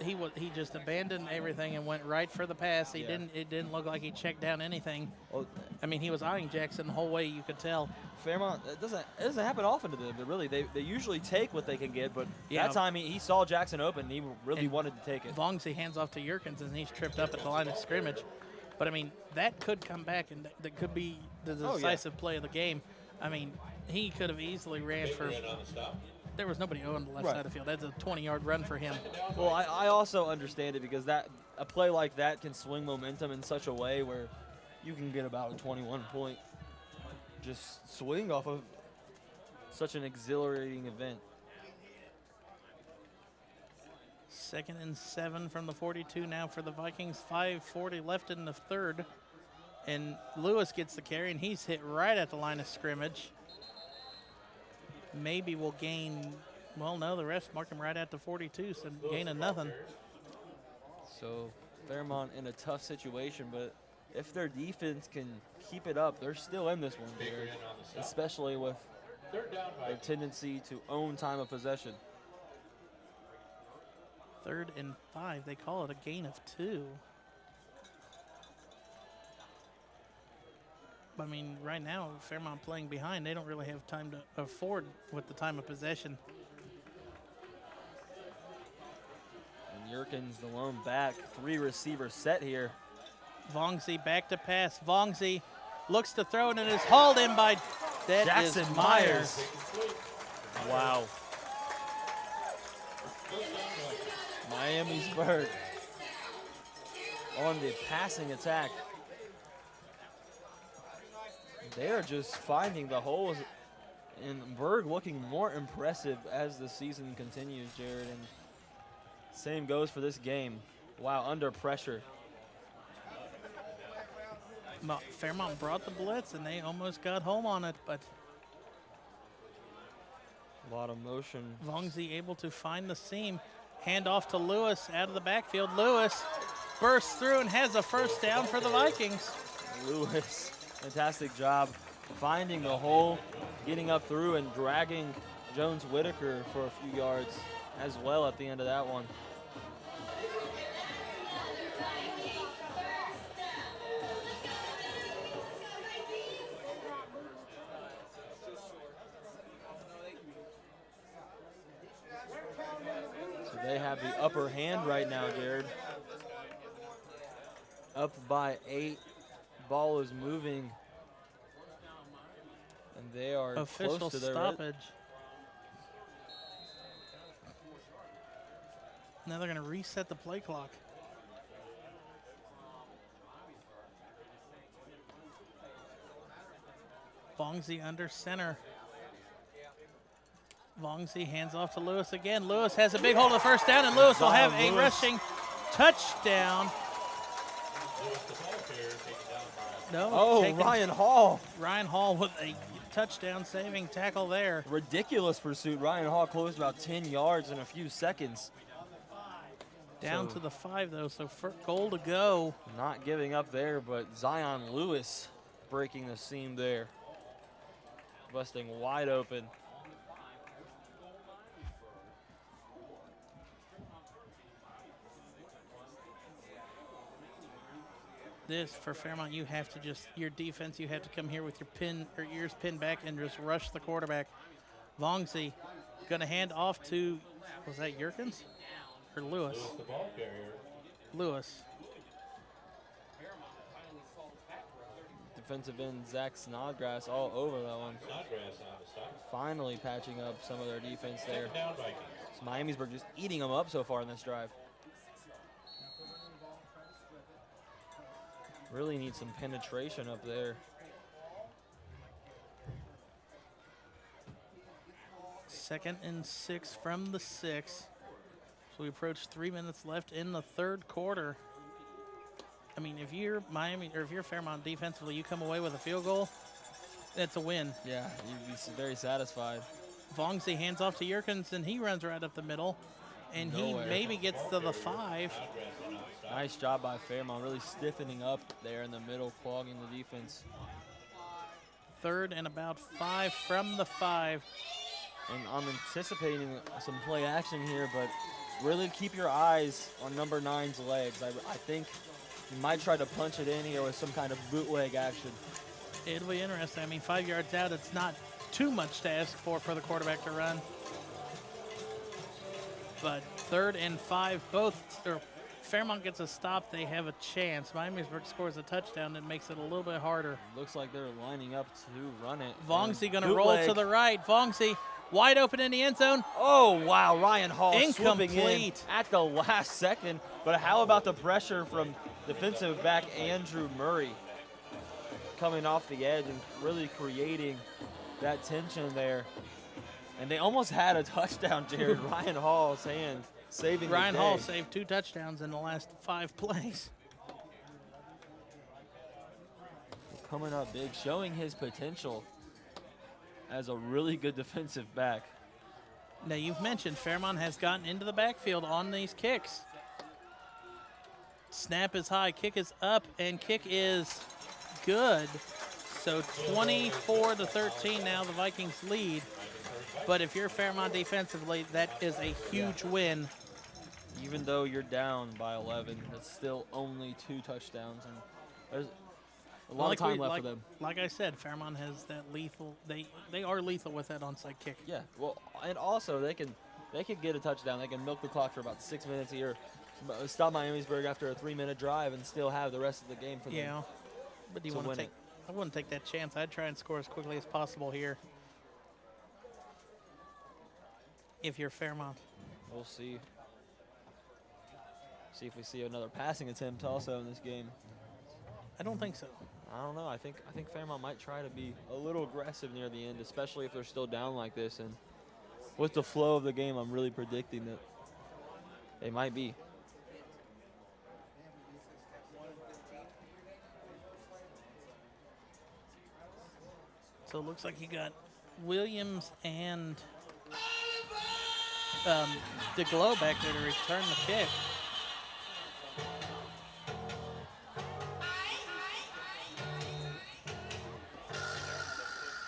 [SPEAKER 8] He just abandoned everything and went right for the pass. It didn't look like he checked down anything.
[SPEAKER 6] Well,
[SPEAKER 8] I mean, he was eyeing Jackson the whole way, you could tell.
[SPEAKER 6] Fairmont, it doesn't happen often to them, but really they usually take what they can get, but
[SPEAKER 8] Yeah.
[SPEAKER 6] that time he saw Jackson open and he really wanted to take it.
[SPEAKER 8] Vaughn hands off to Yerkins and he's tripped up at the line of scrimmage. But I mean, that could come back and that could be the decisive play of the game. I mean, he could have easily ran for. There was nobody on the left side of the field. That's a 20-yard run for him.
[SPEAKER 6] Well, I also understand it because a play like that can swing momentum in such a way where you can get about a 21-point just swing off of such an exhilarating event.
[SPEAKER 8] 2nd and 7 from the 42 now for the Vikings. 5:40 left in the third. And Lewis gets the carry, and he's hit right at the line of scrimmage. Maybe we'll gain, well, no, the refs mark him right at the 42, so gain of nothing.
[SPEAKER 6] So Fairmont in a tough situation, but if their defense can keep it up, they're still in this one, Jared, especially with their tendency to own time of possession.
[SPEAKER 8] 3rd and 5, they call it a gain of 2. I mean, right now, Fairmont playing behind, they don't really have time to afford with the time of possession.
[SPEAKER 6] And Yerkins, the lone back, 3 receiver set here.
[SPEAKER 8] Vongsy back to pass. Vongsy looks to throw it and is hauled in by
[SPEAKER 6] Jackson Myers. Wow. Miamisburg on the passing attack. They are just finding the holes, and Berg looking more impressive as the season continues, Jared. And same goes for this game. Wow, under pressure.
[SPEAKER 8] Fairmont brought the blitz, and they almost got home on it, but
[SPEAKER 6] a lot of motion.
[SPEAKER 8] Vongsy able to find the seam. Hand off to Lewis out of the backfield. Lewis bursts through and has a first down for the Vikings.
[SPEAKER 6] Lewis, fantastic job finding the hole, getting up through and dragging Jones Whitaker for a few yards as well at the end of that one. So they have the upper hand right now, Jared. Up by 8. Ball is moving. And they are
[SPEAKER 8] official
[SPEAKER 6] close to their
[SPEAKER 8] stoppage. Now they're going to reset the play clock. Vongsy under center. Vongsy hands off to Lewis again. Lewis has a big hold of the first down, and Lewis will have a rushing touchdown. No.
[SPEAKER 6] Oh, Ryan Hall.
[SPEAKER 8] Ryan Hall with a touchdown saving tackle there.
[SPEAKER 6] Ridiculous pursuit. Ryan Hall closed about 10 yards in a few seconds.
[SPEAKER 8] Down to the 5, though, so goal to go.
[SPEAKER 6] Not giving up there, but Zion Lewis breaking the seam there. Busting wide open.
[SPEAKER 8] This, for Fairmont, you have to just, your defense, you have to come here with your ears pinned back and just rush the quarterback. Vongsy going to hand off to, was that Yerkins or Lewis?
[SPEAKER 7] The ball carrier.
[SPEAKER 8] Lewis.
[SPEAKER 6] Defensive end Zach Snodgrass all over that one.
[SPEAKER 7] Snodgrass on the stop.
[SPEAKER 6] Finally patching up some of their defense there.
[SPEAKER 7] Second down, Vikings.
[SPEAKER 6] So Miamisburg just eating them up so far in this drive. Really need some penetration up there.
[SPEAKER 8] Second and 6 from the 6. So we approach 3 minutes left in the third quarter. I mean, if you're Miami or if you're Fairmont defensively, you come away with a field goal, that's a win.
[SPEAKER 6] Yeah, you'd be very satisfied.
[SPEAKER 8] Vongsy hands off to Yerkins, and he runs right up the middle, and
[SPEAKER 6] Nowhere.
[SPEAKER 8] he maybe gets to the 5.
[SPEAKER 6] Nice job by Fairmont, really stiffening up there in the middle, clogging the defense.
[SPEAKER 8] Third and about 5 from the 5.
[SPEAKER 6] And I'm anticipating some play action here, but really keep your eyes on number 9's legs. I think he might try to punch it in here with some kind of bootleg action.
[SPEAKER 8] It'll be interesting. I mean, 5 yards out, it's not too much to ask for the quarterback to run. But third and 5, both, or Fairmont gets a stop, they have a chance. Miamisburg scores a touchdown, that makes it a little bit harder.
[SPEAKER 6] Looks like they're lining up to run it.
[SPEAKER 8] Vongsy going to roll to the right. Vongsy wide open in the end zone.
[SPEAKER 6] Oh, wow, Ryan Hall swooping in
[SPEAKER 8] Incomplete.
[SPEAKER 6] at the last second. But how about the pressure from defensive back Andrew Murray coming off the edge and really creating that tension there. And they almost had a touchdown, Jared. Ryan Hall's hand saving the
[SPEAKER 8] Ryan
[SPEAKER 6] day.
[SPEAKER 8] Hall saved 2 touchdowns in the last 5 plays.
[SPEAKER 6] Coming up big, showing his potential as a really good defensive back.
[SPEAKER 8] Now, you've mentioned Fairmont has gotten into the backfield on these kicks. Snap is high, kick is up, and kick is good. So 24-13 now the Vikings lead. But if you're Fairmont defensively, that is a huge win.
[SPEAKER 6] Even though you're down by 11, it's still only 2 touchdowns. And there's a lot of time left for them.
[SPEAKER 8] Like I said, Fairmont has that lethal. They are lethal with that onside kick.
[SPEAKER 6] Yeah, well, and also they can get a touchdown. They can milk the clock for about 6 minutes here, stop Miamisburg after a 3-minute drive, and still have the rest of the game for them.
[SPEAKER 8] Yeah, but you want to take? I wouldn't take that chance. I'd try and score as quickly as possible here. If you're Fairmont,
[SPEAKER 6] we'll see. See if we see another passing attempt also in this game.
[SPEAKER 8] I don't think so.
[SPEAKER 6] I don't know. I think Fairmont might try to be a little aggressive near the end, especially if they're still down like this. And with the flow of the game, I'm really predicting that they might be.
[SPEAKER 8] So it looks like you got Williams and DeGlow back there to return the kick.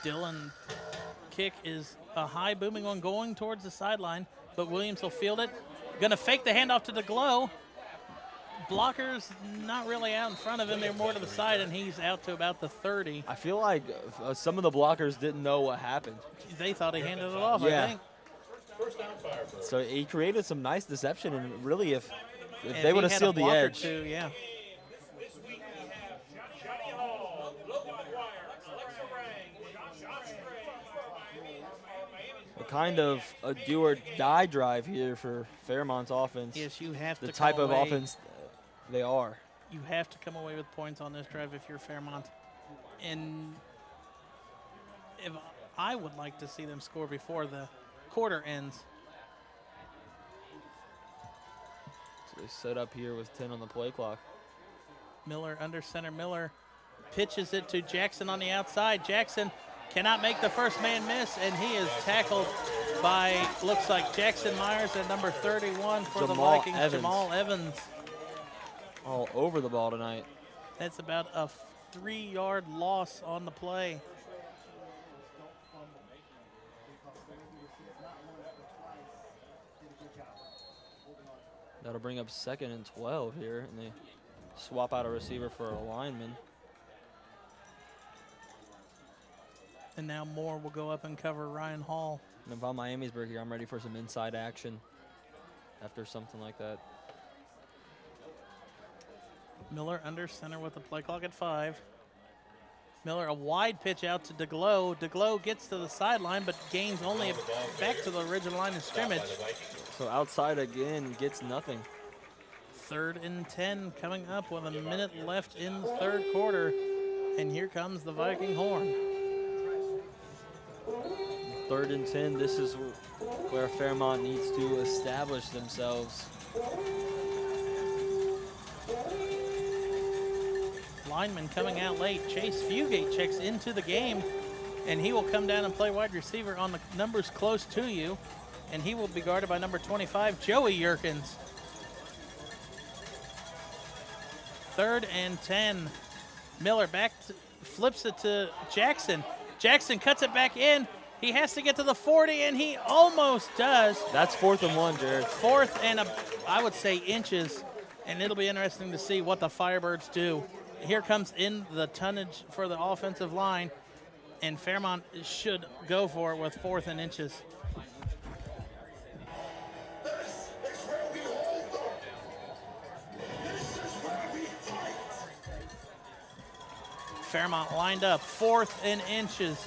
[SPEAKER 8] Dillon kick is a high booming one going towards the sideline, but Williams will field it. Gonna fake the handoff to DeGlow. Blockers not really out in front of him, they're more to the side, and he's out to about the 30.
[SPEAKER 6] I feel like some of the blockers didn't know what happened.
[SPEAKER 8] They thought he handed it off,
[SPEAKER 6] yeah.
[SPEAKER 8] I think.
[SPEAKER 7] First down, Firebird.
[SPEAKER 6] So he created some nice deception, and really if they would have sealed the edge.
[SPEAKER 8] Too, yeah.
[SPEAKER 6] A kind of a do or die drive here for Fairmont's offense.
[SPEAKER 8] Yes, you have to.
[SPEAKER 6] The type of
[SPEAKER 8] away.
[SPEAKER 6] offense they are.
[SPEAKER 8] You have to come away with points on this drive if you're Fairmont. And if I would like to see them score before the quarter ends.
[SPEAKER 6] So they set up here with 10 on the play clock.
[SPEAKER 8] Miller under center. Miller pitches it to Jackson on the outside. Jackson cannot make the first man miss, and he is tackled by, looks like Jackson Myers at number 31 for the Vikings, Jamal Evans.
[SPEAKER 6] All over the ball tonight.
[SPEAKER 8] That's about a 3-yard loss on the play.
[SPEAKER 6] That'll bring up 2nd and 12 here, and they swap out a receiver for a lineman.
[SPEAKER 8] And now Moore will go up and cover Ryan Hall.
[SPEAKER 6] And if I'm Miamisburg here, I'm ready for some inside action after something like that.
[SPEAKER 8] Miller under center with the play clock at 5. Miller, a wide pitch out to DeGlow. DeGlow gets to the sideline, but gains only back to the original line of scrimmage.
[SPEAKER 6] So outside again, gets nothing.
[SPEAKER 8] 3rd and 10 coming up with a minute left in the 3rd quarter. And here comes the Viking horn.
[SPEAKER 6] 3rd and 10, this is where Fairmont needs to establish themselves.
[SPEAKER 8] Lineman coming out late. Chase Fugate checks into the game, and he will come down and play wide receiver on the numbers close to you, and he will be guarded by number 25, Joey Yerkins. 3rd and 10. Miller flips it to Jackson. Jackson cuts it back in. He has to get to the 40, and he almost does.
[SPEAKER 6] That's 4th and 1, Jared.
[SPEAKER 8] 4th and, I would say, inches, and it'll be interesting to see what the Firebirds do. Here comes in the tonnage for the offensive line, and Fairmont should go for it with 4th and inches. Fairmont lined up, 4th and inches.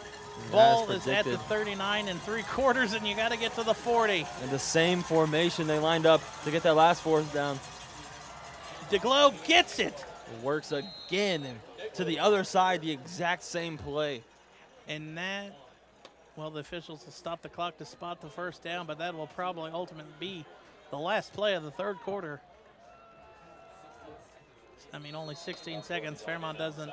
[SPEAKER 8] Ball is at the 39 3/4, and you got to get to the 40.
[SPEAKER 6] And the same formation they lined up to get that last 4th down.
[SPEAKER 8] DeGlow gets it.
[SPEAKER 6] Works again to the other side, the exact same play.
[SPEAKER 8] And that, well, the officials will stop the clock to spot the first down, but that will probably ultimately be the last play of the 3rd quarter. I mean, only 16 seconds. Fairmont doesn't.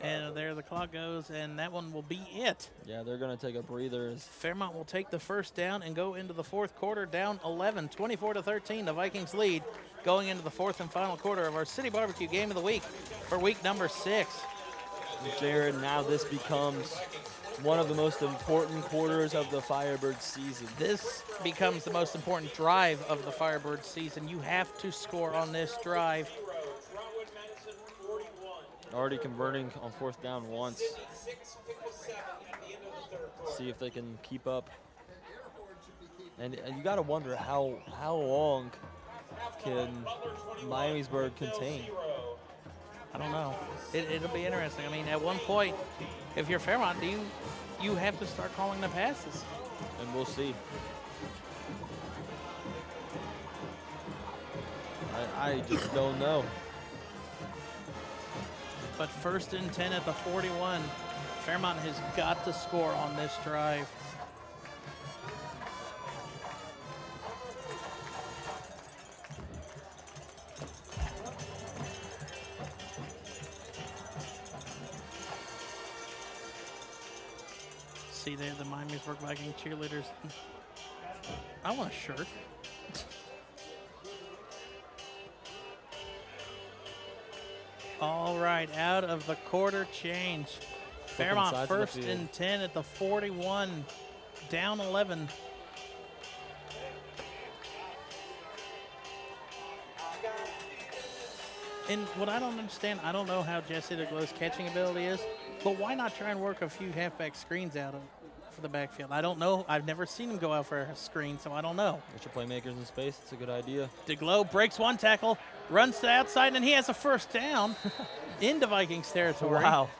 [SPEAKER 8] And there the clock goes, and that one will be it.
[SPEAKER 6] Yeah, they're going to take a breather.
[SPEAKER 8] Fairmont will take the first down and go into the 4th quarter down 11, 24-13. The Vikings lead going into the 4th and final quarter of our City Barbecue Game of the Week for week number 6.
[SPEAKER 6] Jared, now this becomes one of the most important quarters of the Firebird season.
[SPEAKER 8] This becomes the most important drive of the Firebird season. You have to score on this drive.
[SPEAKER 6] Already converting on 4th down once. See if they can keep up. And you got to wonder how long can Miamisburg contain?
[SPEAKER 8] I don't know. It'll be interesting. I mean, at one point, if you're Fairmont, you have to start calling the passes.
[SPEAKER 6] And we'll see. I just don't know.
[SPEAKER 8] But 1st and 10 at the 41. Fairmont has got to score on this drive. See there, the Miamisburg Viking cheerleaders. I want a shirt. All right, out of the quarter change. Fairmont 1st and 10 at the 41, down 11. And what I don't understand, I don't know how Jesse DeGlow's catching ability is, but why not try and work a few halfback screens out for the backfield? I don't know. I've never seen him go out for a screen, so I don't know.
[SPEAKER 6] Get your playmakers in space. It's a good idea.
[SPEAKER 8] DeGlow breaks one tackle, runs to the outside, and he has a first down into Vikings territory.
[SPEAKER 6] Wow.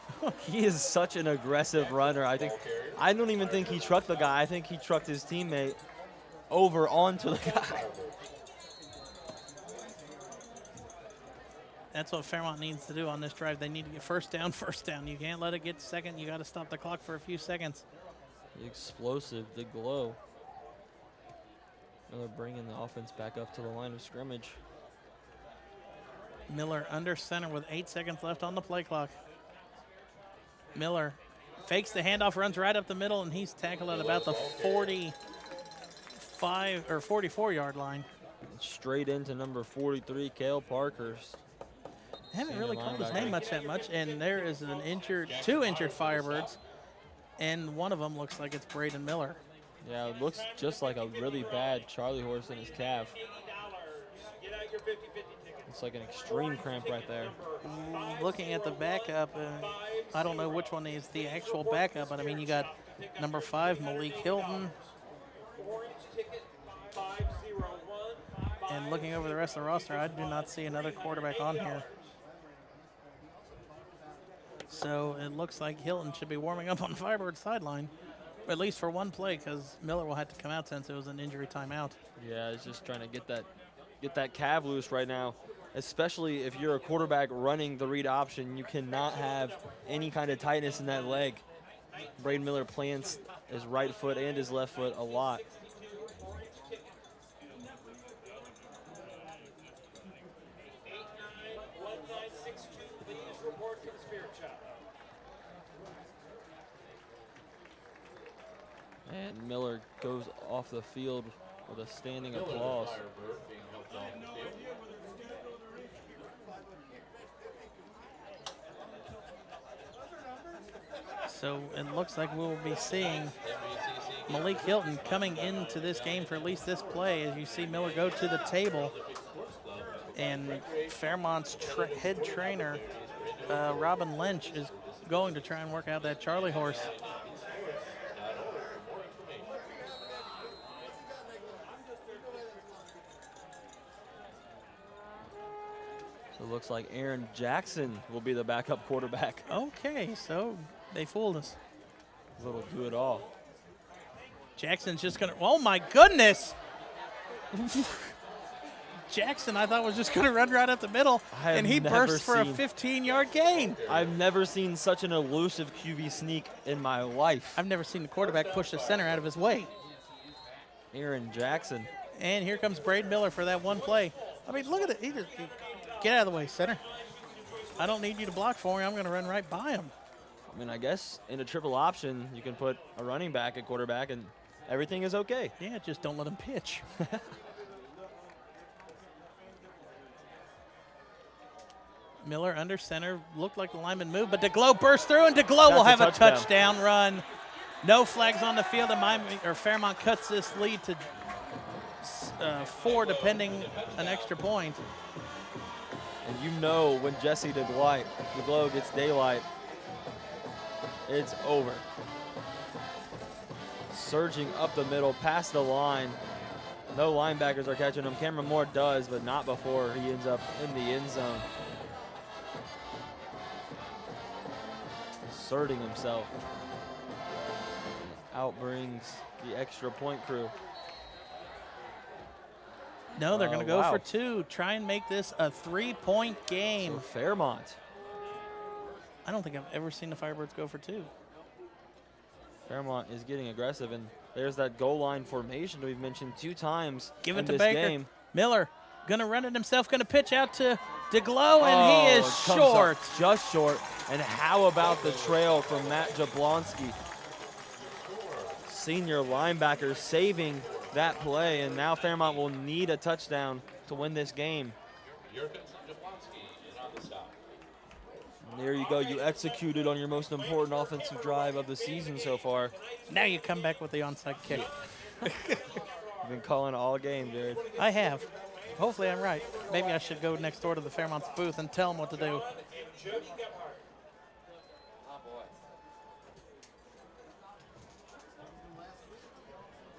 [SPEAKER 6] He is such an aggressive runner. I don't even think he trucked the guy. I think he trucked his teammate over onto the guy.
[SPEAKER 8] That's what Fairmont needs to do on this drive. They need to get first down. You can't let it get second. You got to stop the clock for a few seconds.
[SPEAKER 6] The explosive, the glow. Now they're bringing the offense back up to the line of scrimmage.
[SPEAKER 8] Miller under center with 8 seconds left on the play clock. Miller fakes the handoff, runs right up the middle, and he's tackled at about the 45 or 44-yard line.
[SPEAKER 6] Straight into number 43, Cale Parkhurst.
[SPEAKER 8] I haven't really called his name that much, and there is two injured Firebirds, and one of them looks like it's Braden Miller.
[SPEAKER 6] Yeah, it looks just like a really bad Charlie horse in his calf. It's like an extreme cramp right there.
[SPEAKER 8] Looking at the backup, I don't know which one is the actual backup, but I mean, you got number 5, Malik Hilton. And looking over the rest of the roster, I do not see another quarterback on here. So it looks like Hilton should be warming up on the Firebird sideline, at least for one play, because Miller will have to come out since it was an injury timeout.
[SPEAKER 6] Yeah, he's just trying to get that calf loose right now, especially if you're a quarterback running the read option. You cannot have any kind of tightness in that leg. Braden Miller plants his right foot and his left foot a lot. And Miller goes off the field with a standing applause.
[SPEAKER 8] So it looks like we'll be seeing Malik Hilton coming into this game for at least this play, as you see Miller go to the table. And Fairmont's head trainer, Robin Lynch, is going to try and work out that Charlie horse.
[SPEAKER 6] So it looks like Aaron Jackson will be the backup quarterback.
[SPEAKER 8] Okay, so they fooled us.
[SPEAKER 6] A little do it all.
[SPEAKER 8] Jackson's just going to, oh my goodness! Jackson, I thought, was just going to run right up the middle, and he burst for a 15-yard gain.
[SPEAKER 6] I've never seen such an elusive QB sneak in my life.
[SPEAKER 8] I've never seen the quarterback push the center out of his way.
[SPEAKER 6] Aaron Jackson.
[SPEAKER 8] And here comes Braden Miller for that one play. I mean, look at it. He get out of the way, center. I don't need you to block for me. I'm going to run right by him.
[SPEAKER 6] I mean, I guess in a triple option, you can put a running back at quarterback, and everything is okay.
[SPEAKER 8] Yeah, just don't let him pitch. Miller under center, looked like the lineman moved, but DeGlow burst through, and DeGlow will have a touchdown run. No flags on the field, and Fairmont cuts this lead to 4, depending an extra point.
[SPEAKER 6] And you know when Jesse DeGlow gets daylight, it's over. Surging up the middle, past the line. No linebackers are catching him. Cameron Moore does, but not before he ends up in the end zone. Asserting himself. Out brings the extra point crew.
[SPEAKER 8] No, they're going to go for 2. Try and make this a 3-point game.
[SPEAKER 6] So Fairmont.
[SPEAKER 8] I don't think I've ever seen the Firebirds go for 2.
[SPEAKER 6] Fairmont is getting aggressive, and there's that goal line formation that we've mentioned 2 times.
[SPEAKER 8] Give it
[SPEAKER 6] in
[SPEAKER 8] to
[SPEAKER 6] this
[SPEAKER 8] Baker.
[SPEAKER 6] Game.
[SPEAKER 8] Miller going to run it himself, going to pitch out to DeGlow, and he is short.
[SPEAKER 6] Just short. And how about the trail from Matt Jablonski? Senior linebacker saving that play, and now Fairmont will need a touchdown to win this game. And there you go. You executed on your most important offensive drive of the season so far.
[SPEAKER 8] Now you come back with the onside kick.
[SPEAKER 6] You've been calling all game, Jared.
[SPEAKER 8] I have. Hopefully I'm right. Maybe I should go next door to the Fairmont's booth and tell them what to do.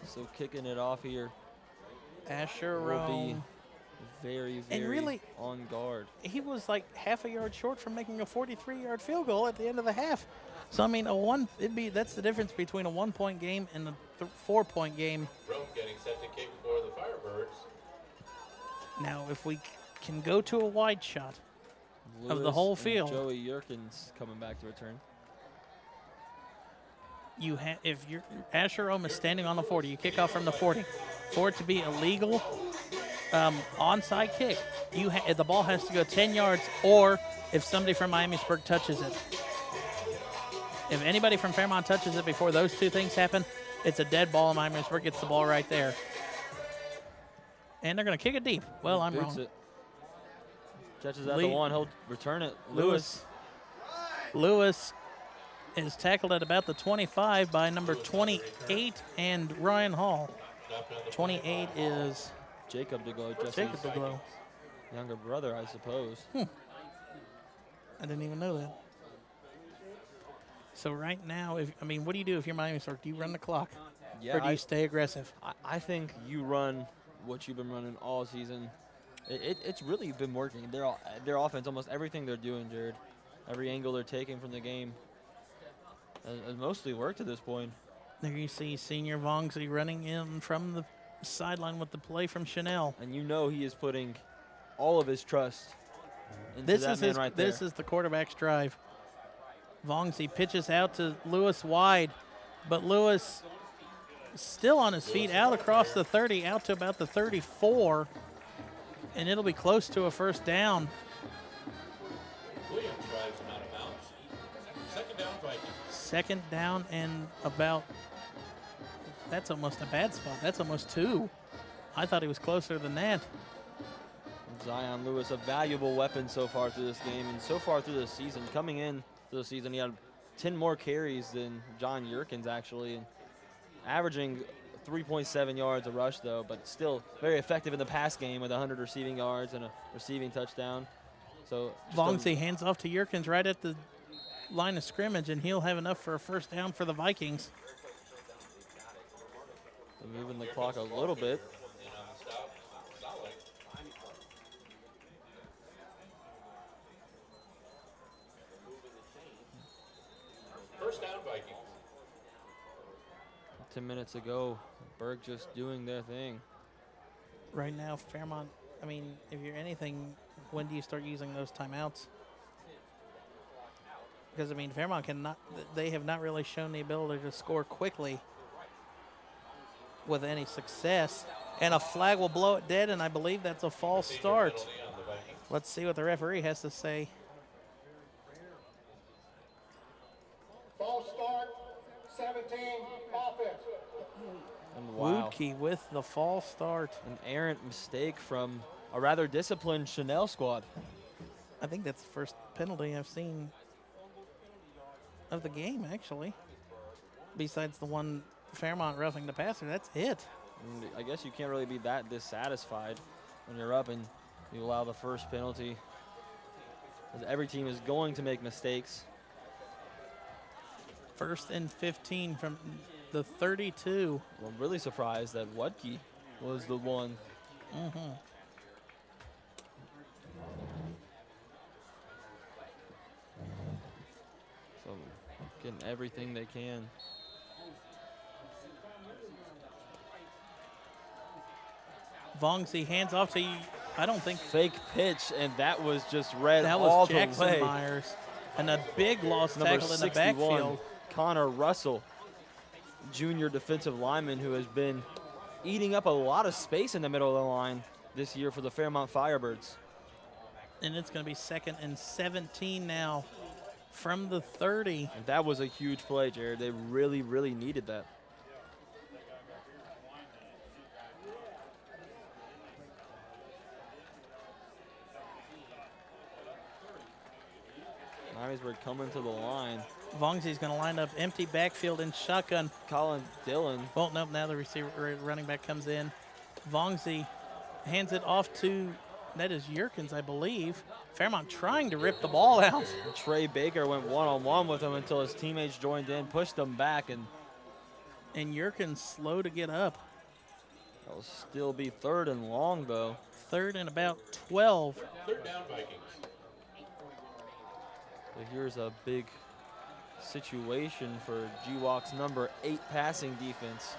[SPEAKER 6] So kicking it off here.
[SPEAKER 8] Asher
[SPEAKER 6] will be very, very on guard.
[SPEAKER 8] He was like half a yard short from making a 43-yard field goal at the end of the half. So I mean, that's the difference between a 1-point game and a 4-point game.
[SPEAKER 7] Getting set to kick for the Firebirds.
[SPEAKER 8] Now, if we can go to a wide shot of the whole field,
[SPEAKER 6] Joey Yerkins coming back to return.
[SPEAKER 8] If your Asher Ohm is standing on the 40, you kick off from the 40. For it to be a legal onside kick, the ball has to go 10 yards, or if somebody from Miamisburg touches it. If anybody from Fairmont touches it before those two things happen, it's a dead ball, and Miamisburg gets the ball right there. And they're going to kick it deep. Well, I'm wrong.
[SPEAKER 6] It. Catches out the one. He'll return it.
[SPEAKER 8] Lewis is tackled at about the 25 by number 28 and Ryan Hall. 28 is
[SPEAKER 6] Jacob DeGlow.
[SPEAKER 8] Jacob DeGlow.
[SPEAKER 6] Younger brother, I suppose.
[SPEAKER 8] I didn't even know that. So right now, what do you do if you're Miamisburg? Do you run the clock?
[SPEAKER 6] Yeah,
[SPEAKER 8] or do you stay aggressive?
[SPEAKER 6] I think you run what you've been running all season. It's really been working. Their offense, almost everything they're doing, Jared, every angle they're taking from the game, has mostly worked to this point.
[SPEAKER 8] There you see senior Vongsy running in from the sideline with the play from Chanel.
[SPEAKER 6] And you know he is putting all of his trust into that man right there.
[SPEAKER 8] This is the quarterback's drive. Vongsy pitches out to Lewis wide, but Lewis still on his feet, out across the 30, out to about the 34, and it'll be close to a first down.
[SPEAKER 7] Williams drives him out of bounds. Second down, Vikings.
[SPEAKER 8] Second down and about, that's almost a bad spot. That's almost 2. I thought he was closer than that.
[SPEAKER 6] Zion Lewis, a valuable weapon so far through this game and so far through the season. Coming in to the season, he had 10 more carries than John Yerkins, actually, and averaging 3.7 yards a rush, though, but still very effective in the pass game with 100 receiving yards and a receiving touchdown. So
[SPEAKER 8] Vongsy hands off to Yerkins right at the line of scrimmage, and he'll have enough for a first down for the Vikings.
[SPEAKER 6] Moving the clock a little bit.
[SPEAKER 7] First down, Vikings.
[SPEAKER 6] 10 minutes ago, Berg just doing their thing.
[SPEAKER 8] Right now, Fairmont, if you're anything, when do you start using those timeouts? Because, Fairmont they have not really shown the ability to score quickly with any success. And a flag will blow it dead, and I believe that's a false start. Let's see what the referee has to say.
[SPEAKER 10] False start, 17, offense.
[SPEAKER 6] And wow.
[SPEAKER 8] Woodkey with the false start.
[SPEAKER 6] An errant mistake from a rather disciplined Chanel squad.
[SPEAKER 8] I think that's the first penalty I've seen of the game, actually. Besides the one Fairmont roughing the passer, that's it.
[SPEAKER 6] And I guess you can't really be that dissatisfied when you're up and you allow the first penalty. Because every team is going to make mistakes.
[SPEAKER 8] 1st and 15 from the 32.
[SPEAKER 6] Well, I'm really surprised that Woodkey was the one. So getting everything they can.
[SPEAKER 8] Vongsy hands off to, I don't think.
[SPEAKER 6] Fake pitch, and that was just read
[SPEAKER 8] that
[SPEAKER 6] all
[SPEAKER 8] was
[SPEAKER 6] the
[SPEAKER 8] Jackson
[SPEAKER 6] way.
[SPEAKER 8] Myers. And a big lost
[SPEAKER 6] Number
[SPEAKER 8] tackle in the
[SPEAKER 6] 61,
[SPEAKER 8] backfield.
[SPEAKER 6] Connor Russell, junior defensive lineman who has been eating up a lot of space in the middle of the line this year for the Fairmont Firebirds.
[SPEAKER 8] And it's going to be 2nd and 17 now from the 30.
[SPEAKER 6] And that was a huge play, Jared. They really, really needed that. Miamisburg coming to the line.
[SPEAKER 8] Vongsy's going to line up empty backfield and shotgun.
[SPEAKER 6] Colin Dillon.
[SPEAKER 8] Well, nope, now the receiver running back comes in. Vongsy hands it off to, that is Yerkins, I believe. Fairmont trying to rip the ball out.
[SPEAKER 6] Trey Baker went one-on-one with him until his teammates joined in, pushed him back, and
[SPEAKER 8] Yerkins slow to get up.
[SPEAKER 6] That'll still be 3rd and long, though.
[SPEAKER 8] 3rd and about 12.
[SPEAKER 7] Third down, Vikings.
[SPEAKER 6] So here's a big situation for GWOC's number 8 passing defense.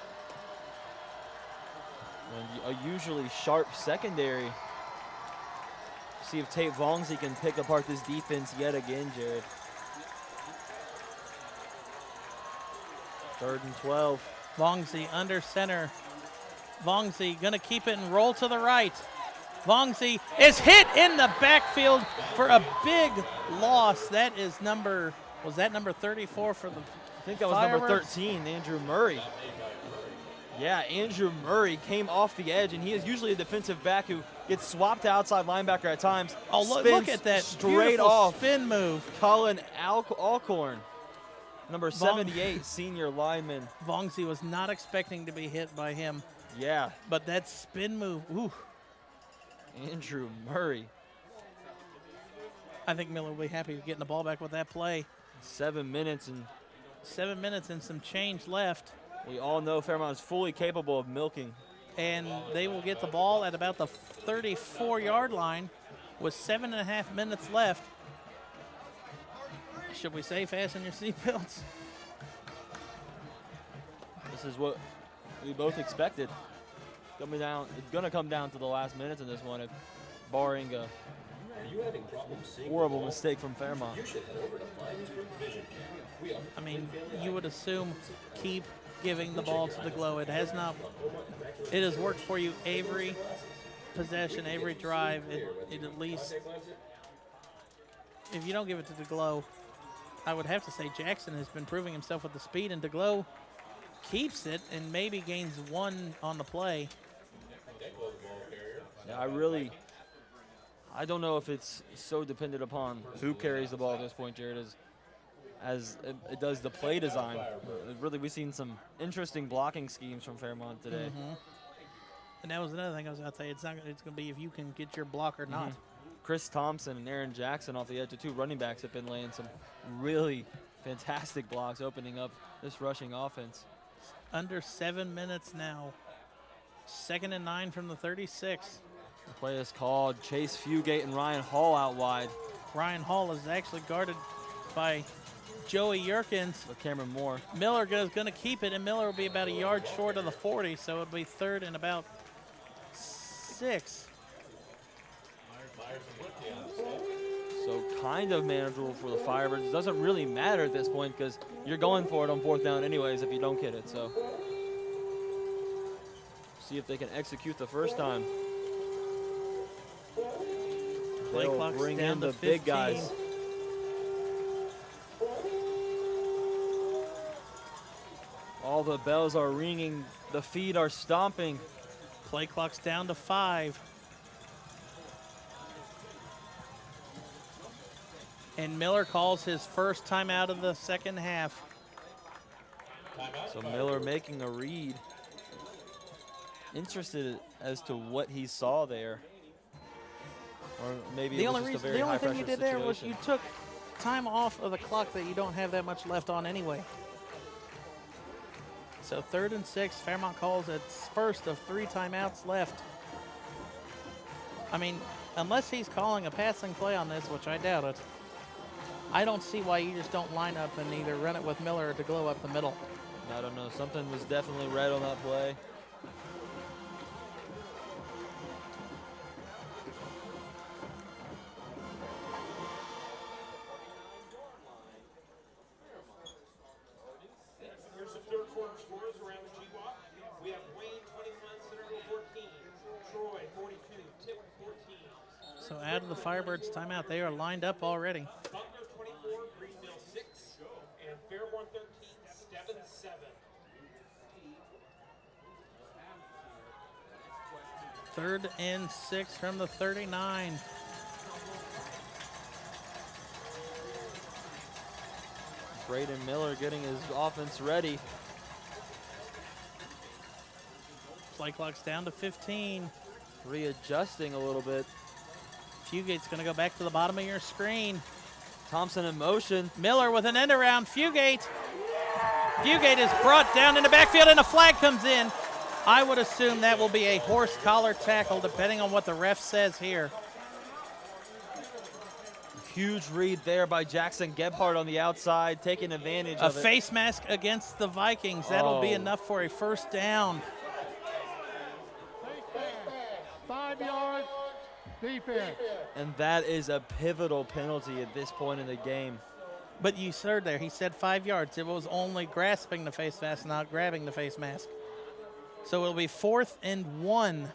[SPEAKER 6] And a usually sharp secondary. See if Tate Vongsy can pick apart this defense yet again, Jared. 3rd and 12.
[SPEAKER 8] Vongsy under center. Vongsy gonna keep it and roll to the right. Vongsy is hit in the backfield for a big loss. That is number Was that number 34 for the
[SPEAKER 6] I think that was
[SPEAKER 8] Fireworks?
[SPEAKER 6] number 13, Andrew Murray. Yeah, Andrew Murray came off the edge, and he is usually a defensive back who gets swapped to outside linebacker at times.
[SPEAKER 8] Oh, look at that
[SPEAKER 6] straight
[SPEAKER 8] beautiful
[SPEAKER 6] off.
[SPEAKER 8] spin move.
[SPEAKER 6] Colin Alcorn, number 78, senior lineman.
[SPEAKER 8] Vongsy was not expecting to be hit by him.
[SPEAKER 6] Yeah.
[SPEAKER 8] But that spin move, ooh.
[SPEAKER 6] Andrew Murray.
[SPEAKER 8] I think Miller will be happy with getting the ball back with that play.
[SPEAKER 6] 7 minutes and
[SPEAKER 8] 7 minutes and some change left.
[SPEAKER 6] we all know Fairmont is fully capable of milking.
[SPEAKER 8] And they will get the ball at about the 34-yard line with 7.5 minutes left. Should we say fasten your seatbelts?
[SPEAKER 6] This is what we both expected. Coming down, it's gonna come down to the last minutes in this one, if barring a horrible mistake from Fairmont.
[SPEAKER 8] I mean, you would assume keep giving the ball to the Glow. It has not. It has worked for you every possession, every drive. It at least, if you don't give it to the Glow, I would have to say Jackson has been proving himself with the speed, and DeGlow keeps it and maybe gains one on the play.
[SPEAKER 6] Yeah, I don't know if it's so dependent upon who carries the ball at this point, Jared, as it does the play design. Really, we've seen some interesting blocking schemes from Fairmont today.
[SPEAKER 8] And that was another thing I was going to say. It's going to be if you can get your block or not.
[SPEAKER 6] Chris Thompson and Aaron Jackson off the edge, the two running backs, have been laying some really fantastic blocks, opening up this rushing offense.
[SPEAKER 8] Under 7 minutes now. 2nd and 9 from the 36.
[SPEAKER 6] The play is called. Chase Fugate and Ryan Hall out wide.
[SPEAKER 8] Ryan Hall is actually guarded by Joey Yerkins.
[SPEAKER 6] With Cameron Moore.
[SPEAKER 8] Miller is going to keep it, and Miller will be about a yard short of the 40, so it'll be 3rd and about 6.
[SPEAKER 6] So kind of manageable for the Firebirds. It doesn't really matter at this point because you're going for it on 4th down anyways if you don't get it. So see if they can execute the first time.
[SPEAKER 8] Play
[SPEAKER 6] They'll
[SPEAKER 8] clock's
[SPEAKER 6] bring
[SPEAKER 8] down
[SPEAKER 6] in
[SPEAKER 8] to
[SPEAKER 6] the
[SPEAKER 8] 15.
[SPEAKER 6] big guys. All the bells are ringing. The feet are stomping.
[SPEAKER 8] Play clock's down to 5. And Miller calls his first timeout of the second half.
[SPEAKER 6] So Miller making a read. Interested as to what he saw there. Or maybe
[SPEAKER 8] The only thing you did there was you took time off of the clock that you don't have that much left on anyway. So 3rd and 6, Fairmont calls its first of 3 timeouts left. I mean, unless he's calling a passing play on this, which I doubt it, I don't see why you just don't line up and either run it with Miller or DeGlow up the middle.
[SPEAKER 6] I don't know. Something was definitely red on that play.
[SPEAKER 1] Here's the third quarter scores around the G-Walk. We have Wayne 21, Centerville 14, Troy 42, Tip 14.
[SPEAKER 8] So out of the Firebirds timeout, they are lined up already.
[SPEAKER 1] Butler 24, Greenville 6, and Fairborn 13, Stebbins 7.
[SPEAKER 8] Third and 6 from the 39.
[SPEAKER 6] Braden Miller getting his offense ready.
[SPEAKER 8] Play clock's down to 15.
[SPEAKER 6] Readjusting a little bit.
[SPEAKER 8] Fugate's going to go back to the bottom of your screen.
[SPEAKER 6] Thompson in motion.
[SPEAKER 8] Miller with an end around. Fugate. Fugate is brought down in the backfield, and a flag comes in. I would assume that will be a horse collar tackle, depending on what the ref says here.
[SPEAKER 6] Huge read there by Jackson Gebhardt on the outside, taking advantage of it.
[SPEAKER 8] A face mask against the Vikings. That'll be enough for a first down.
[SPEAKER 9] 5 yards, defense.
[SPEAKER 6] And that is a pivotal penalty at this point in the game.
[SPEAKER 8] But you heard there, he said 5 yards. It was only grasping the face mask, not grabbing the face mask. So it'll be 4th and 1.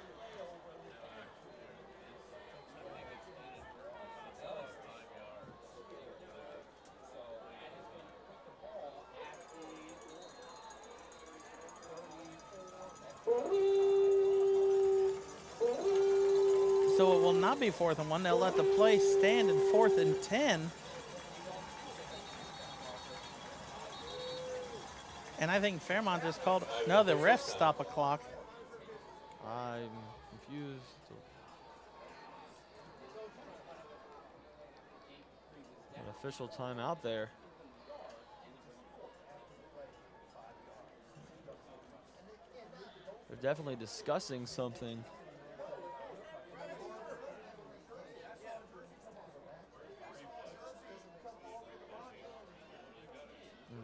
[SPEAKER 8] So it will not be 4th and 1. They'll let the play stand in 4th and 10. And I think Fairmont just called. No, the refs stop a clock.
[SPEAKER 6] I'm confused. An official timeout there. They're definitely discussing something.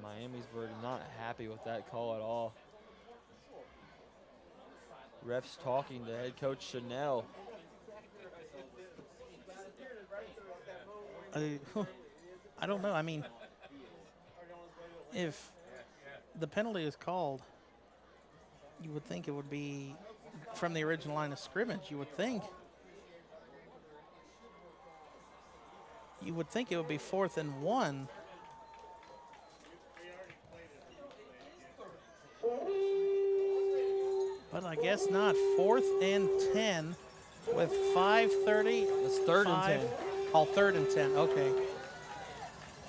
[SPEAKER 6] Miamisburg not happy with that call at all. Refs talking to head coach Chanel.
[SPEAKER 8] I don't know. I mean, if the penalty is called, you would think it would be from the original line of scrimmage. You would think. You would think it would be 4th and 1. But I guess not. 4th and 10 with 5:30.
[SPEAKER 6] It's 3rd and 10.
[SPEAKER 8] Oh, 3rd and 10. Okay.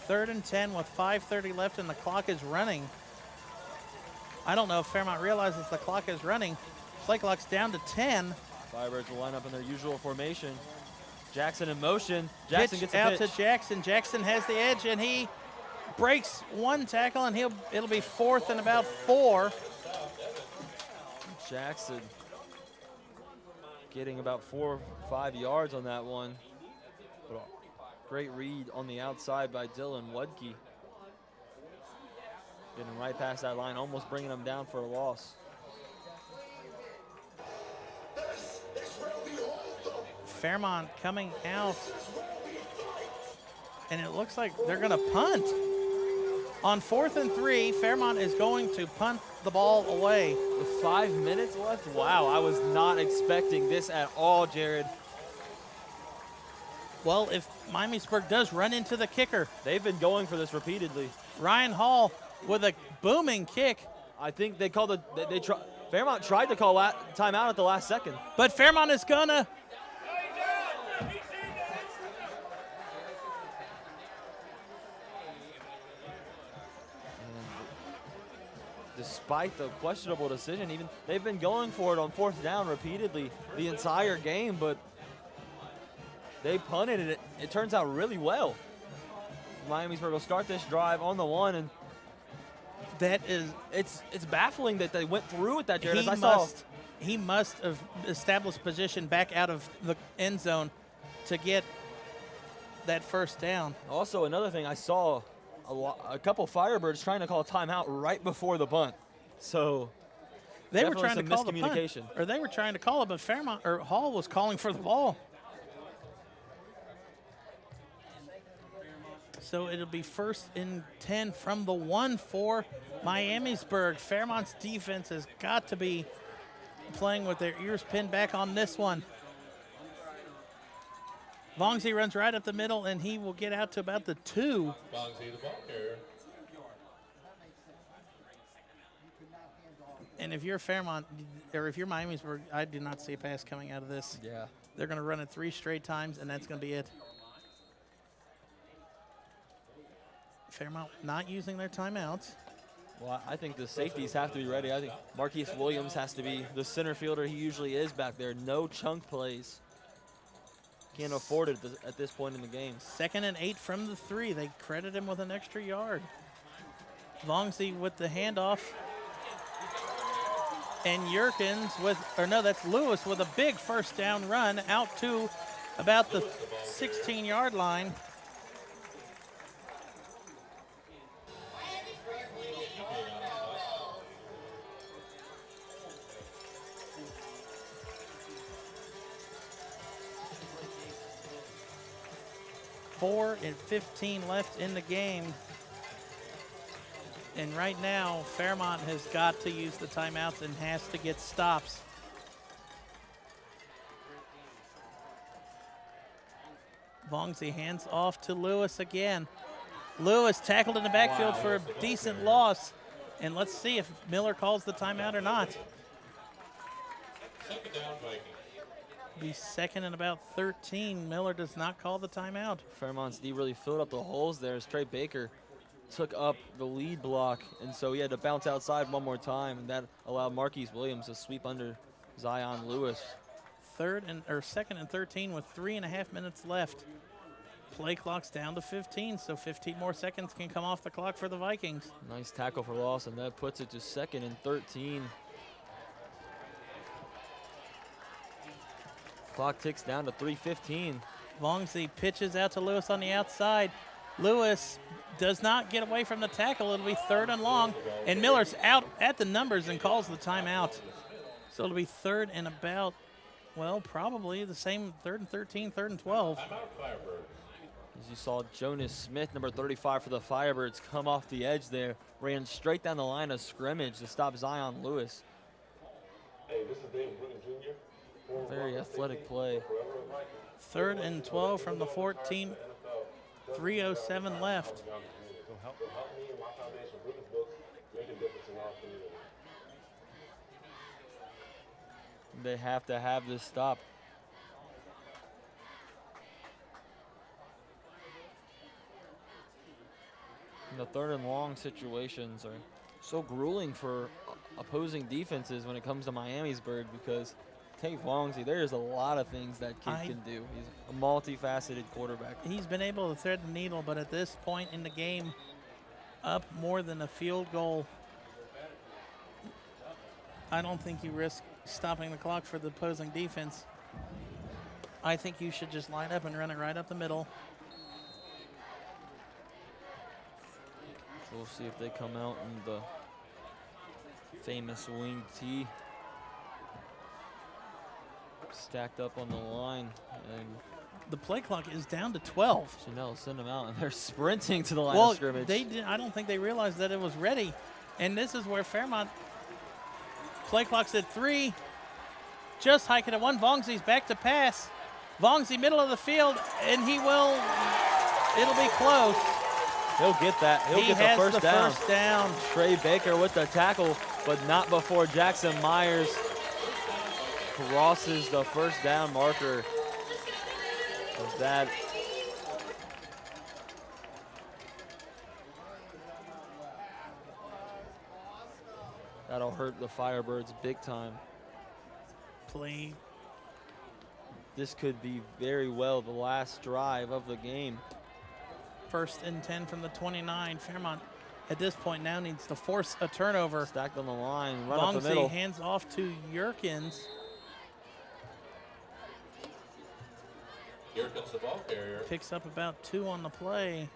[SPEAKER 8] 3rd and 10 with 5:30 left and the clock is running. I don't know if Fairmont realizes the clock is running. Play clock's down to 10.
[SPEAKER 6] Firebirds will line up in their usual formation. Jackson in motion. Jackson
[SPEAKER 8] Pitch
[SPEAKER 6] gets a
[SPEAKER 8] out
[SPEAKER 6] pitch.
[SPEAKER 8] to Jackson. Jackson has the edge and he breaks one tackle and it'll be 4th and about 4.
[SPEAKER 6] Jackson getting about 4 or 5 yards on that one. But a great read on the outside by Dylan Wudke. Getting right past that line, almost bringing them down for a loss.
[SPEAKER 8] Fairmont coming out. And it looks like they're going to punt. On 4th and 3, Fairmont is going to punt the ball away.
[SPEAKER 6] With 5 minutes left? Wow, I was not expecting this at all, Jared.
[SPEAKER 8] Well, if Miamisburg does run into the kicker.
[SPEAKER 6] They've been going for this repeatedly.
[SPEAKER 8] Ryan Hall with a booming kick.
[SPEAKER 6] I think they called Fairmont tried to call timeout at the last second.
[SPEAKER 8] But Fairmont is gonna.
[SPEAKER 6] Despite the questionable decision, even they've been going for it on 4th down repeatedly the entire game, but they punted it. It turns out really well. Miamisburg will start this drive on the 1, and it's baffling that they went through with that, Jared.
[SPEAKER 8] He must have established position back out of the end zone to get that 1st down.
[SPEAKER 6] Also, another thing, I saw a couple Firebirds trying to call a timeout right before the punt. So
[SPEAKER 8] they were trying to call the
[SPEAKER 6] miscommunication.
[SPEAKER 8] punt, or they were trying to call it, but Fairmont or Hall was calling for the ball. So it'll be 1st and 10 from the 1 for Miamisburg. Fairmont's defense has got to be playing with their ears pinned back on this one. Vongzi runs right up the middle, and he will get out to about the 2.
[SPEAKER 7] Vongzi, the ball carrier.
[SPEAKER 8] And if you're Fairmont, or if you're Miamisburg, I do not see a pass coming out of this.
[SPEAKER 6] Yeah.
[SPEAKER 8] They're going to run it 3 straight times, and that's going to be it. Fairmont not using their timeouts.
[SPEAKER 6] Well, I think the safeties have to be ready. I think Marquise Williams has to be the center fielder he usually is back there. No chunk plays. Can't afford it at this point in the game.
[SPEAKER 8] 2nd and 8 from the 3. They credit him with an extra yard. Vongzi with the handoff. And Yerkins with, or no, that's Lewis with a big 1st down run out to about the 16-yard line. .4 and 15 left in the game. And right now, Fairmont has got to use the timeouts and has to get stops. Vongzi hands off to Lewis again. Lewis tackled in the backfield for a decent loss. And let's see if Miller calls the timeout or not.
[SPEAKER 7] 2nd down, Vikings.
[SPEAKER 8] Be second and about 13. Miller does not call the timeout.
[SPEAKER 6] Fairmont's D really filled up the holes there as Trey Baker took up the lead block, and so he had to bounce outside one more time, and that allowed Marquise Williams to sweep under Zion Lewis.
[SPEAKER 8] Second and 13 with 3.5 minutes left. Play clock's down to 15, so 15 more seconds can come off the clock for the Vikings.
[SPEAKER 6] Nice tackle for loss, and that puts it to second and 13. Clock ticks down to 3:15.
[SPEAKER 8] Vongsy pitches out to Lewis on the outside. Lewis does not get away from the tackle. It'll be third and long, and Miller's out at the numbers and calls the timeout. So it'll be third and about, well, probably the same, third and 13, third and 12.
[SPEAKER 6] As you saw Jonas Smith, number 35 for the Firebirds, come off the edge there, ran straight down the line of scrimmage to stop Zion Lewis.
[SPEAKER 7] Hey, this is David Williams Jr.
[SPEAKER 6] Very athletic play.
[SPEAKER 8] Third and 12 from the 14. 3:07 left.
[SPEAKER 6] They have to have this stop. And the third and long situations are so grueling for opposing defenses when it comes to Miamisburg, because Tate Vongsy, there's a lot of things that kid can do. He's a multifaceted quarterback.
[SPEAKER 8] He's been able to thread the needle, but at this point in the game, up more than a field goal, I don't think you risk stopping the clock for the opposing defense. I think you should just line up and run it right up the middle.
[SPEAKER 6] So we'll see if they come out in the famous wing tee. Stacked up on the line, and
[SPEAKER 8] the play clock is down to 12.
[SPEAKER 6] Chanel send them out, and they're sprinting to the line
[SPEAKER 8] of
[SPEAKER 6] scrimmage.
[SPEAKER 8] I don't think they realized that it was ready, and this is where Fairmont play clock's at 3. Just hiking at 1. Vongsy's back to pass. Vongsy middle of the field, and it'll be close.
[SPEAKER 6] He'll get that. He'll get the first down. Trey Baker with the tackle, but not before Jackson Myers crosses the first down marker. That'll hurt the Firebirds big time.
[SPEAKER 8] Play.
[SPEAKER 6] This could be very well the last drive of the game.
[SPEAKER 8] First and 10 from the 29. Fairmont at this point now needs to force a turnover.
[SPEAKER 6] Stacked on the line, run up the middle.
[SPEAKER 8] Hands off to Yerkins.
[SPEAKER 7] Here comes the ball carrier.
[SPEAKER 8] Picks up about 2 on the play.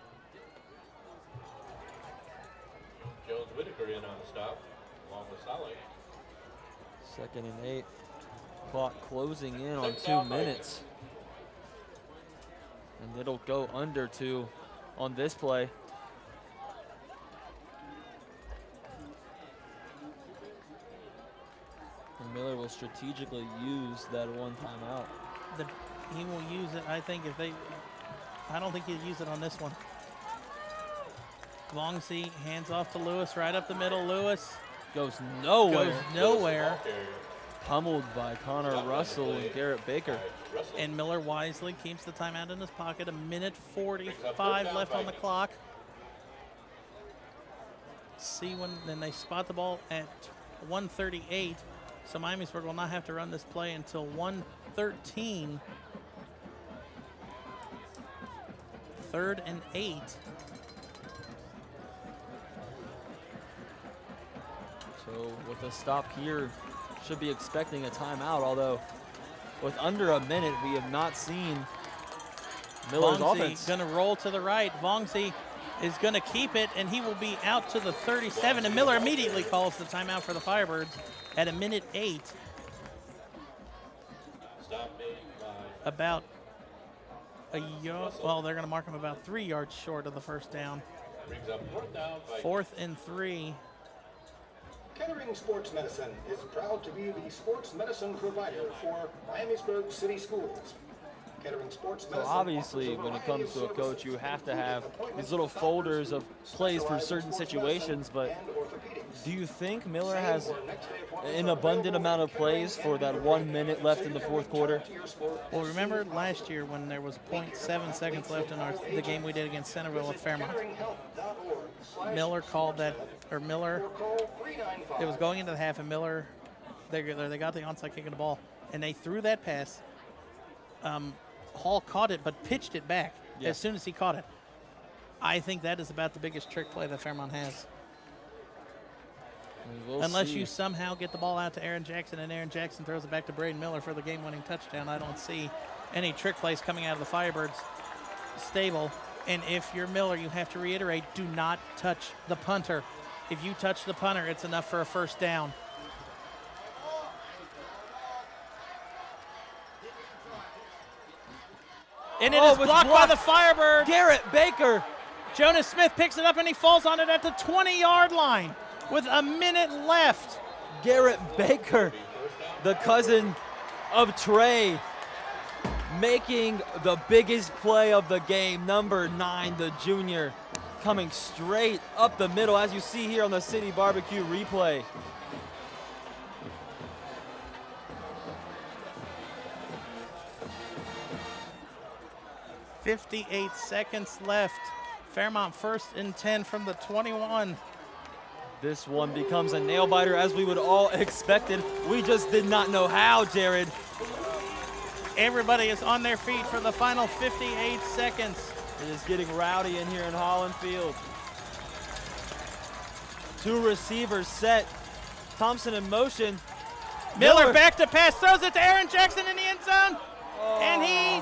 [SPEAKER 7] Jones Whitaker in on the stop, along with Solly.
[SPEAKER 6] Second and 8. Clock closing in on 2 minutes. And it'll go under 2 on this play. And Miller will strategically use that one timeout.
[SPEAKER 8] He will use it, I think, I don't think he'll use it on this one. Vongsy hands off to Lewis, right up the middle. Lewis
[SPEAKER 6] goes nowhere. Pummeled by Connor Russell and Garrett Baker.
[SPEAKER 8] And Miller wisely keeps the timeout in his pocket. 1:45 left on the clock. Then they spot the ball at 1:38. So Miamisburg will not have to run this play until 1:13. 3rd and 8.
[SPEAKER 6] So with a stop here, should be expecting a timeout, although with under a minute, we have not seen Miller's offense.
[SPEAKER 8] Gonna roll to the right. Vongsy is gonna keep it, and he will be out to the 37, and Miller immediately calls the timeout for the Firebirds at 1:08.
[SPEAKER 7] Stop made by
[SPEAKER 8] about a yard, well, they're gonna mark him about 3 yards short of the first down.
[SPEAKER 7] brings up 4th down.
[SPEAKER 8] 4th and 3.
[SPEAKER 10] Kettering Sports Medicine is proud to be the sports medicine provider for Miamisburg City Schools. Kettering Sports Medicine.
[SPEAKER 6] So obviously, when it comes to a coach, you have to have these little folders of plays for certain situations, but Do you think Miller has an abundant amount of plays for that 1 minute left in the fourth quarter?
[SPEAKER 8] Well, remember last year when there was 0.7 seconds left in the game we did against Centerville with Fairmont? Miller called that, or Miller, it was going into the half, and Miller, they got the onside kick of the ball, and they threw that pass. Hall caught it, but pitched it back as soon as he caught it. I think that is about the biggest trick play that Fairmont has. Unless you somehow get the ball out to Aaron Jackson and Aaron Jackson throws it back to Braden Miller for the game-winning touchdown, I don't see any trick plays coming out of the Firebirds stable. And if you're Miller, you have to reiterate, do not touch the punter. If you touch the punter, it's enough for a first down. And it is blocked by the Firebirds.
[SPEAKER 6] Garrett Baker.
[SPEAKER 8] Jonas Smith picks it up and he falls on it at the 20-yard line with a minute left.
[SPEAKER 6] Garrett Baker, the cousin of Trey, making the biggest play of the game. Number 9, the junior, coming straight up the middle, as you see here on the City Barbecue replay.
[SPEAKER 8] .58 seconds left. Fairmont 1st and 10 from the 21.
[SPEAKER 6] This one becomes a nail-biter, as we would all expected. We just did not know how, Jared.
[SPEAKER 8] Everybody is on their feet for the final 58 seconds.
[SPEAKER 6] It is getting rowdy in here in Holland Field. 2 receivers set. Thompson in motion.
[SPEAKER 8] Miller back to pass, throws it to Aaron Jackson in the end zone. And he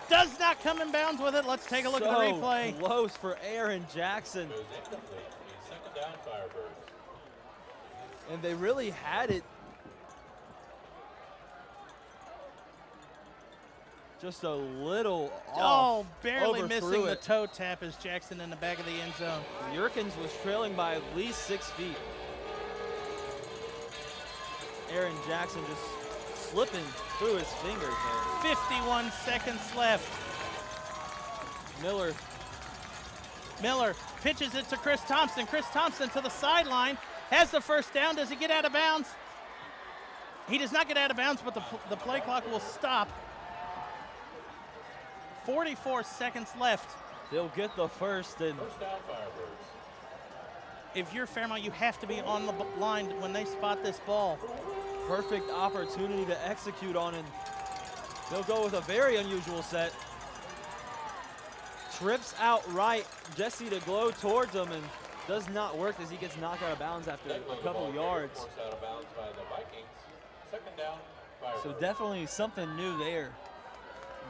[SPEAKER 8] does not come in bounds with it. Let's take a look at the replay.
[SPEAKER 6] Close for Aaron Jackson.
[SPEAKER 7] Second down, Firebirds.
[SPEAKER 6] And they really had it. Just a little off.
[SPEAKER 8] Barely missing the toe tap as Jackson in the back of the end zone.
[SPEAKER 6] Yerkins was trailing by at least 6 feet. Aaron Jackson just slipping through his fingers there.
[SPEAKER 8] 51 seconds left. Miller pitches it to Chris Thompson. Chris Thompson to the sideline, has the first down. Does he get out of bounds? He does not get out of bounds, but the play clock will stop. 44 seconds left.
[SPEAKER 6] They'll get the first. And
[SPEAKER 7] First down, Firebirds.
[SPEAKER 8] if you're Fairmont, you have to be on the line when they spot this ball.
[SPEAKER 6] Perfect opportunity to execute on, and they'll go with a very unusual set. Trips out right, Jesse DeGlow towards him, and does not work as he gets knocked out of bounds after a couple yards.
[SPEAKER 7] Forced out of bounds by the Vikings. Second down, Firebirds.
[SPEAKER 6] So definitely something new there.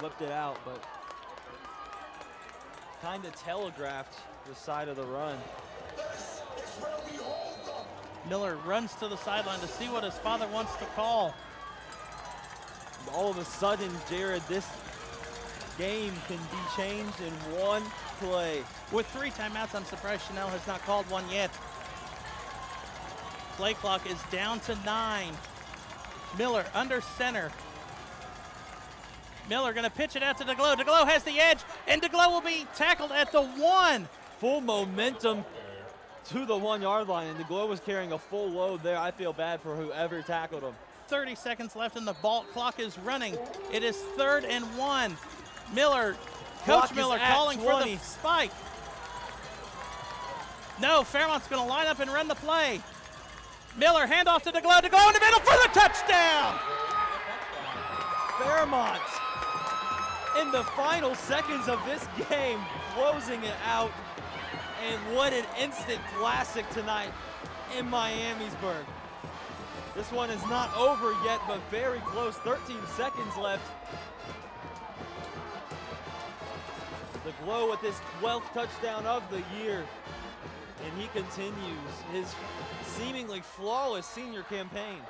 [SPEAKER 6] Whipped it out, but kind of telegraphed the side of the run.
[SPEAKER 8] Miller runs to the sideline to see what his father wants to call.
[SPEAKER 6] All of a sudden, Jared, this game can be changed in one play.
[SPEAKER 8] With 3 timeouts, I'm surprised Chanel has not called one yet. Play clock is down to 9. Miller under center. Miller gonna pitch it out to DeGlow. DeGlow has the edge, and DeGlow will be tackled at the 1.
[SPEAKER 6] Full momentum to the 1 yard line, and DeGlow was carrying a full load there. I feel bad for whoever tackled him.
[SPEAKER 8] 30 seconds left and the ball clock is running. It is 3rd and 1. Miller, Coach Miller calling for the spike. No, Fairmont's gonna line up and run the play. Miller, handoff to DeGlow. DeGlow in the middle for the touchdown.
[SPEAKER 6] Fairmont in the final seconds of this game, closing it out. And what an instant classic tonight in Miamisburg. This one is not over yet, but very close. 13 seconds left. DeGlow with his 12th touchdown of the year. And he continues his seemingly flawless senior campaign.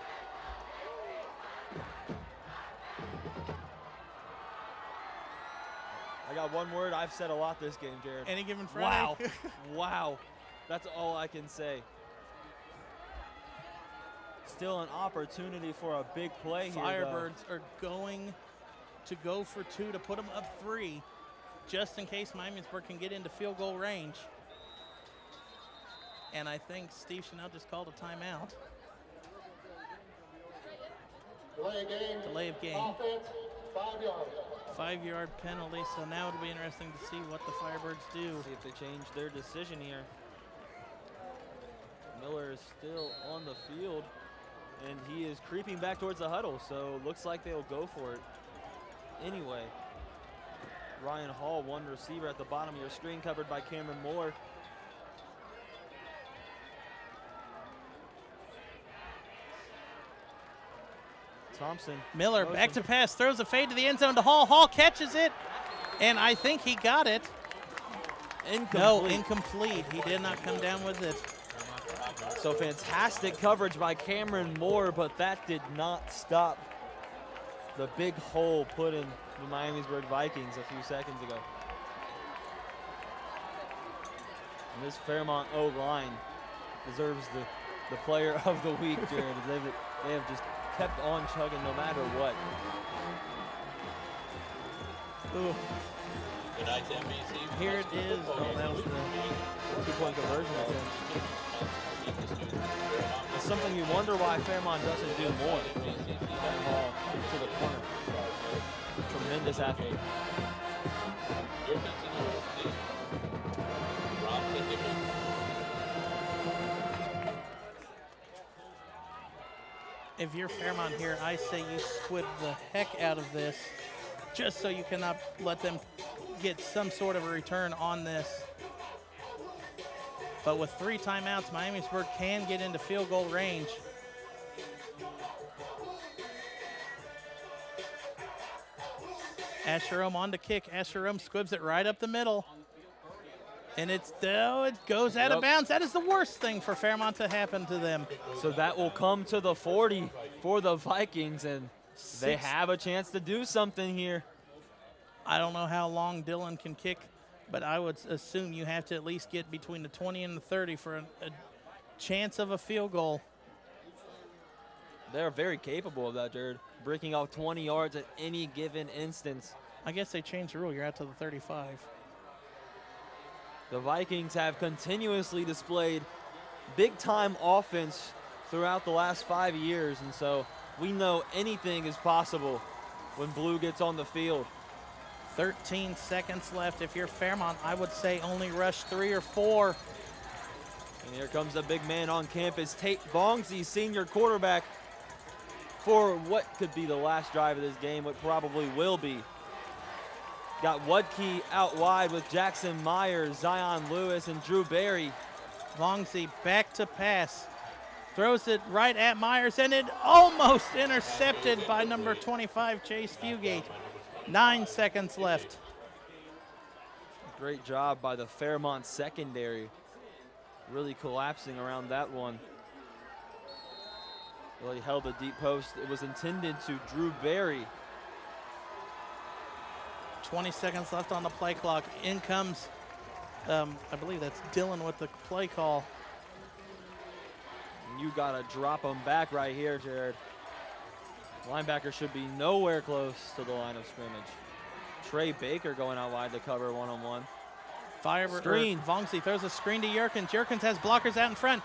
[SPEAKER 6] I got one word. I've said a lot this game, Jared.
[SPEAKER 8] Any given Friday?
[SPEAKER 6] Wow. Wow. That's all I can say. Still an opportunity for a big play here.
[SPEAKER 8] Firebirds are going to go for 2 to put them up 3, just in case Miamisburg can get into field goal range. And I think Steve Chanel just called a timeout. Delay of game.
[SPEAKER 10] Offense, 5 yards.
[SPEAKER 8] 5-yard penalty, so now it'll be interesting to see what the Firebirds do.
[SPEAKER 6] See if they change their decision here. Miller is still on the field, and he is creeping back towards the huddle, so looks like they'll go for it anyway. Ryan Hall, one receiver at the bottom of your screen, covered by Cameron Moore. Thompson.
[SPEAKER 8] Miller back to pass, throws a fade to the end zone to Hall. Hall catches it, and I think he got it.
[SPEAKER 6] Incomplete.
[SPEAKER 8] No, incomplete. He did not come down with it.
[SPEAKER 6] So fantastic coverage by Cameron Moore, but that did not stop the big hole put in the Miamisburg Vikings a few seconds ago. And this Fairmont O-line deserves the player of the week, Jared. They have just kept on chugging no matter what.
[SPEAKER 8] Ooh.
[SPEAKER 7] Good night to MVC.
[SPEAKER 8] Here it is. Oh, that was the
[SPEAKER 6] two-point conversion attempt. It's something you wonder why Fairmont doesn't do more. That ball to the corner. Tremendous athlete.
[SPEAKER 8] If you're Fairmont here, I say you squib the heck out of this just so you cannot let them get some sort of a return on this. But with 3 timeouts, Miamisburg can get into field goal range. Asherom on to kick. Asherom squibs it right up the middle. And it goes out of bounds. That is the worst thing for Fairmont to happen to them.
[SPEAKER 6] So that will come to the 40 for the Vikings, and they have a chance to do something here.
[SPEAKER 8] I don't know how long Dylan can kick, but I would assume you have to at least get between the 20 and the 30 for a chance of a field goal.
[SPEAKER 6] They're very capable of that, Jared. Breaking off 20 yards at any given instance.
[SPEAKER 8] I guess they changed the rule. You're out to the 35.
[SPEAKER 6] The Vikings have continuously displayed big-time offense throughout the last 5 years, and so we know anything is possible when Blue gets on the field.
[SPEAKER 8] 13 seconds left. If you're Fairmont, I would say only rush 3 or 4.
[SPEAKER 6] And here comes the big man on campus, Tate Bongsy, senior quarterback, for what could be the last drive of this game, what probably will be. Got Wudke out wide with Jackson Myers, Zion Lewis, and Drew Berry.
[SPEAKER 8] Bongsy back to pass. Throws it right at Myers, and it almost intercepted by number 25, Chase Fugate. 9 seconds left.
[SPEAKER 6] Great job by the Fairmont secondary. Really collapsing around that one. Really held a deep post. It was intended to Drew Berry.
[SPEAKER 8] 20 seconds left on the play clock. In comes, I believe that's Dylan with the play call.
[SPEAKER 6] You gotta drop them back right here, Jared. Linebacker should be nowhere close to the line of scrimmage. Trey Baker going out wide to cover one-on-one.
[SPEAKER 8] Screen. Vongsy throws a screen to Yerkins. Yerkins has blockers out in front.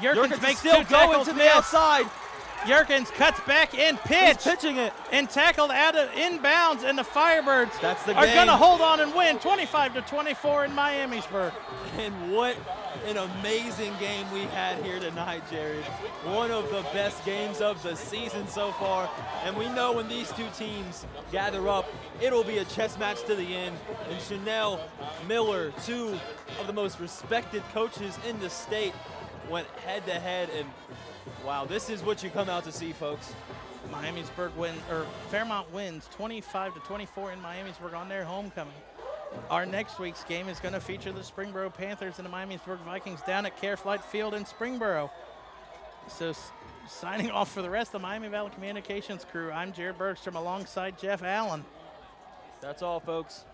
[SPEAKER 8] Yerkins makes
[SPEAKER 6] still
[SPEAKER 8] 2
[SPEAKER 6] going
[SPEAKER 8] tackles,
[SPEAKER 6] to the outside.
[SPEAKER 8] Yerkins cuts back and pitch.
[SPEAKER 6] He's pitching it.
[SPEAKER 8] And tackled out of inbounds, and the Firebirds
[SPEAKER 6] are
[SPEAKER 8] going to hold on and win 25-24 in Miamisburg.
[SPEAKER 6] And what an amazing game we had here tonight, Jared. One of the best games of the season so far. And we know when these two teams gather up, it'll be a chess match to the end. And Chanel, Miller, 2 of the most respected coaches in the state, went head to head, and wow, this is what you come out to see, folks.
[SPEAKER 8] Fairmont wins 25-24 in Miamisburg on their homecoming. Our next week's game is going to feature the Springboro Panthers and the Miamisburg Vikings down at Careflight Field in Springboro. So signing off for the rest of the Miami Valley Communications crew, I'm Jared Bergstrom alongside Jeff Allen.
[SPEAKER 6] That's all, folks.